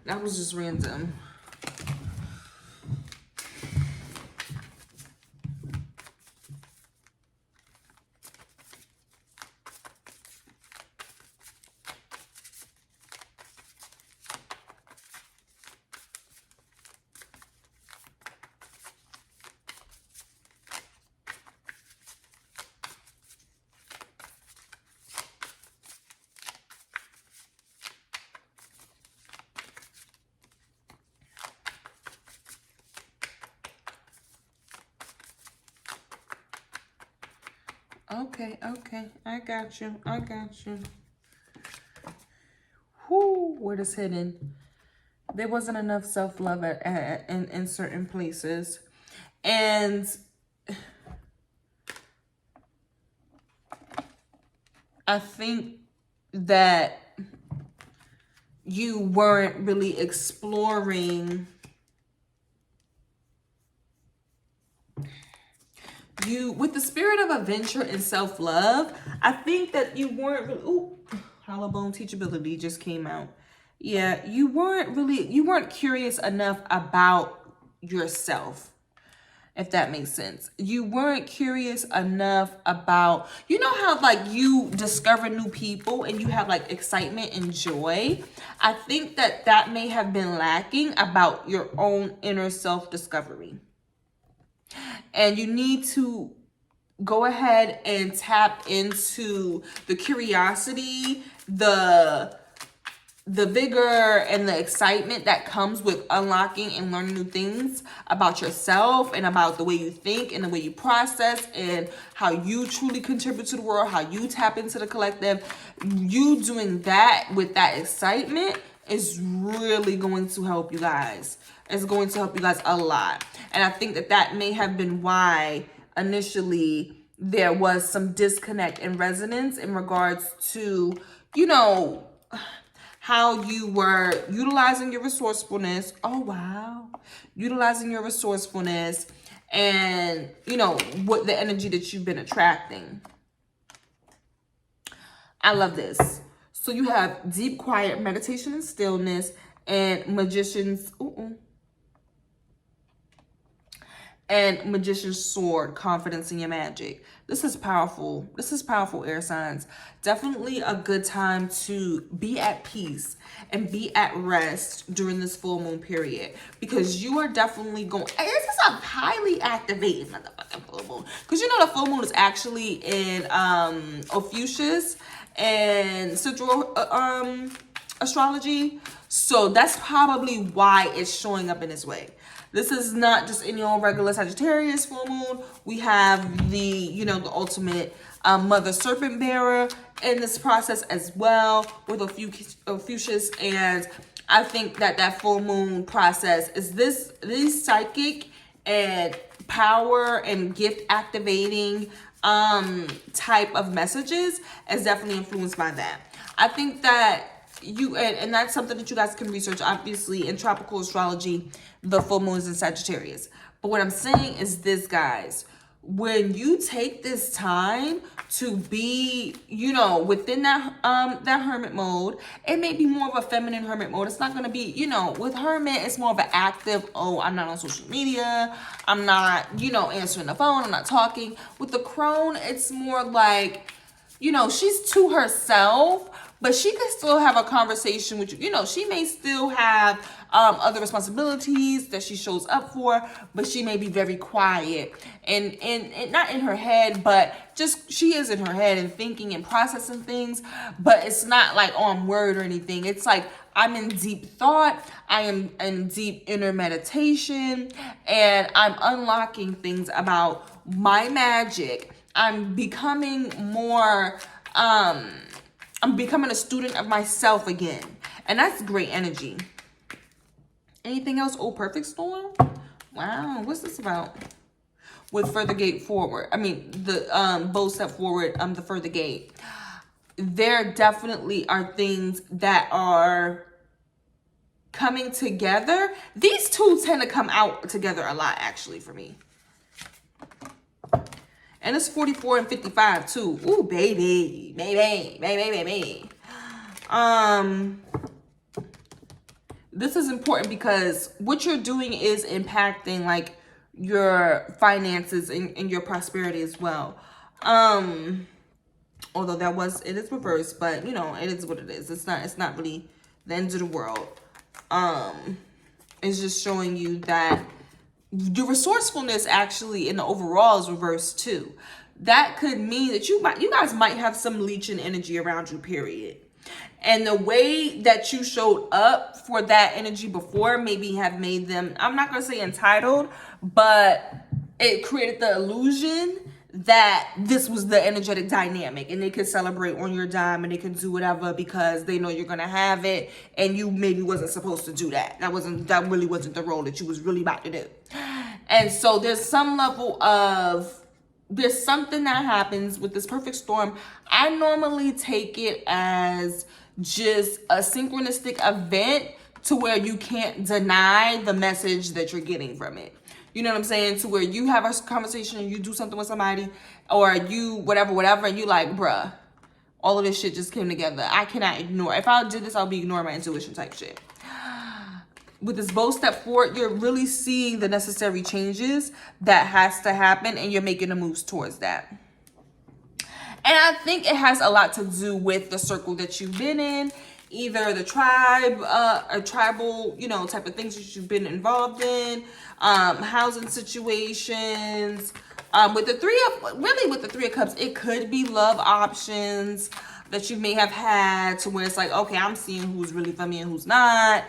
That was just random. Okay. I got you. Whoo, where it's hidden. There wasn't enough self-love in certain places. And I think that you weren't really exploring with the spirit of adventure and self-love. I think that you weren't really, collarbone teachability just came out. Yeah, you weren't curious enough about yourself, if that makes sense. You weren't curious enough about, how like you discover new people and you have like excitement and joy. I think that may have been lacking about your own inner self-discovery. And you need to go ahead and tap into the curiosity, the vigor, and the excitement that comes with unlocking and learning new things about yourself and about the way you think and the way you process and how you truly contribute to the world, how you tap into the collective. You doing that with that excitement is really going to help you guys. It's going to help you guys a lot. And I think that may have been why initially there was some disconnect and resonance in regards to, how you were utilizing your resourcefulness. Oh, wow. Utilizing your resourcefulness and, what the energy that you've been attracting. I love this. So you have deep, quiet meditation and stillness and magician's, and magician's sword, confidence in your magic. This is powerful. Air signs. Definitely a good time to be at peace and be at rest during this full moon period, because you are definitely going, this is a highly activated motherfucking full moon, because the full moon is actually in Ophiuchus and Central astrology. So that's probably why it's showing up in this way. This is not just in your regular Sagittarius full moon. We have the, the ultimate mother serpent bearer in this process as well with Ophiuchus. And I think that full moon process is these psychic and power and gift activating type of messages is definitely influenced by that. I think that and that's something that you guys can research. Obviously, in tropical astrology, the full moon is in Sagittarius. But what I'm saying is this, guys, when you take this time to be, within that hermit mode, it may be more of a feminine hermit mode. It's not going to be, with hermit, it's more of an active, I'm not on social media, I'm not, answering the phone, I'm not talking. With the crone, it's more like, she's to herself, but she can still have a conversation with you. She may still have other responsibilities that she shows up for, but she may be very quiet and not in her head, but just she is in her head and thinking and processing things, but it's not like on word or anything. It's like I'm in deep thought, I am in deep inner meditation, and I'm unlocking things about my magic. I'm becoming more, I'm becoming a student of myself again. And that's great energy. Anything else? Oh, perfect storm. Wow, what's this about? With further gate forward. I mean, the bold step forward, the further gate. There definitely are things that are coming together. These two tend to come out together a lot, actually, for me. And it's 44 and 55 too. Ooh, baby. Baby. This is important because what you're doing is impacting like your finances and your prosperity as well. Although it is reversed, but you know, it is what it is. It's not really the end of the world. It's just showing you that your resourcefulness actually in the overall is reversed too. That could mean that you guys might have some leeching energy around you, period. And the way that you showed up for that energy before maybe have made them, I'm not going to say entitled, but it created the illusion that this was the energetic dynamic and they could celebrate on your dime and they can do whatever because they know you're going to have it and you maybe wasn't supposed to do that. That really wasn't the role that you was really about to do. And so there's some level of, there's something that happens with this perfect storm. I normally take it as just a synchronistic event to where you can't deny the message that you're getting from it. You know what I'm saying? To where you have a conversation and you do something with somebody or you whatever, and you like, bruh, all of this shit just came together. I cannot ignore. If I did this, I'll be ignoring my intuition type shit. With this bold step forward, you're really seeing the necessary changes that has to happen and you're making the moves towards that. And I think it has a lot to do with the circle that you've been in, either the tribe, or tribal, you know, type of things that you've been involved in, housing situations. With the Three of Cups, it could be love options that you may have had to where it's like, okay, I'm seeing who's really for me and who's not.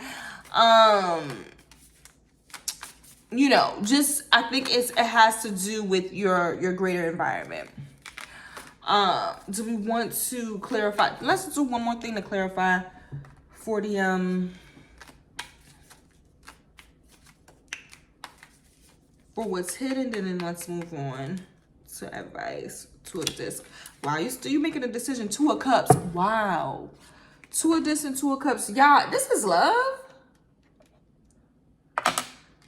You know, just I think it has to do with your greater environment. Do we want to clarify? Let's do one more thing to clarify for the for what's hidden, and then let's move on to advice. Two of this. Wow, you making a decision. Two of Cups. Wow. Two of this and Two of Cups. Y'all, this is love.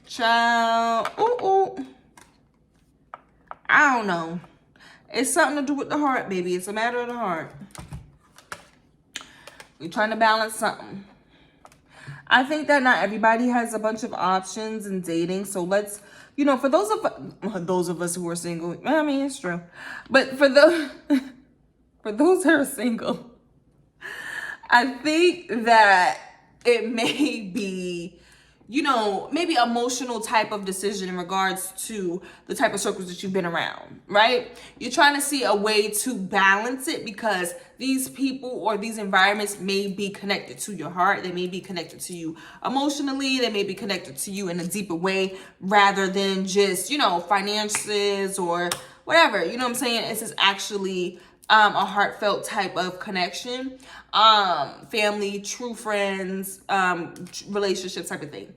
Child. Ooh. I don't know. It's something to do with the heart, baby. It's a matter of the heart. You're trying to balance something. I think that not everybody has a bunch of options in dating. So let's, you know, for those of us who are single, I mean, it's true. But for those that are single, I think that it may be, you know, maybe emotional type of decision in regards to the type of circles that you've been around, right? You're trying to see a way to balance it because these people or these environments may be connected to your heart. They may be connected to you emotionally. They may be connected to you in a deeper way rather than just, you know, finances or whatever. You know what I'm saying? This is actually a heartfelt type of connection, family, true friends, relationships type of thing.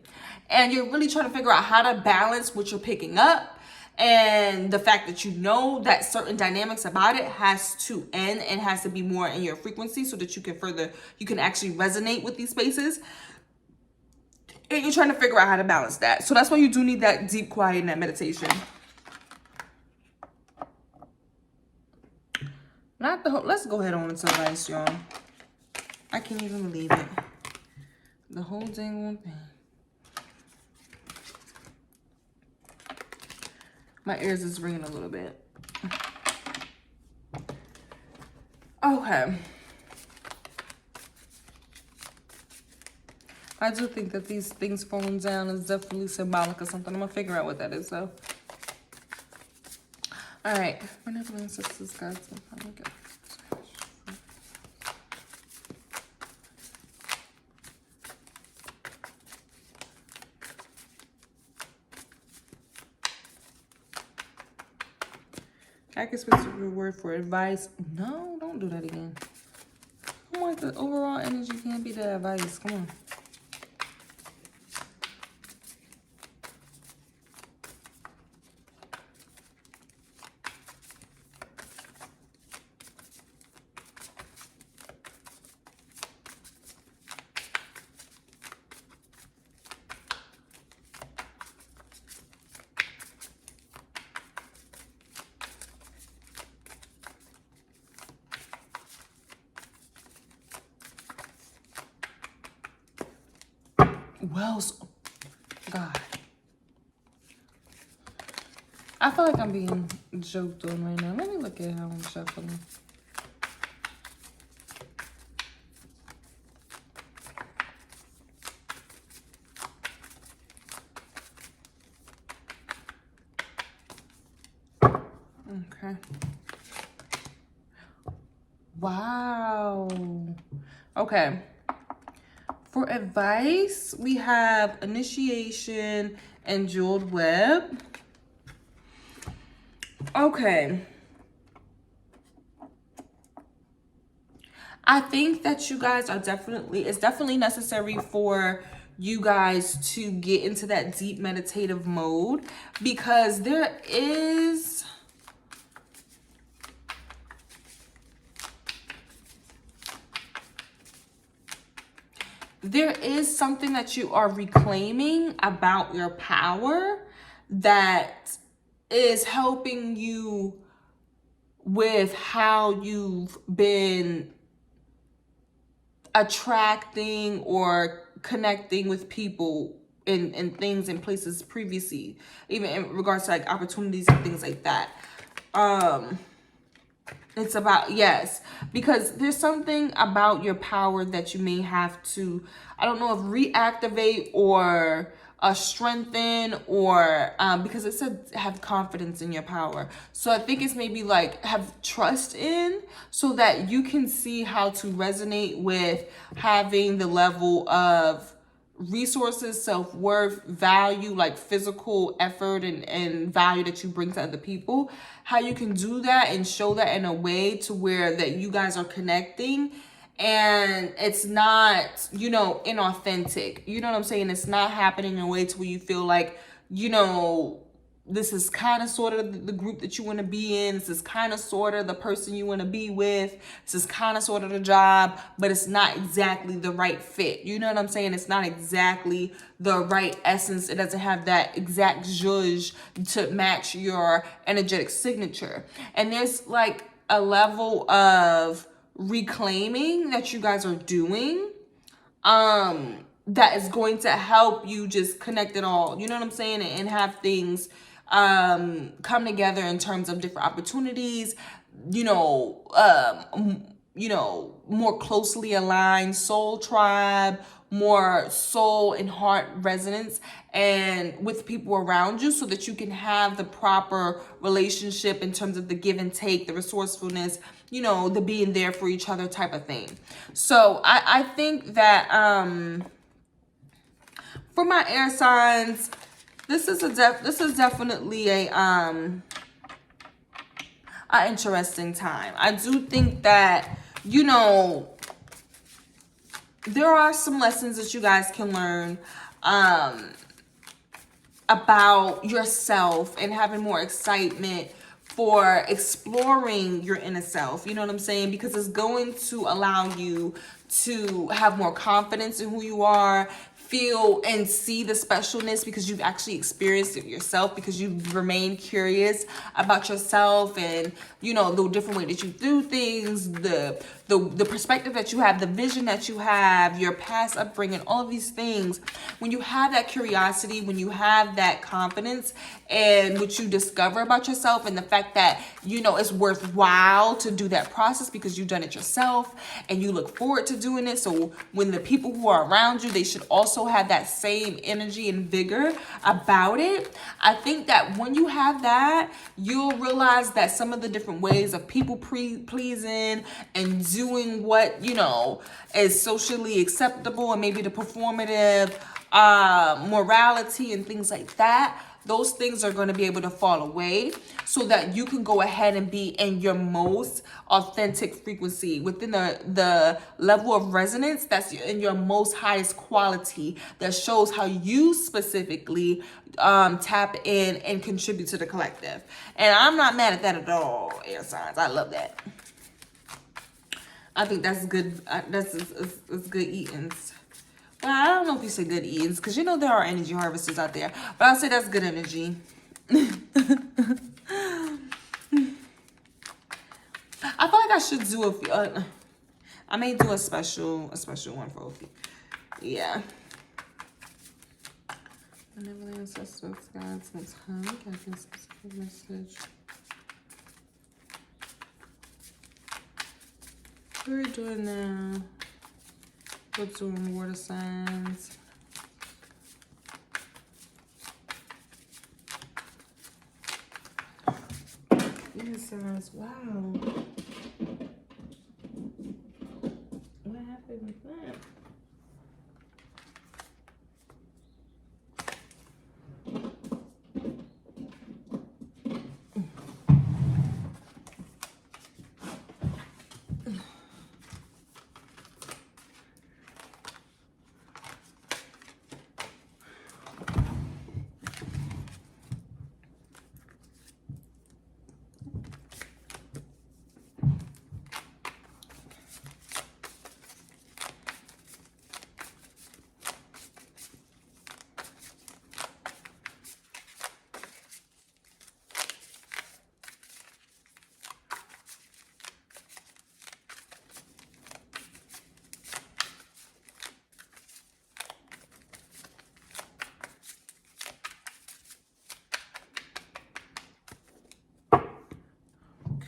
And you're really trying to figure out how to balance what you're picking up and the fact that you know that certain dynamics about it has to end and has to be more in your frequency so that you can actually resonate with these spaces. And you're trying to figure out how to balance that. So that's why you do need that deep quiet and that meditation. Let's go ahead on into advice, y'all. I can't even believe it. The whole dang one thing. My ears is ringing a little bit. Okay. I do think that these things falling down is definitely symbolic of something. I'm gonna figure out what that is though. All right, benevolent sisters, guys. I can switch your word for advice. No, don't do that again. I want the overall energy can't be the advice. Come on. Wells, God. I feel like I'm being joked on right now. Let me look at how I'm shuffling. Okay. Wow. Okay. For advice, we have initiation and jeweled web. Okay. I think that you guys are it's definitely necessary for you guys to get into that deep meditative mode, because there is something that you are reclaiming about your power that is helping you with how you've been attracting or connecting with people in things and places previously, even in regards to like opportunities and things like that. It's about, yes, because there's something about your power that you may have to, I don't know if reactivate or strengthen, or because it said have confidence in your power. So I think it's maybe like have trust in, so that you can see how to resonate with having the level of resources, self-worth, value, like physical effort and value that you bring to other people, how you can do that and show that in a way to where that you guys are connecting and it's not, you know, inauthentic. You know what I'm saying? It's not happening in a way to where you feel like, you know, this is kind of sort of the group that you want to be in. This is kind of sort of the person you want to be with. This is kind of sort of the job, but it's not exactly the right fit. You know what I'm saying? It's not exactly the right essence. It doesn't have that exact zhuzh to match your energetic signature. And there's like a level of reclaiming that you guys are doing that is going to help you just connect it all, you know what I'm saying, and have things come together in terms of different opportunities, you know, more closely aligned soul tribe, more soul and heart resonance and with people around you, so that you can have the proper relationship in terms of the give and take, the resourcefulness, you know, the being there for each other type of thing. So I think that for my air signs, this is definitely a interesting time. I do think that, you know, there are some lessons that you guys can learn about yourself and having more excitement for exploring your inner self. You know what I'm saying? Because it's going to allow you to have more confidence in who you are, feel and see the specialness because you've actually experienced it yourself, because you've remained curious about yourself and, you know, the different way that you do things, the the perspective that you have, the vision that you have, your past upbringing, all of these things, when you have that curiosity, when you have that confidence and what you discover about yourself, and the fact that, you know, it's worthwhile to do that process because you've done it yourself and you look forward to doing it. So when the people who are around you, they should also have that same energy and vigor about it. I think that when you have that, you'll realize that some of the different ways of people pleasing and doing what, you know, is socially acceptable, and maybe the performative morality and things like that, those things are going to be able to fall away, so that you can go ahead and be in your most authentic frequency, within the level of resonance that's in your most highest quality, that shows how you specifically tap in and contribute to the collective. And I'm not mad at that at all, air signs. I love that. I think that's good. That's good eatings. Well, I don't know if you say good eatings, because you know there are energy harvesters out there, but I'll say that's good energy. I feel like I should do I may do a special one for Ophi. Yeah. Whenever the ancestors, gods, most high, I can specific message. What are we doing now? We're doing water signs. Air signs. Wow. What happened with that?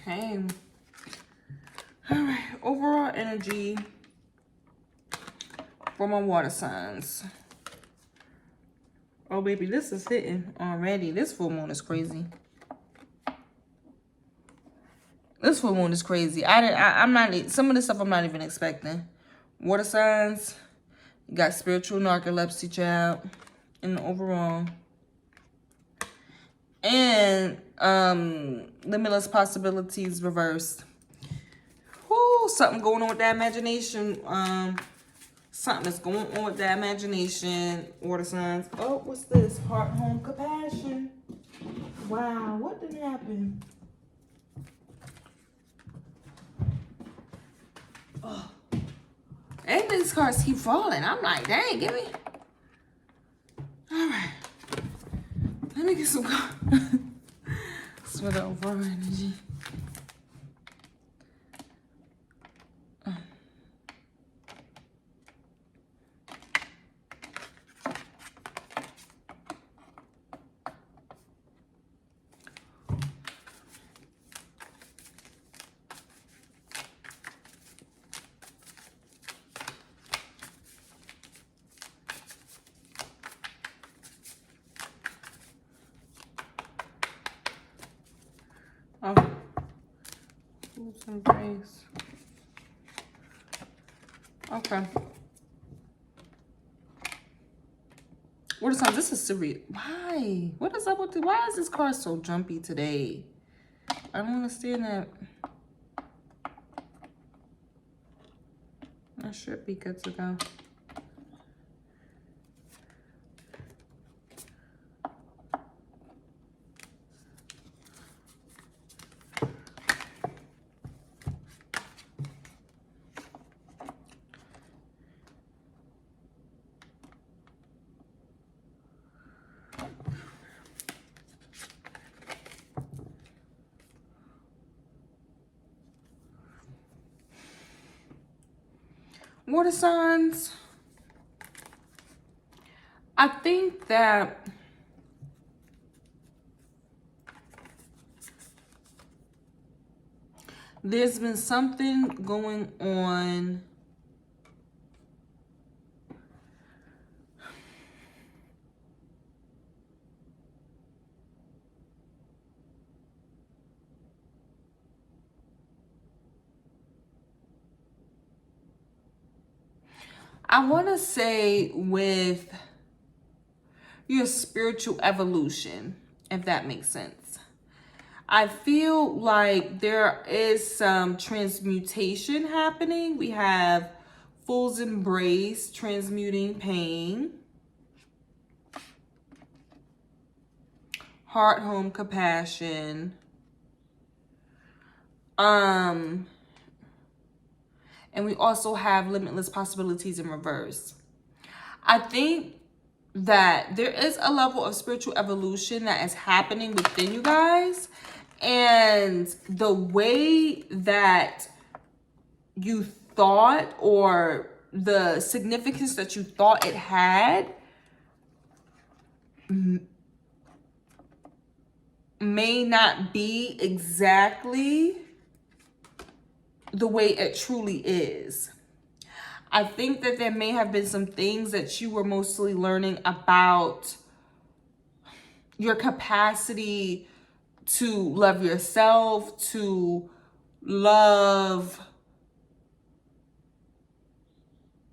Okay. All right. Overall energy for my water signs. Oh, baby, this is hitting already. This full moon is crazy. This full moon is crazy. I'm not, some of this stuff I'm not even expecting. Water signs. You got spiritual narcolepsy, child. And overall. And limitless possibilities reversed. Whoo, something going on with that imagination. Something that's going on with that imagination. Water signs. Oh, what's this? Heart, home, compassion. Wow, what did happen? Oh. And these cards keep falling. I'm like, dang, give me. All right. Let me get some cards. For the overall energy. Oh, some grace. Okay. What is this is serious. Why? What is up with the? Why is this card so jumpy today? I don't understand that. I should be good to go. Water signs, I think that there's been something going on I want to say with your spiritual evolution, if that makes sense. I feel like there is some transmutation happening. We have Fool's Embrace, transmuting pain. Heart, home, compassion. And we also have limitless possibilities in reverse. I think that there is a level of spiritual evolution that is happening within you guys. And the way that you thought, or the significance that you thought it had, may not be exactly the way it truly is. I think that there may have been some things that you were mostly learning about your capacity to love yourself, to love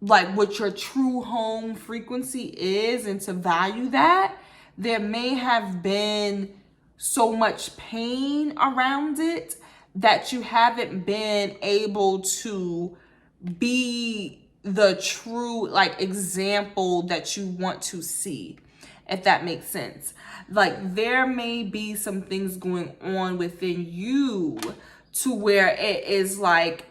like what your true home frequency is, and to value that. There may have been so much pain around it that you haven't been able to be the true like example that you want to see, if that makes sense. Like there may be some things going on within you to where it is like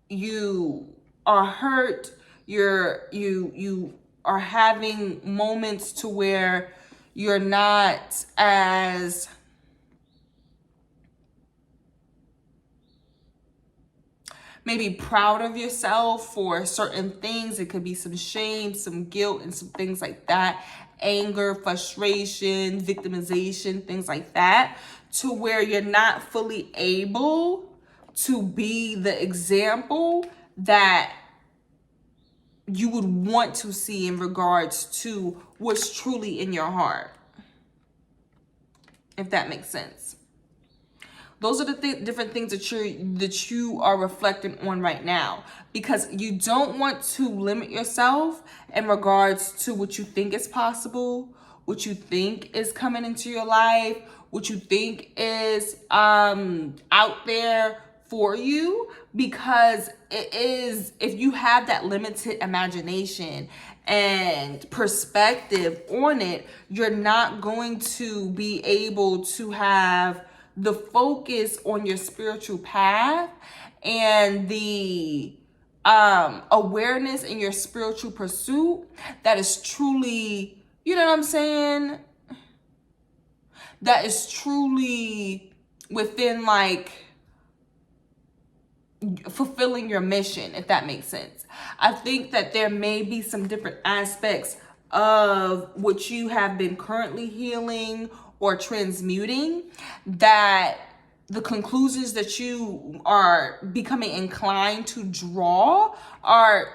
you are hurt, you are having moments to where you're not as maybe proud of yourself for certain things. It could be some shame, some guilt, and some things like that. Anger, frustration, victimization, things like that, to where you're not fully able to be the example that you would want to see in regards to what's truly in your heart, if that makes sense. Those are the different things that you are reflecting on right now, because you don't want to limit yourself in regards to what you think is possible, what you think is coming into your life, what you think is out there for you, because it is, if you have that limited imagination and perspective on it, you're not going to be able to have the focus on your spiritual path and the awareness in your spiritual pursuit that is truly, you know what I'm saying, that is truly within like fulfilling your mission, if that makes sense. I think that there may be some different aspects of what you have been currently healing or transmuting, that the conclusions that you are becoming inclined to draw are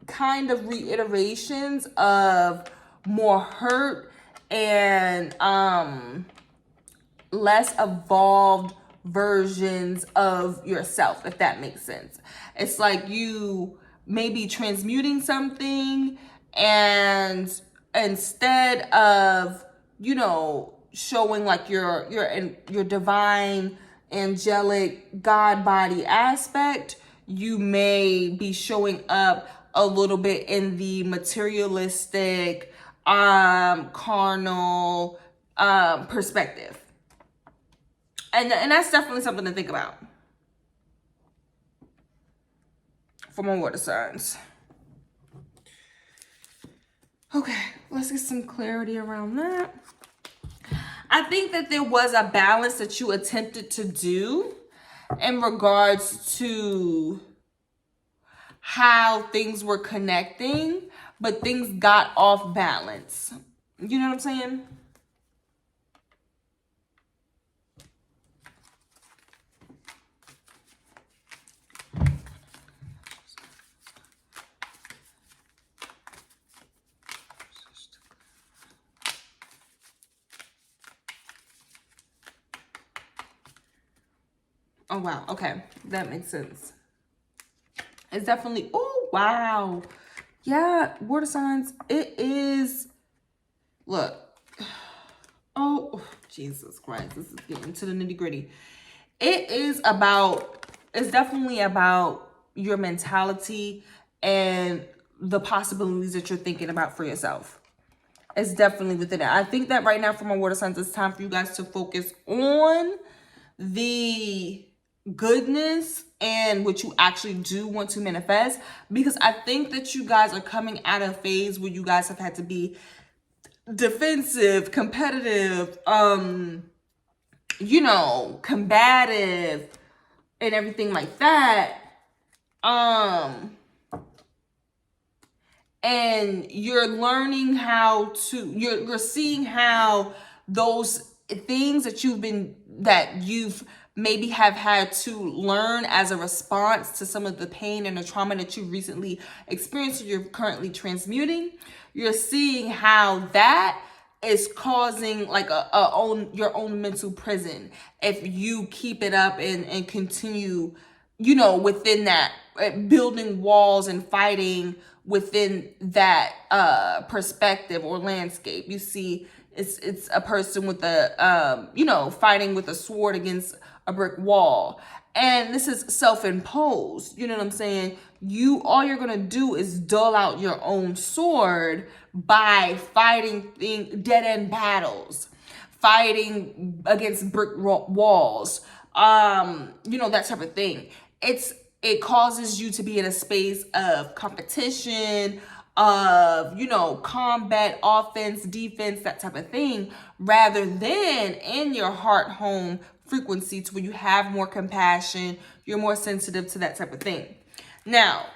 kind of reiterations of more hurt and less evolved versions of yourself, if that makes sense. It's like you may be transmuting something, and instead of, you know, showing like your divine angelic God body aspect, you may be showing up a little bit in the materialistic carnal perspective. And that's definitely something to think about for my water signs. Okay, let's get some clarity around that. I think that there was a balance that you attempted to do in regards to how things were connecting, but things got off balance. You know what I'm saying? Oh, wow. Okay. That makes sense. It's definitely, oh, wow. Yeah, water signs. It is, look. Oh, Jesus Christ. This is getting to the nitty gritty. It's definitely about your mentality and the possibilities that you're thinking about for yourself. It's definitely within it. I think that right now for my water signs, it's time for you guys to focus on the goodness and what you actually do want to manifest, because I think that you guys are coming out of a phase where you guys have had to be defensive, competitive, combative and everything like that. And you're learning how to, you're seeing how those things that you've maybe have had to learn as a response to some of the pain and the trauma that you recently experienced, or you're currently transmuting, you're seeing how that is causing like your own mental prison if you keep it up and continue, within that, building walls and fighting within that perspective or landscape. You see, it's a person with a fighting with a sword against a brick wall, and this is self-imposed. You know what I'm saying? All you're gonna do is dull out your own sword by fighting dead-end battles, fighting against brick walls, that type of thing. It causes you to be in a space of competition, of, combat, offense, defense, that type of thing, rather than in your heart home frequency to where you have more compassion, you're more sensitive to that type of thing. Now,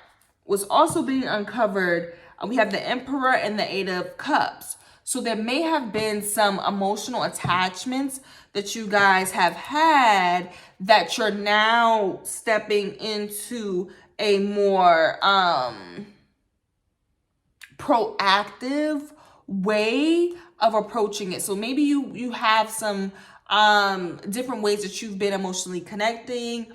what's also being uncovered, we have the Emperor and the Eight of Cups. So there may have been some emotional attachments that you guys have had that you're now stepping into a more proactive way of approaching it. So maybe you have some different ways that you've been emotionally connecting,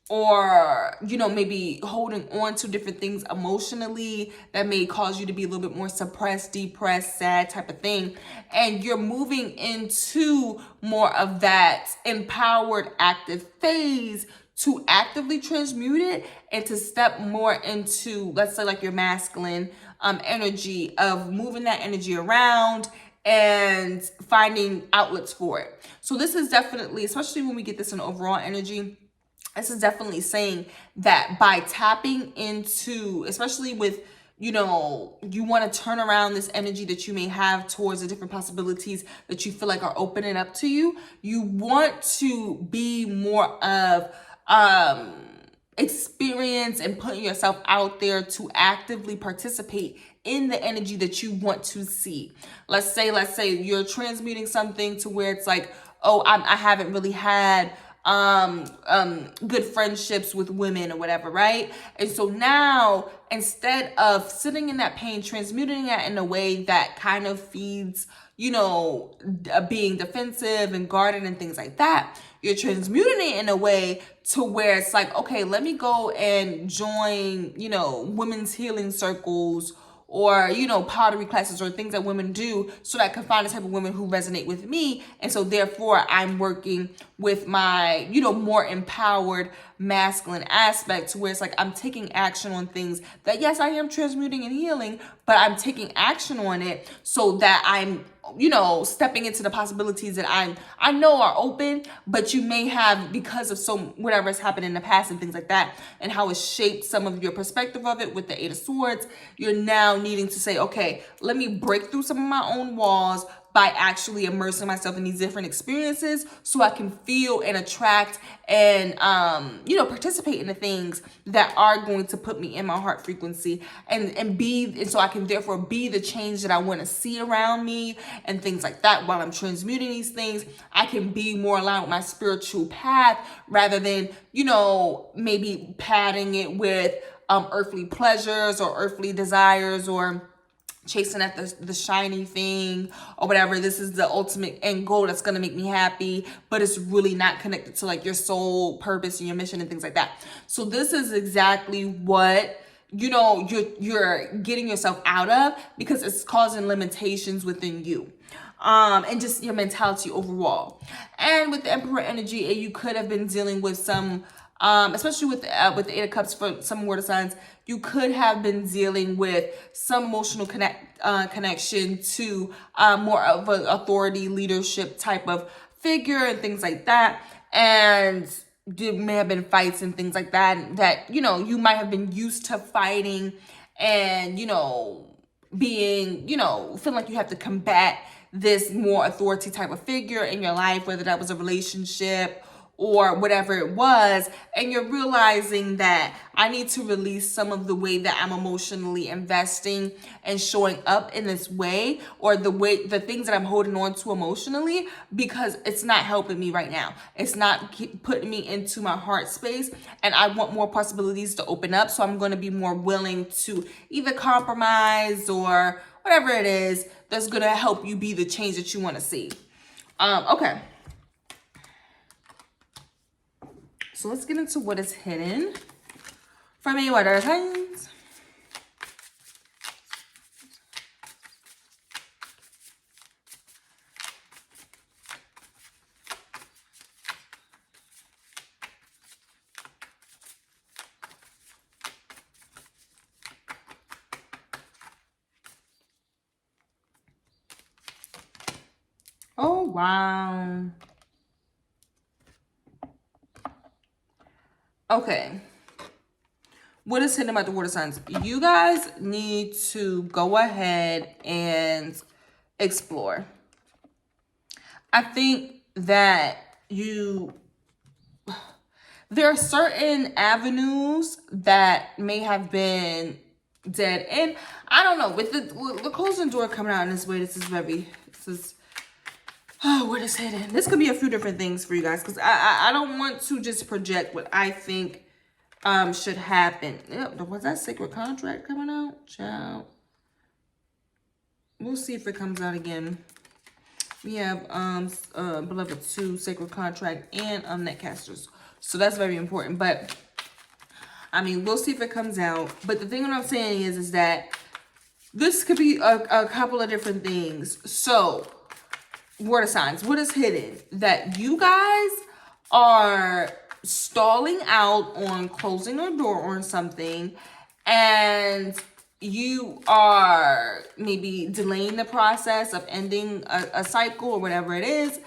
or maybe holding on to different things emotionally that may cause you to be a little bit more suppressed, depressed, sad type of thing, and you're moving into more of that empowered active phase to actively transmute it and to step more into, let's say, like your masculine energy of moving that energy around and finding outlets for it. So this is definitely, especially when we get this in overall energy, this is definitely saying that by tapping into, especially with, you want to turn around this energy that you may have towards the different possibilities that you feel like are opening up to you. You want to be more of experience and putting yourself out there to actively participate in the energy that you want to see. Let's say you're transmuting something to where it's like, oh, I haven't really had good friendships with women or whatever, right? And so now, instead of sitting in that pain, transmuting it in a way that kind of feeds, being defensive and guarded and things like that, you're transmuting it in a way to where it's like, okay, let me go and join, women's healing circles, or, pottery classes, or things that women do, so that I can find the type of women who resonate with me. And so therefore I'm working with my, more empowered masculine aspect, to where it's like I'm taking action on things that, yes, I am transmuting and healing, but I'm taking action on it so that I'm, stepping into the possibilities that I know are open, but you may have, because of whatever has happened in the past and things like that, and how it's shaped some of your perspective of it with the Eight of Swords, you're now needing to say, okay, let me break through some of my own walls, by actually immersing myself in these different experiences so I can feel and attract and, participate in the things that are going to put me in my heart frequency and so I can therefore be the change that I want to see around me and things like that. While I'm transmuting these things, I can be more aligned with my spiritual path rather than, maybe padding it with earthly pleasures or earthly desires or chasing at the shiny thing or whatever. This is the ultimate end goal that's going to make me happy, but it's really not connected to like your soul purpose and your mission and things like that. So this is exactly what you're getting yourself out of, because it's causing limitations within you. And just your mentality overall. And with the Emperor energy, you could have been dealing with some, especially with the Eight of Cups for some water signs, you could have been dealing with some emotional connection to more of an authority, leadership type of figure and things like that. And there may have been fights and things like that, you might have been used to fighting and, being, feeling like you have to combat this more authority type of figure in your life, whether that was a relationship or whatever it was, and you're realizing that I need to release some of the way that I'm emotionally investing and showing up in this way, or the things that I'm holding on to emotionally, because it's not helping me right now. It's not putting me into my heart space, and I want more possibilities to open up. So I'm going to be more willing to either compromise or whatever it is that's going to help you be the change that you want to see. Okay. So let's get into what is hidden for me, water signs. Oh, wow. Okay. What is hidden about the water signs? You guys need to go ahead and explore. I think that there are certain avenues that may have been dead end. I don't know. With the closing door coming out in this way, what is hidden? This could be a few different things for you guys, because I don't want to just project what I think should happen. Yep, was that sacred contract coming out? Child. We'll see if it comes out again. We have beloved 2, sacred contract, and netcasters. So that's very important. But I mean, we'll see if it comes out. But the thing what I'm saying is that this could be a couple of different things. So water signs, what is hidden? That you guys are stalling out on closing a door on something, and you are maybe delaying the process of ending a cycle or whatever it is.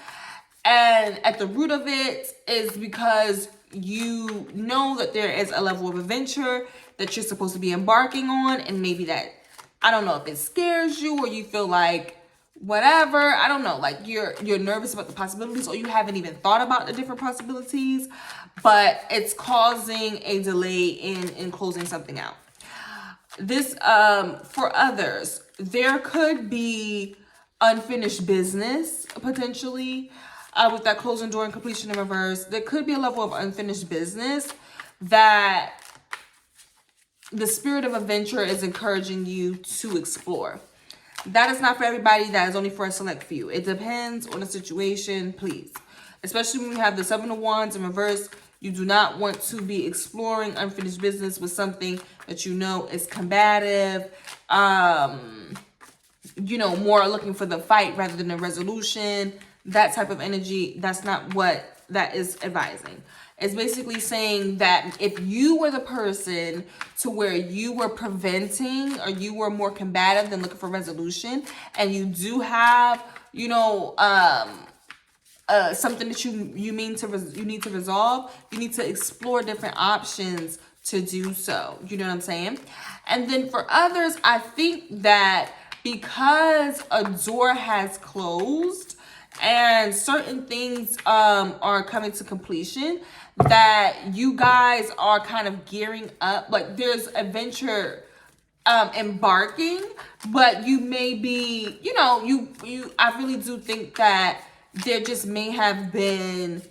And at the root of it is because you know that there is a level of adventure that you're supposed to be embarking on, and maybe that, I don't know if it scares you or you feel like whatever, I don't know, like you're nervous about the possibilities, or you haven't even thought about the different possibilities, but it's causing a delay in closing something out. This, for others, there could be unfinished business potentially with that closing door and completion in reverse. There could be a level of unfinished business that the spirit of adventure is encouraging you to explore. That is not for everybody. That is only for a select few. It depends on the situation, please. Especially when we have the 7 of Wands in reverse. You do not want to be exploring unfinished business with something that you know is combative. More looking for the fight rather than a resolution. That type of energy, that's not what that is advising. It's basically saying that if you were the person to where you were preventing, or you were more combative than looking for resolution, and you do have, something that you need to resolve, you need to explore different options to do so. You know what I'm saying? And then for others, I think that because a door has closed and certain things are coming to completion, that you guys are kind of gearing up. Like there's adventure embarking, but you may be, you know, I really do think that there just may have been,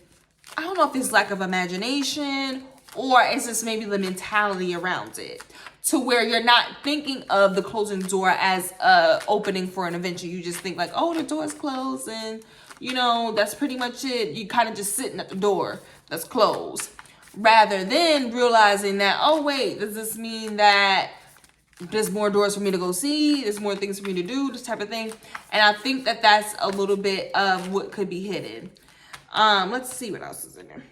I don't know if it's lack of imagination or it's just maybe the mentality around it, to where you're not thinking of the closing door as a opening for an adventure. You just think like, oh, the door's closed and, you know, that's pretty much it. You kind of just sitting at the door that's closed, rather than realizing that, oh, wait, does this mean that there's more doors for me to go see, there's more things for me to do, this type of thing. And I think that that's a little bit of what could be hidden. Let's see what else is in there.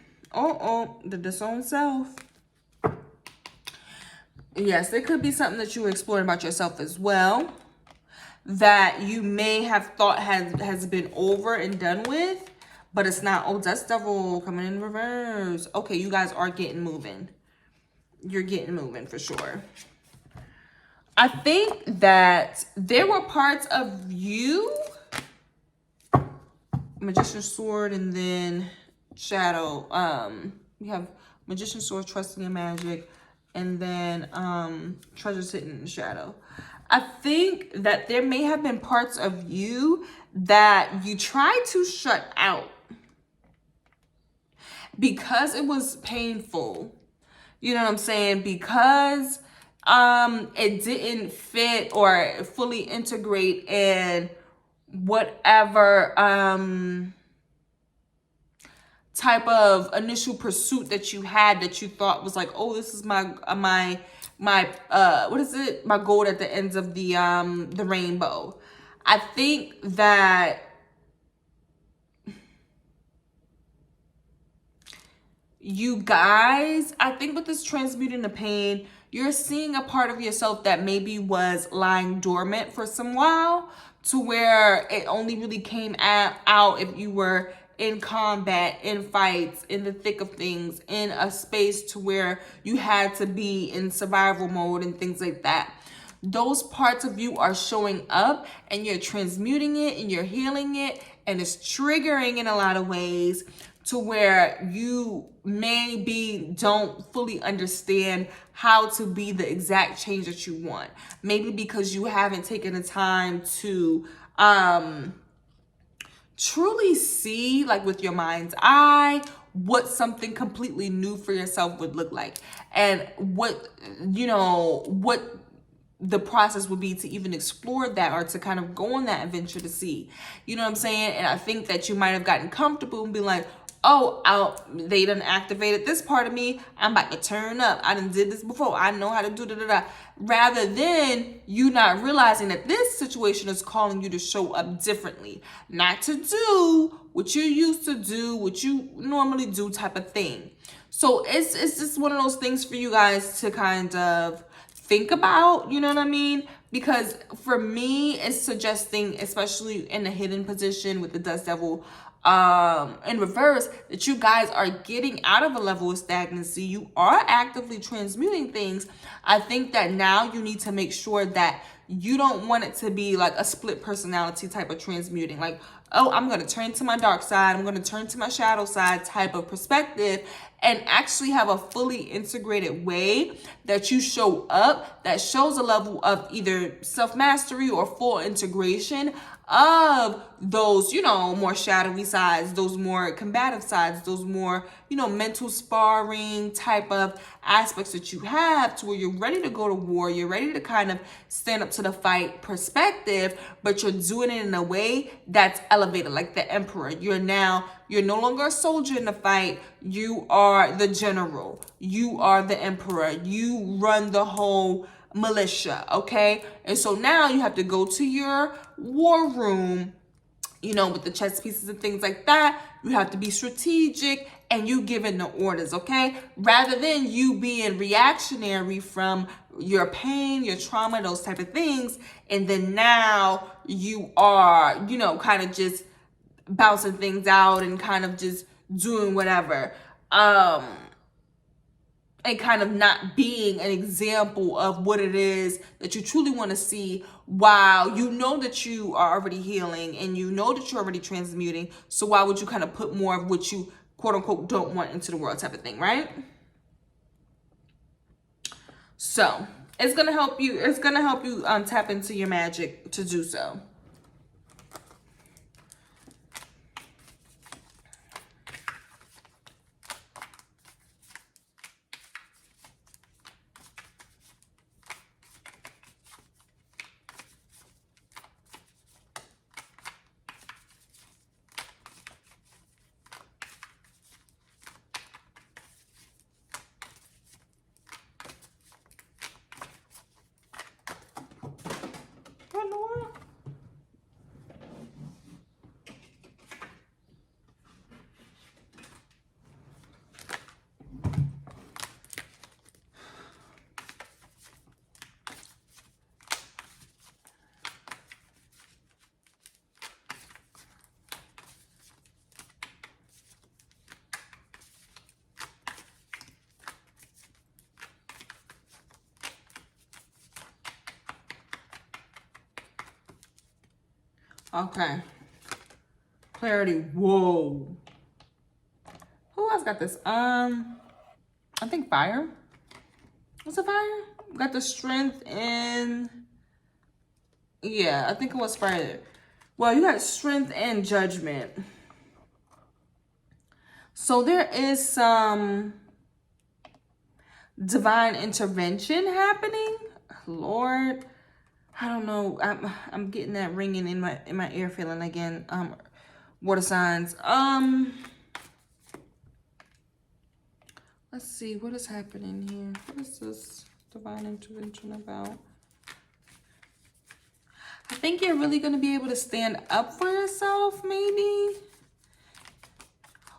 The disowned self. Yes, there could be something that you were exploring about yourself as well, that you may have thought has been over and done with, but it's not. Oh, Dust Devil coming in reverse. Okay, you guys are getting moving. You're getting moving for sure. I think that there were parts of you, Magician's Sword and then Shadow. We have Magician's Sword, Trusting in Magic, and then Treasures Hidden in the Shadow. I think that there may have been parts of you that you tried to shut out because it was painful. You know what I'm saying? Because it didn't fit or fully integrate in whatever type of initial pursuit that you had, that you thought was like, oh, this is my what is it, my goal at the ends of the rainbow. I think that you guys, I think with this transmuting the pain, you're seeing a part of yourself that maybe was lying dormant for some while, to where it only really came out if you were in combat, in fights, in the thick of things, in a space to where you had to be in survival mode and things like that. Those parts of you are showing up and you're transmuting it and you're healing it, and it's triggering in a lot of ways, to where you maybe don't fully understand how to be the exact change that you want. Maybe because you haven't taken the time to truly see, like with your mind's eye, what something completely new for yourself would look like, and what, you know, what the process would be to even explore that, or to kind of go on that adventure to see. You know what I'm saying? And I think that you might have gotten comfortable and be like, oh, they done activated this part of me, I'm about to turn up, I done did this before, I know how to do da-da-da. Rather than you not realizing that this situation is calling you to show up differently, not to do what you used to do, what you normally do type of thing. So it's just one of those things for you guys to kind of think about, you know what I mean? Because for me, it's suggesting, especially in the hidden position with the Dust Devil in reverse, that you guys are getting out of a level of stagnancy. You are actively transmuting things. I think that now you need to make sure that you don't want it to be like a split personality type of transmuting. Like, oh, I'm going to turn to my dark side, I'm going to turn to my shadow side type of perspective, and actually have a fully integrated way that you show up that shows a level of either self-mastery or full integration of those, you know, more shadowy sides, those more combative sides, those more, you know, mental sparring type of aspects that you have, to where you're ready to go to war, you're ready to kind of stand up to the fight perspective, but you're doing it in a way that's elevated, like the Emperor. You're no longer a soldier in the fight, you are the general, you are the Emperor, you run the whole militia, okay? And so now you have to go to your war room, you know, with the chess pieces and things like that. You have to be strategic and you giving the orders, okay? Rather than you being reactionary from your pain, your trauma, those type of things, and then now you are, you know, kind of just bouncing things out and kind of just doing whatever. and kind of not being an example of what it is that you truly want to see, while you know that you are already healing and you know that you're already transmuting. So why would you kind of put more of what you quote unquote don't want into the world, type of thing, right? So it's gonna help you. It's gonna help you tap into your magic to do so. What in the world? Okay. Clarity. Whoa. Who else got this? I think fire. Was it fire? Got the strength and yeah, I think it was fire. Well, you got strength and judgment. So there is some divine intervention happening. Lord, I don't know. I'm getting that ringing in my ear feeling again. Water signs. Let's see what is happening here. What is this divine intervention about? I think you're really going to be able to stand up for yourself, maybe.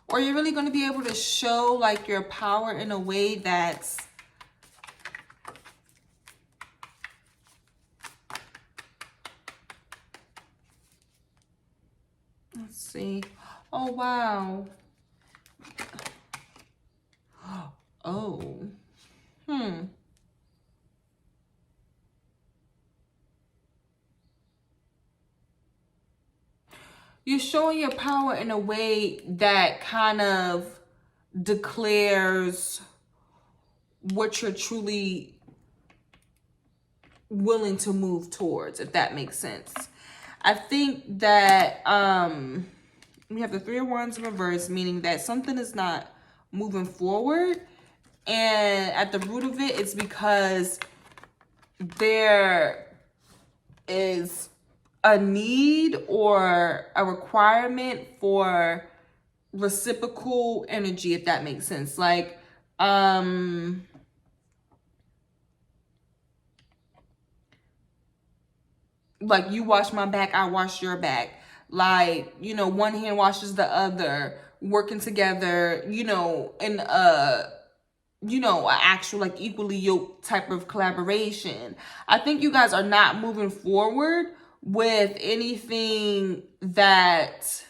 Or you're really going to be able to show like your power in a way that's let's see. Oh, wow. Oh. You're showing your power in a way that kind of declares what you're truly willing to move towards, if that makes sense. I think that we have the Three of Wands in reverse, meaning that something is not moving forward. And at the root of it, it's because there is a need or a requirement for reciprocal energy, if that makes sense. Like, like you wash my back, I wash your back. Like, you know, one hand washes the other, working together, you know, in you know, an actual like equally yoked type of collaboration. I think you guys are not moving forward with anything that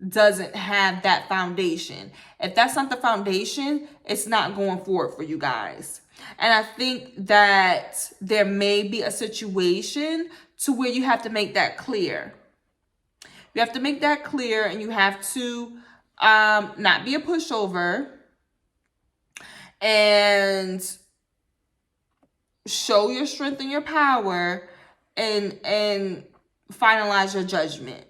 doesn't have that foundation. If that's not the foundation, it's not going forward for you guys. And I think that there may be a situation to where you have to make that clear. You have to make that clear, and you have to not be a pushover and show your strength and your power and finalize your judgment.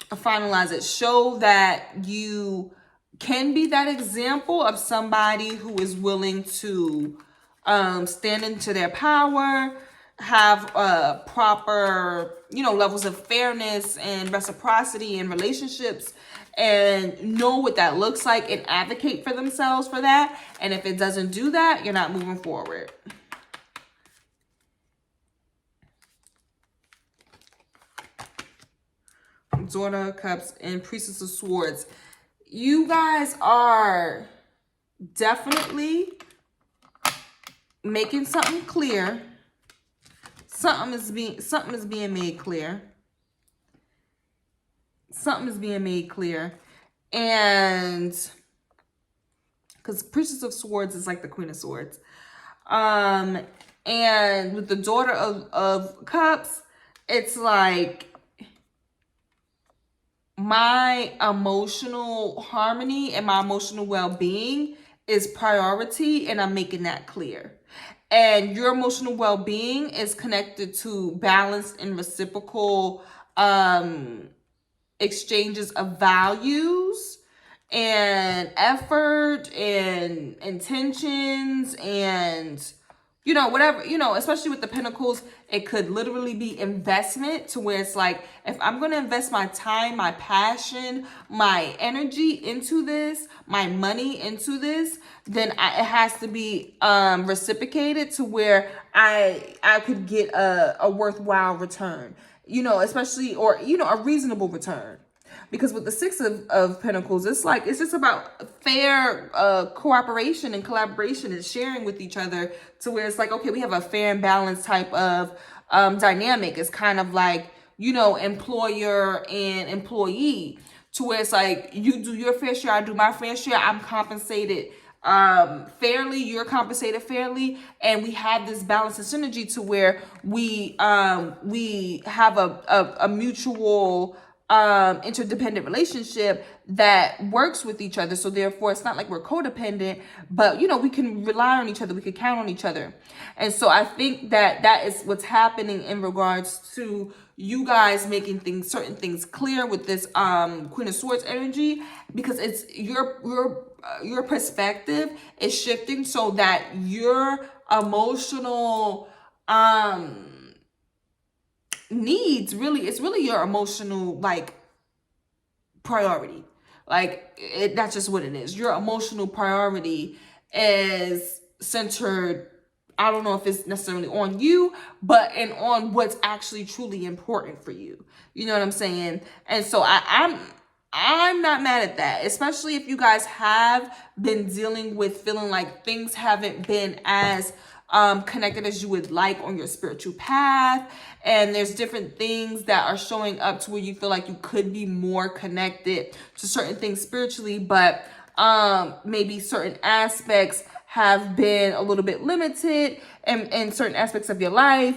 Finalize it. Show that you can be that example of somebody who is willing to stand into their power, have proper, you know, levels of fairness and reciprocity in relationships, and know what that looks like and advocate for themselves for that. And if it doesn't do that, you're not moving forward. Daughter of Cups and Priestess of Swords. You guys are definitely making something clear. Something is being made clear. Something is being made clear. And because Princess of Swords is like the Queen of Swords. And with the Daughter of Cups, it's like my emotional harmony and my emotional well-being is priority, and I'm making that clear. And your emotional well-being is connected to balanced and reciprocal exchanges of values and effort and intentions and whatever, especially with the pentacles, it could literally be investment, to where it's like, if I'm going to invest my time, my passion, my energy into this, my money into this, then it has to be reciprocated to where I could get a worthwhile return, especially, or, a reasonable return. Because with the Six of Pentacles, it's like, it's just about fair cooperation and collaboration and sharing with each other, to where it's like, okay, we have a fair and balanced type of dynamic. It's kind of like, employer and employee, to where it's like, you do your fair share, I do my fair share, I'm compensated fairly, you're compensated fairly, and we have this balance and synergy to where we have a mutual interdependent relationship that works with each other. So therefore, it's not like we're codependent, but we can rely on each other, we can count on each other. And so I think that is what's happening in regards to you guys making certain things clear with this Queen of Swords energy, because it's your perspective is shifting, so that your emotional needs, it's really your emotional priority. That's just what it is. Your emotional priority is centered, I don't know if it's necessarily on you, but on what's actually truly important for you. You know what I'm saying? And so I'm not mad at that, especially if you guys have been dealing with feeling like things haven't been as connected as you would like on your spiritual path, and there's different things that are showing up to where you feel like you could be more connected to certain things spiritually, but maybe certain aspects have been a little bit limited in certain aspects of your life,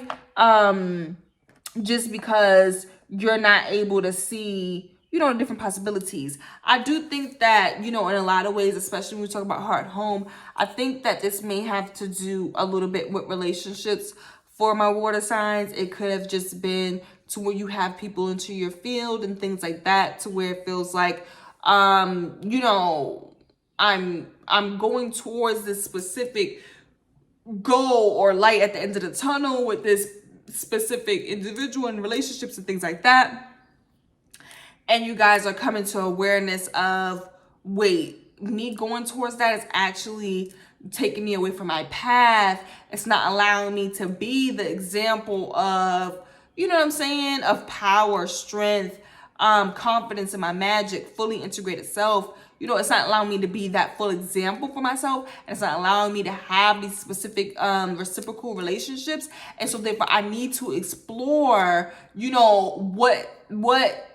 just because you're not able to see different possibilities. I do think that, in a lot of ways, especially when we talk about heart home, I think that this may have to do a little bit with relationships for my water signs. It could have just been to where you have people into your field and things like that, to where it feels like, I'm going towards this specific goal or light at the end of the tunnel with this specific individual and relationships and things like that. And you guys are coming to awareness of, wait, me going towards that is actually taking me away from my path. It's not allowing me to be the example of, of power, strength, confidence in my magic, fully integrated self. It's not allowing me to be that full example for myself. And it's not allowing me to have these specific reciprocal relationships. And so therefore I need to explore, what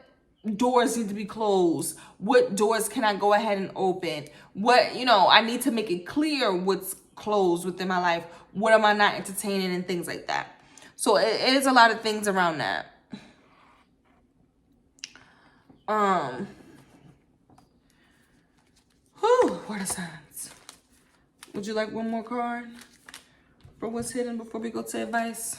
doors need to be closed, what doors can I go ahead and open, I need to make it clear what's closed within my life, what am I not entertaining, and things like that. So it is a lot of things around that. Water signs. Would you like one more card for what's hidden before we go to advice?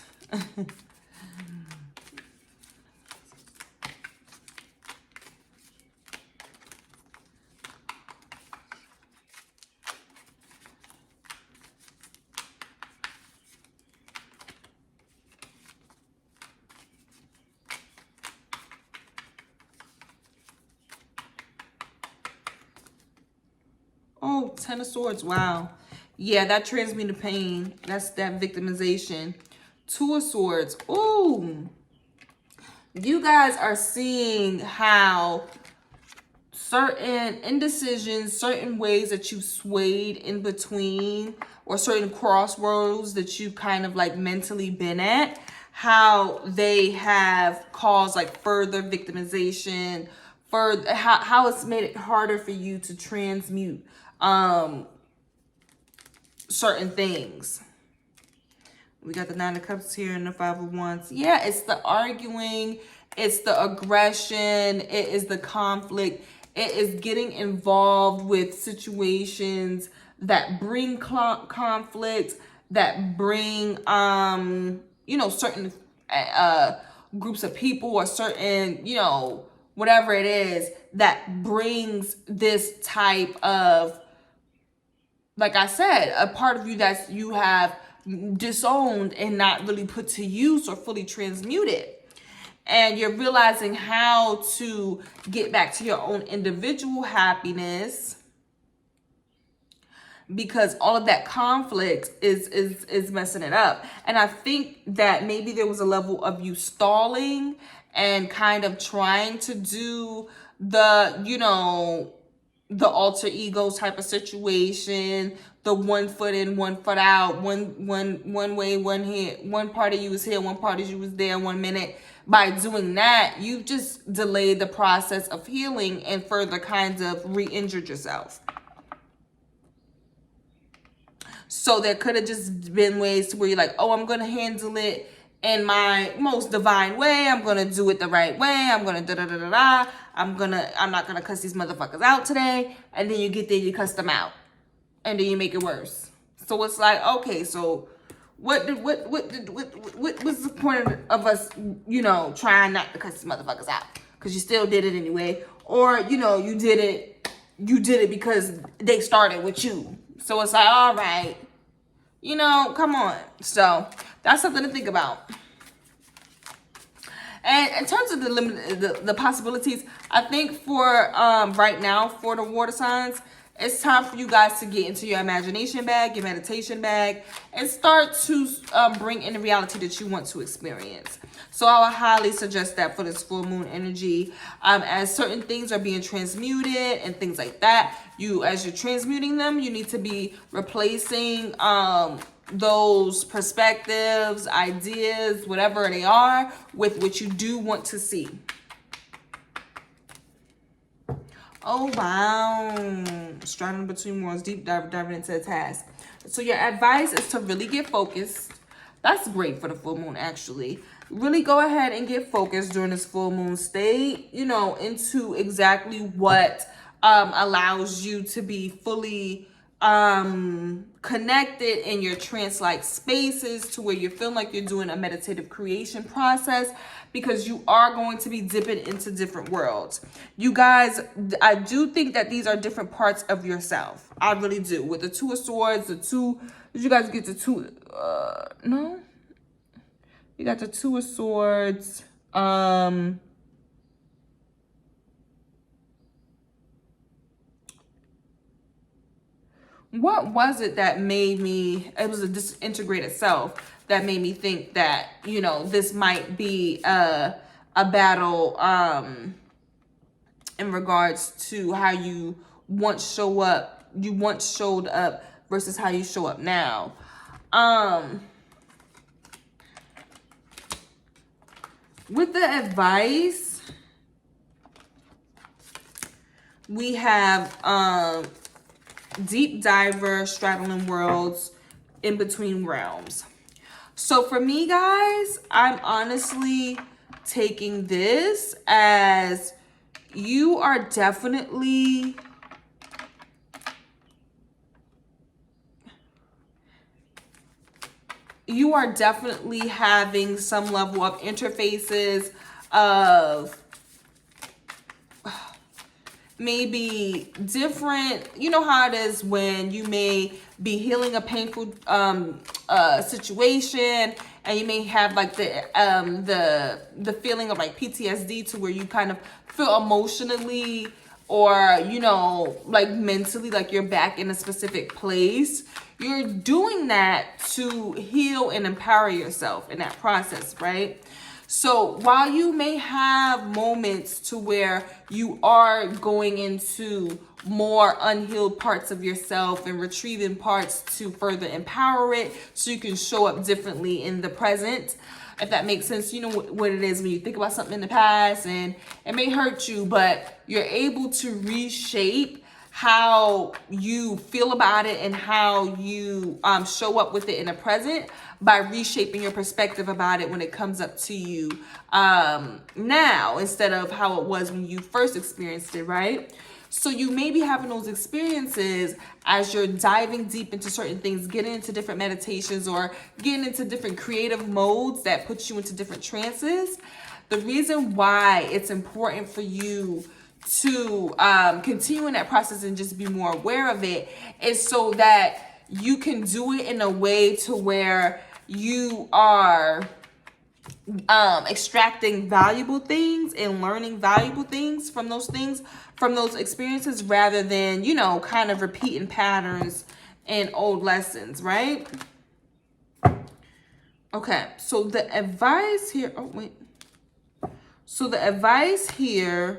Oh, Ten of Swords. Wow. Yeah, that transmuted pain. That's that victimization. Two of Swords. Ooh. You guys are seeing how certain indecisions, certain ways that you swayed in between, or certain crossroads that you kind of mentally been at, how they have caused further victimization, how it's made it harder for you to transmute certain things. We got the Nine of Cups here and the Five of Wands. Yeah, it's the arguing. It's the aggression. It is the conflict. It is getting involved with situations that bring conflict, that bring, certain groups of people or certain, whatever it is that brings this type of, like I said, a part of you that you have disowned and not really put to use or fully transmuted. And you're realizing how to get back to your own individual happiness, because all of that conflict is messing it up. And I think that maybe there was a level of you stalling and kind of trying to do the, the alter ego type of situation, the 1 foot in, 1 foot out, one way, one here, one part of you was here, one part of you was there 1 minute. By doing that, you've just delayed the process of healing and further kinds of re-injured yourself. So there could have just been ways to where you're like, oh, I'm going to handle it in my most divine way. I'm going to do it the right way. I'm going to da-da-da-da-da. I'm not going to cuss these motherfuckers out today. And then you get there, you cuss them out. And then you make it worse. So it's like, okay, so what was the point of us, trying not to cuss these motherfuckers out? Because you still did it anyway. Or, you did it because they started with you. So it's like, all right, come on. So that's something to think about. And in terms of the possibilities, I think for right now, for the water signs, it's time for you guys to get into your imagination bag, your meditation bag, and start to bring in the reality that you want to experience. So I would highly suggest that for this full moon energy, as certain things are being transmuted and things like that, as you're transmuting them, you need to be replacing those perspectives, ideas, whatever they are, with what you do want to see. Oh, wow. Straddling between worlds, deep diving into the task. So your advice is to really get focused. That's great for the full moon, actually. Really go ahead and get focused during this full moon. Stay, into exactly what allows you to be fully connected in your trance-like spaces, to where you feel like you're doing a meditative creation process, because you are going to be dipping into different worlds. You guys, I do think that these are different parts of yourself. I really do. With the Two of Swords, did you guys get the two? No? You got the Two of Swords. What was it that made me, it was a disintegrated self that made me think that, this might be a battle in regards to how you once showed up versus how you show up now. With the advice, we have deep diver, straddling worlds, in between realms. So for me, guys, I'm honestly taking this as you are definitely having some level of interfaces of maybe different, how it is when you may be healing a painful situation, and you may have like the feeling of like PTSD, to where you kind of feel emotionally or like mentally like you're back in a specific place. You're doing that to heal and empower yourself in that process, right? So while you may have moments to where you are going into more unhealed parts of yourself and retrieving parts to further empower it so you can show up differently in the present, if that makes sense. You know what it is when you think about something in the past and it may hurt you, but you're able to reshape how you feel about it and how you show up with it in the present by reshaping your perspective about it when it comes up to you now instead of how it was when you first experienced it, right? So you may be having those experiences as you're diving deep into certain things, getting into different meditations or getting into different creative modes that put you into different trances. The reason why it's important for you to continue in that process and just be more aware of it is so that you can do it in a way to where you are extracting valuable things and learning valuable things from those experiences, rather than, you know, kind of repeating patterns and old lessons, right? Okay, so the advice here, so the advice here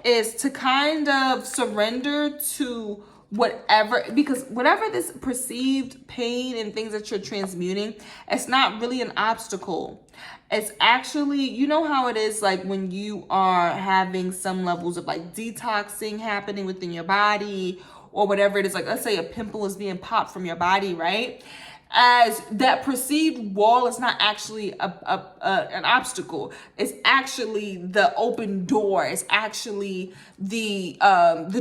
is to kind of surrender to whatever, because whatever this perceived pain and things that you're transmuting, it's not really an obstacle. It's actually, you know how it is like when you are having some levels of like detoxing happening within your body or whatever it is, like let's say a pimple is being popped from your body, right? As that perceived wall is not actually an obstacle. It's actually the open door. It's actually the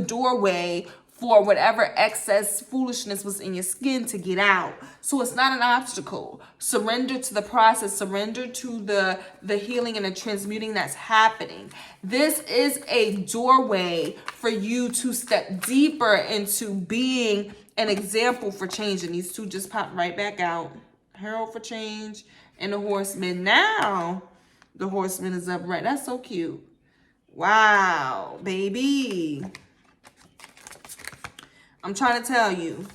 doorway for whatever excess foolishness was in your skin to get out. So it's not an obstacle. Surrender to the process. Surrender to the healing and the transmuting that's happening. This is a doorway for you to step deeper into being an example for change. And these two just popped right back out. Herald for change and the horseman. Now the horseman is upright. That's so cute. Wow, baby. I'm trying to tell you.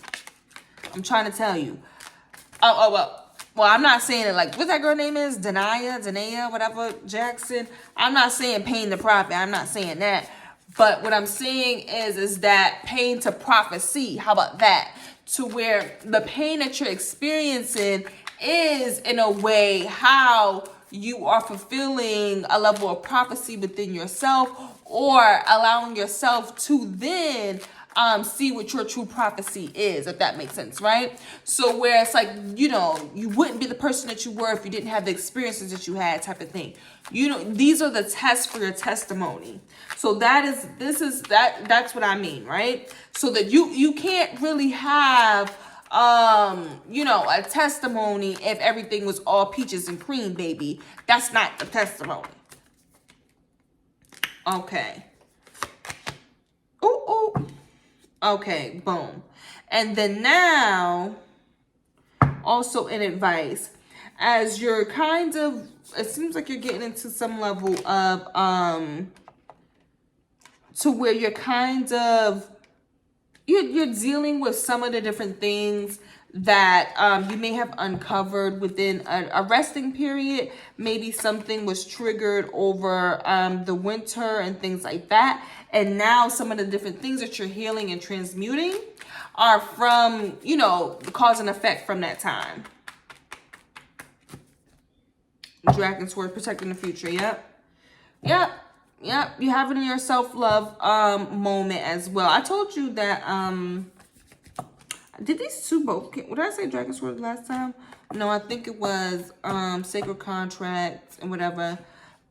Well, I'm not saying it like, what that girl name is? Dania, whatever, Jackson. I'm not saying pain to profit. I'm not saying that. But what I'm saying is that pain to prophecy. How about that? To where the pain that you're experiencing is, in a way, how you are fulfilling a level of prophecy within yourself, or allowing yourself to then see what your true prophecy is, if that makes sense, right? So where it's like, you know, you wouldn't be the person that you were if you didn't have the experiences that you had, type of thing. You know, these are the tests for your testimony. So that's what I mean, right? So that you can't really have you know, a testimony if everything was all peaches and cream, baby. That's not the testimony. Okay. Ooh. Okay, boom. And then now, also in advice, as you're kind of, it seems like you're getting into some level of, to where you're kind of, you're dealing with some of the different things that you may have uncovered within a resting period. Maybe something was triggered over the winter and things like that. And now some of the different things that you're healing and transmuting are from, you know, the cause and effect from that time. Dragon sword protecting the future. Yep. You have it in your self-love moment as well. I told you that did these two both, what did I say dragon sword last time? No, I think it was sacred contract and whatever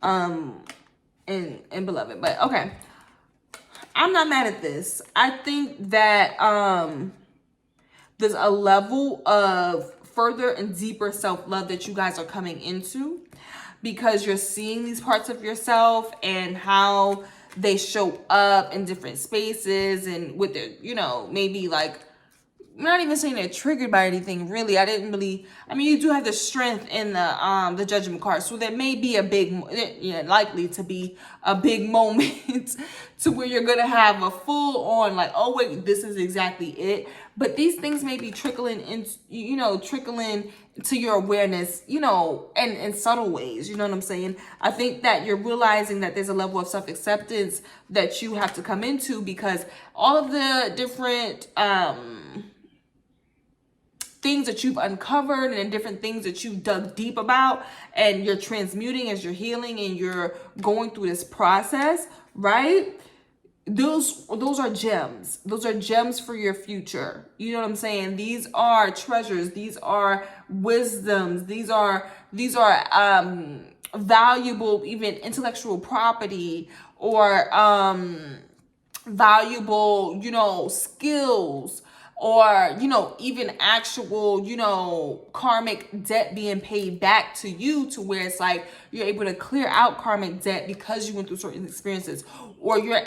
and beloved. But okay, I'm not mad at this. I think that there's a level of further and deeper self-love that you guys are coming into, because you're seeing these parts of yourself and how they show up in different spaces, and with their, you know, maybe like, I'm not even saying they're triggered by anything, really. I mean, you do have the strength in the judgment card. So there may be a big, likely to be a big moment to where you're going to have a full on like, oh, wait, this is exactly it. But these things may be trickling to your awareness, you know, and in subtle ways, you know what I'm saying? I think that you're realizing that there's a level of self-acceptance that you have to come into, because all of the different, things that you've uncovered and different things that you've dug deep about and you're transmuting as you're healing and you're going through this process, right? those are gems. Those are gems for your future. You know what I'm saying? These are treasures. These are wisdoms. These are valuable, even intellectual property, or valuable, skills, or, even actual, karmic debt being paid back to you, to where it's like you're able to clear out karmic debt because you went through certain experiences, or you're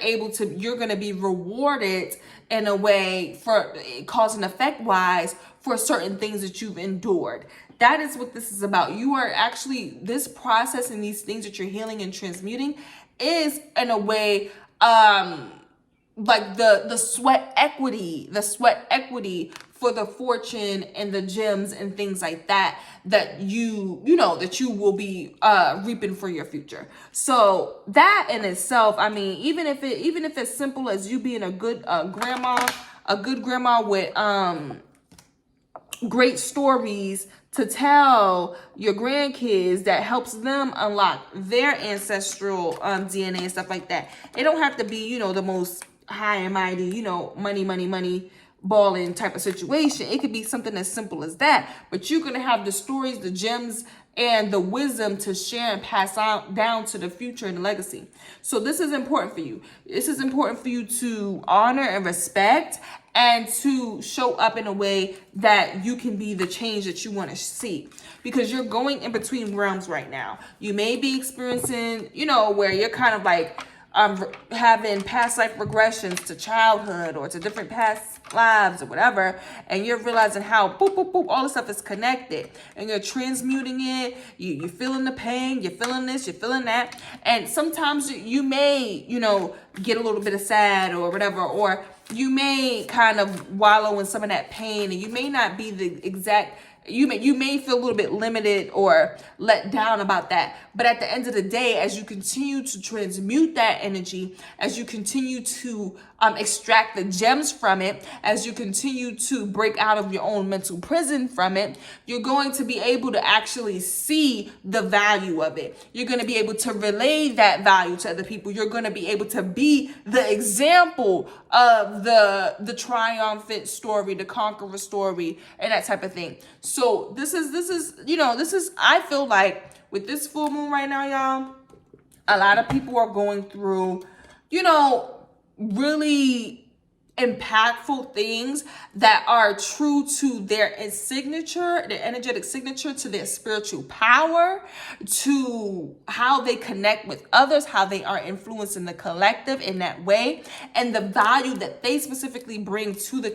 going to be rewarded in a way for cause and effect wise for certain things that you've endured. That is what this is about. You are actually, this process and these things that you're healing and transmuting is in a way, like the sweat equity for the fortune and the gems and things like that you will be reaping for your future. So that in itself, I mean, even if it's simple as you being a good grandma with great stories to tell your grandkids that helps them unlock their ancestral DNA and stuff like that. It don't have to be, the most high and mighty, money balling type of situation. It could be something as simple as that. But you're going to have the stories, the gems, and the wisdom to share and pass on down to the future and the legacy. So this is important for you. This is important for you to honor and respect, and to show up in a way that you can be the change that you want to see, because you're going in between realms right now. You may be experiencing, where you're kind of like having past life regressions to childhood or to different past lives or whatever, and you're realizing how boop, boop, boop, all this stuff is connected, and you're transmuting it. You're feeling the pain, you're feeling this, you're feeling that, and sometimes you may, get a little bit of sad or whatever, or you may kind of wallow in some of that pain, and you may not be the exact, you may feel a little bit limited or let down about that. But at the end of the day, as you continue to transmute that energy, as you continue to extract the gems from it, as you continue to break out of your own mental prison from it, you're going to be able to actually see the value of it. You're going to be able to relay that value to other people. You're going to be able to be the example of the triumphant story, the conqueror story, and that type of thing. So this is, I feel like with this full moon right now, y'all, a lot of people are going through, really impactful things that are true to their signature, their energetic signature, to their spiritual power, to how they connect with others, how they are influencing the collective in that way, and the value that they specifically bring to the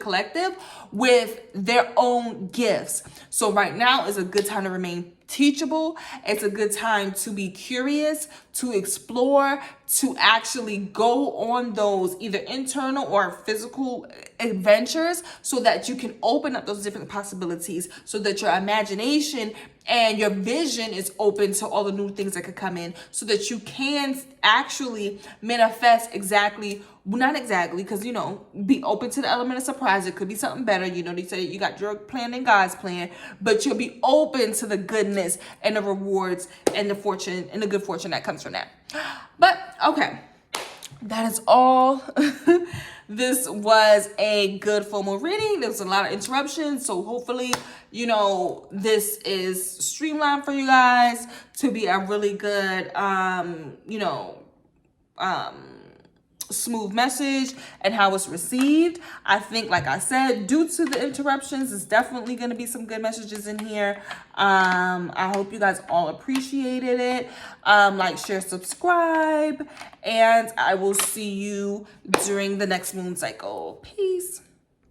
collective with their own gifts. So right now is a good time to remain teachable. It's a good time to be curious, to explore, to actually go on those either internal or physical adventures, so that you can open up those different possibilities, so that your imagination and your vision is open to all the new things that could come in, so that you can actually manifest not exactly, because, be open to the element of surprise. It could be something better. They say you got your plan and God's plan, but you'll be open to the goodness and the rewards and the fortune and the good fortune that comes from that. But okay, that is all. This was a good full moon reading. There was a lot of interruptions, so hopefully, this is streamlined for you guys to be a really good, smooth message and how it's received. I think, like I said, due to the interruptions, there's definitely going to be some good messages in here. I hope you guys all appreciated it. Like, share, subscribe, and I will see you during the next moon cycle. Peace.